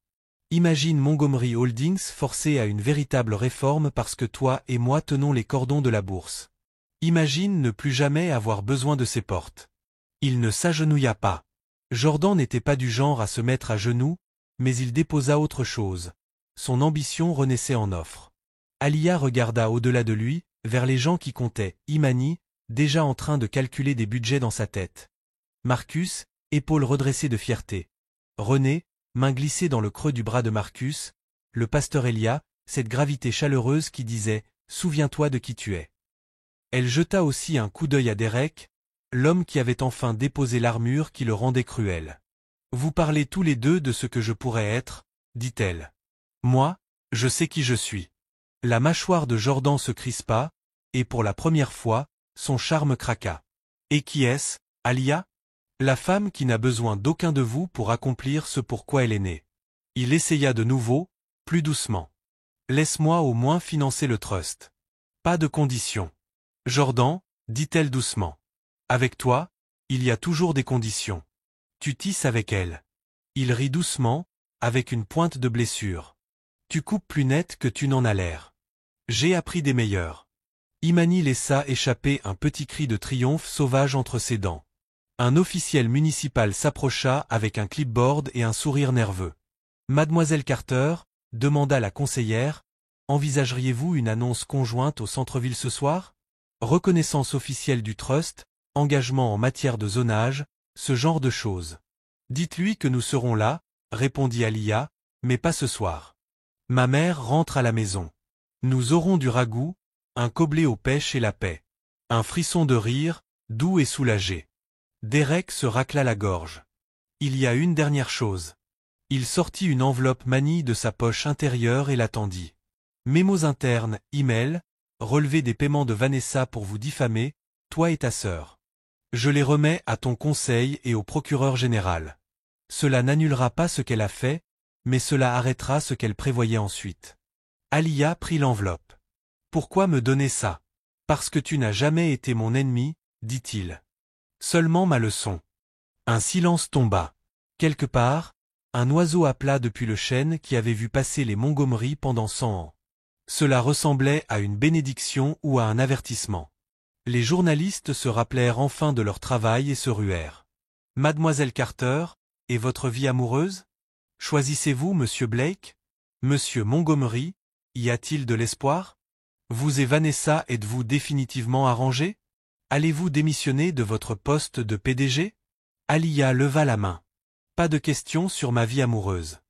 [SPEAKER 1] Imagine Montgomery Holdings forcé à une véritable réforme parce que toi et moi tenons les cordons de la bourse. Imagine ne plus jamais avoir besoin de ses portes. Il ne s'agenouilla pas. Jordan n'était pas du genre à se mettre à genoux, mais il déposa autre chose. Son ambition renaissait en offre. Alia regarda au-delà de lui, vers les gens qui comptaient, Imani, déjà en train de calculer des budgets dans sa tête. Marcus, épaules redressées de fierté. René, main glissée dans le creux du bras de Marcus. Le pasteur Elia, cette gravité chaleureuse qui disait « Souviens-toi de qui tu es ». Elle jeta aussi un coup d'œil à Derek, l'homme qui avait enfin déposé l'armure qui le rendait cruel. « Vous parlez tous les deux de ce que je pourrais être, dit-elle. Moi, je sais qui je suis. » La mâchoire de Jordan se crispa, et pour la première fois, son charme craqua. Et qui est-ce, Alia? La femme qui n'a besoin d'aucun de vous pour accomplir ce pourquoi elle est née. Il essaya de nouveau, plus doucement. Laisse-moi au moins financer le trust. Pas de conditions. Jordan, dit-elle doucement. Avec toi, il y a toujours des conditions. Tu tisses avec elle. Il rit doucement, avec une pointe de blessure. Tu coupes plus net que tu n'en as l'air. J'ai appris des meilleurs. Imani laissa échapper un petit cri de triomphe sauvage entre ses dents. Un officiel municipal s'approcha avec un clipboard et un sourire nerveux. Mademoiselle Carter, demanda la conseillère, envisageriez-vous une annonce conjointe au centre-ville ce soir? Reconnaissance officielle du trust, engagement en matière de zonage, ce genre de choses. Dites-lui que nous serons là, répondit Alia, mais pas ce soir. Ma mère rentre à la maison. Nous aurons du ragoût, un coblé aux pêches et la paix. Un frisson de rire, doux et soulagé. Derek se racla la gorge. Il y a une dernière chose. Il sortit une enveloppe manille de sa poche intérieure et l'attendit. Mémos internes, email, relevé des paiements de Vanessa pour vous diffamer, toi et ta sœur. Je les remets à ton conseil et au procureur général. Cela n'annulera pas ce qu'elle a fait, mais cela arrêtera ce qu'elle prévoyait ensuite. Alia prit l'enveloppe. Pourquoi me donner ça? Parce que tu n'as jamais été mon ennemi, dit-il. Seulement ma leçon. Un silence tomba. Quelque part, un oiseau appela depuis le chêne qui avait vu passer les Montgomery pendant 100 ans. Cela ressemblait à une bénédiction ou à un avertissement. Les journalistes se rappelèrent enfin de leur travail et se ruèrent. Mademoiselle Carter, et votre vie amoureuse? Choisissez-vous Monsieur Blake? Monsieur Montgomery, y a-t-il de l'espoir? Vous et Vanessa êtes-vous définitivement arrangés? Allez-vous démissionner de votre poste de PDG? Alia leva la main. Pas de questions sur ma vie amoureuse.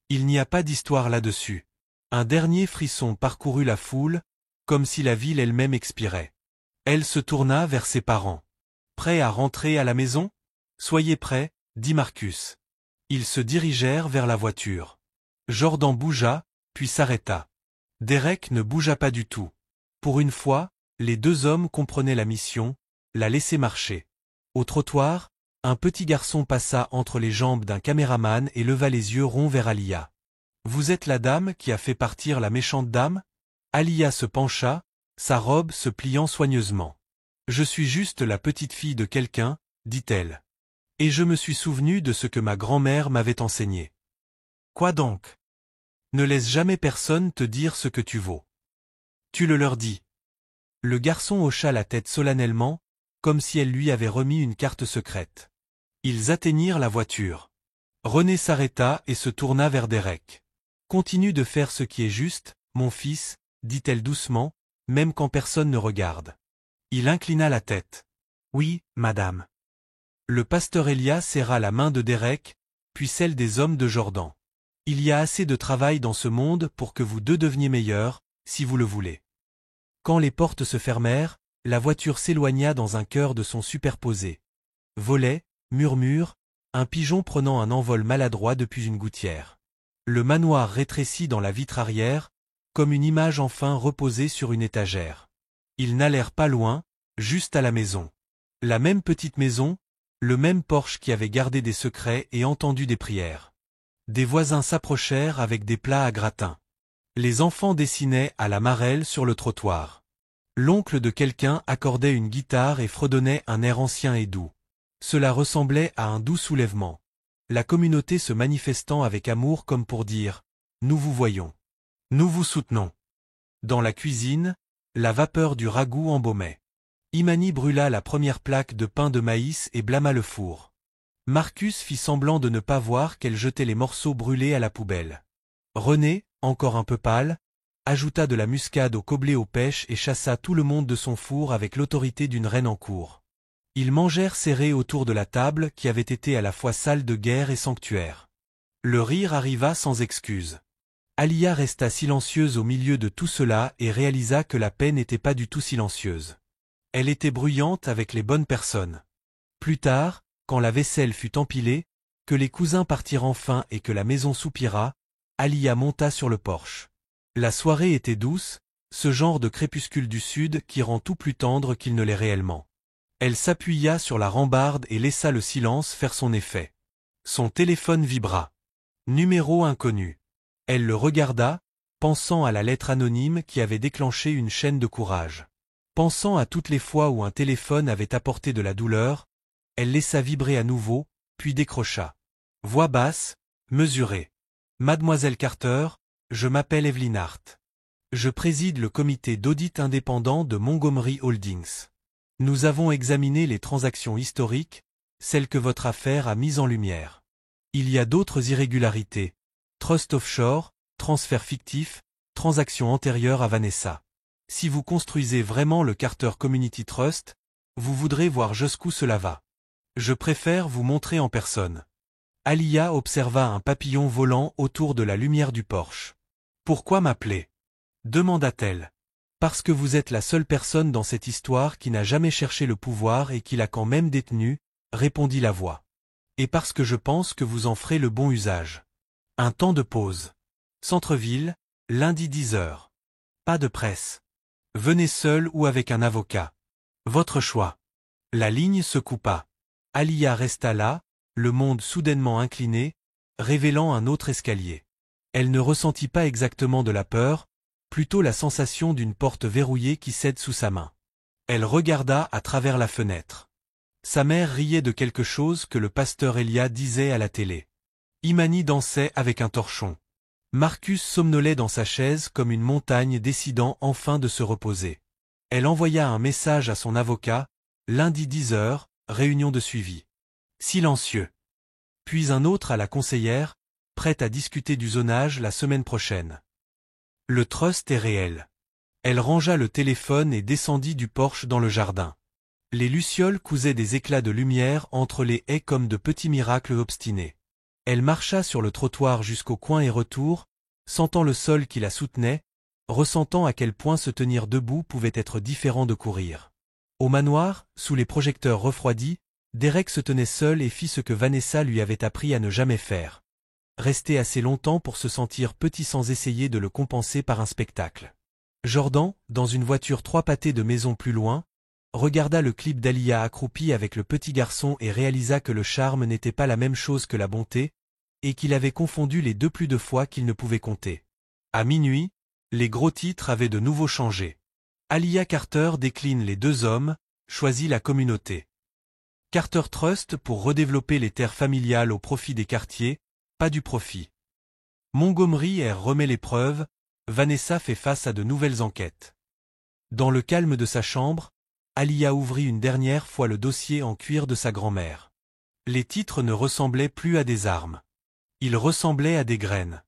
[SPEAKER 1] Il n'y a pas d'histoire là-dessus. Un dernier frisson parcourut la foule, comme si la ville elle-même expirait. Elle se tourna vers ses parents. Prêts à rentrer à la maison? Soyez prêts, dit Marcus. Ils se dirigèrent vers la voiture. Jordan bougea, puis s'arrêta. Derek ne bougea pas du tout. Pour une fois, les deux hommes comprenaient la mission, la laisser marcher. Au trottoir, un petit garçon passa entre les jambes d'un caméraman et leva les yeux ronds vers Alia. « Vous êtes la dame qui a fait partir la méchante dame ?» Alia se pencha, sa robe se pliant soigneusement. « Je suis juste la petite fille de quelqu'un, dit-elle. Et je me suis souvenu de ce que ma grand-mère m'avait enseigné. Quoi donc? Ne laisse jamais personne te dire ce que tu vaux. Tu le leur dis. » Le garçon hocha la tête solennellement, comme si elle lui avait remis une carte secrète. Ils atteignirent la voiture. René s'arrêta et se tourna vers Derek. « Continue de faire ce qui est juste, mon fils, dit-elle doucement, même quand personne ne regarde. » Il inclina la tête. « Oui, madame. » Le pasteur Elia serra la main de Derek, puis celle des hommes de Jordan. « Il y a assez de travail dans ce monde pour que vous deux deveniez meilleurs, si vous le voulez. » Quand les portes se fermèrent, la voiture s'éloigna dans un chœur de sons superposés. Volets, murmures, un pigeon prenant un envol maladroit depuis une gouttière. Le manoir rétrécit dans la vitre arrière, comme une image enfin reposée sur une étagère. Ils n'allèrent pas loin, juste à la maison. La même petite maison, le même porche qui avait gardé des secrets et entendu des prières. Des voisins s'approchèrent avec des plats à gratin. Les enfants dessinaient à la marelle sur le trottoir. L'oncle de quelqu'un accordait une guitare et fredonnait un air ancien et doux. Cela ressemblait à un doux soulèvement. La communauté se manifestant avec amour comme pour dire « Nous vous voyons. Nous vous soutenons. » Dans la cuisine, la vapeur du ragoût embaumait. Imani brûla la première plaque de pain de maïs et blâma le four. Marcus fit semblant de ne pas voir qu'elle jetait les morceaux brûlés à la poubelle. René, encore un peu pâle, ajouta de la muscade au coblé aux pêches et chassa tout le monde de son four avec l'autorité d'une reine en cour. Ils mangèrent serrés autour de la table qui avait été à la fois salle de guerre et sanctuaire. Le rire arriva sans excuse. Alia resta silencieuse au milieu de tout cela et réalisa que la paix n'était pas du tout silencieuse. Elle était bruyante avec les bonnes personnes. Plus tard, quand la vaisselle fut empilée, que les cousins partirent enfin et que la maison soupira, Alia monta sur le porche. La soirée était douce, ce genre de crépuscule du sud qui rend tout plus tendre qu'il ne l'est réellement. Elle s'appuya sur la rambarde et laissa le silence faire son effet. Son téléphone vibra. Numéro inconnu. Elle le regarda, pensant à la lettre anonyme qui avait déclenché une chaîne de courage. Pensant à toutes les fois où un téléphone avait apporté de la douleur, elle laissa vibrer à nouveau, puis décrocha. Voix basse, mesurée. Mademoiselle Carter, je m'appelle Evelyn Hart. Je préside le comité d'audit indépendant de Montgomery Holdings. Nous avons examiné les transactions historiques, celles que votre affaire a mises en lumière. Il y a d'autres irrégularités. Trust offshore, transfert fictif, transactions antérieures à Vanessa. Si vous construisez vraiment le Carter Community Trust, vous voudrez voir jusqu'où cela va. Je préfère vous montrer en personne. Alia observa un papillon volant autour de la lumière du porche. Pourquoi m'appeler? Demanda-t-elle. Parce que vous êtes la seule personne dans cette histoire qui n'a jamais cherché le pouvoir et qui l'a quand même détenu, répondit la voix. Et parce que je pense que vous en ferez le bon usage. Un temps de pause. Centre-ville, lundi 10 h. Pas de presse. Venez seul ou avec un avocat. Votre choix. La ligne se coupa. Alia resta là, le monde soudainement incliné, révélant un autre escalier. Elle ne ressentit pas exactement de la peur, plutôt la sensation d'une porte verrouillée qui cède sous sa main. Elle regarda à travers la fenêtre. Sa mère riait de quelque chose que le pasteur Elia disait à la télé. Imani dansait avec un torchon. Marcus somnolait dans sa chaise comme une montagne décidant enfin de se reposer. Elle envoya un message à son avocat, lundi 10 h, réunion de suivi. Silencieux. Puis un autre à la conseillère, prête à discuter du zonage la semaine prochaine. Le trust est réel. Elle rangea le téléphone et descendit du porche dans le jardin. Les lucioles cousaient des éclats de lumière entre les haies comme de petits miracles obstinés. Elle marcha sur le trottoir jusqu'au coin et retour, sentant le sol qui la soutenait, ressentant à quel point se tenir debout pouvait être différent de courir. Au manoir, sous les projecteurs refroidis, Derek se tenait seul et fit ce que Vanessa lui avait appris à ne jamais faire. Rester assez longtemps pour se sentir petit sans essayer de le compenser par un spectacle. Jordan, dans une voiture trois pâtée de maison plus loin, regarda le clip d'Alia accroupie avec le petit garçon et réalisa que le charme n'était pas la même chose que la bonté, et qu'il avait confondu les deux plus de fois qu'il ne pouvait compter. À minuit, les gros titres avaient de nouveau changé. Alia Carter décline les deux hommes, choisit la communauté. Carter Trust pour redévelopper les terres familiales au profit des quartiers, pas du profit. Montgomery R remet les preuves, Vanessa fait face à de nouvelles enquêtes. Dans le calme de sa chambre, Alia ouvrit une dernière fois le dossier en cuir de sa grand-mère. Les titres ne ressemblaient plus à des armes. Ils ressemblaient à des graines.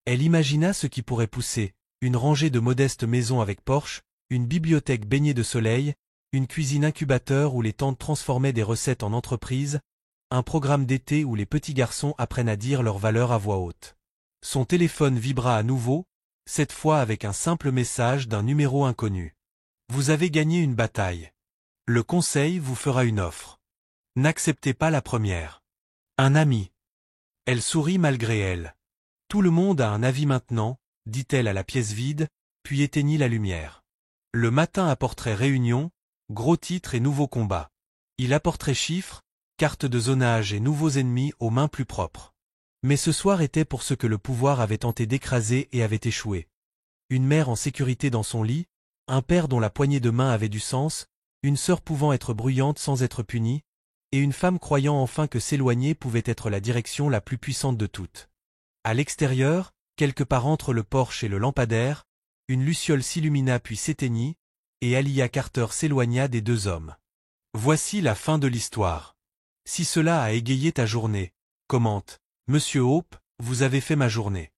[SPEAKER 1] Elle imagina ce qui pourrait pousser, une rangée de modestes maisons avec porche, une bibliothèque baignée de soleil, une cuisine incubateur où les tantes transformaient des recettes en entreprise, un programme d'été où les petits garçons apprennent à dire leurs valeurs à voix haute. Son téléphone vibra à nouveau, cette fois avec un simple message d'un numéro inconnu. Vous avez gagné une bataille. Le conseil vous fera une offre. N'acceptez pas la première. Un ami. Elle sourit malgré elle. Tout le monde a un avis maintenant, dit-elle à la pièce vide, puis éteignit la lumière. Le matin apporterait réunion, gros titres et nouveaux combats. Il apporterait chiffres, cartes de zonage et nouveaux ennemis aux mains plus propres. Mais ce soir était pour ce que le pouvoir avait tenté d'écraser et avait échoué. Une mère en sécurité dans son lit, un père dont la poignée de main avait du sens, une sœur pouvant être bruyante sans être punie, et une femme croyant enfin que s'éloigner pouvait être la direction la plus puissante de toutes. À l'extérieur, quelque part entre le porche et le lampadaire, une luciole s'illumina puis s'éteignit, et Alia Carter s'éloigna des deux hommes. Voici la fin de l'histoire. Si cela a égayé ta journée, commente, Monsieur Hope, vous avez fait ma journée.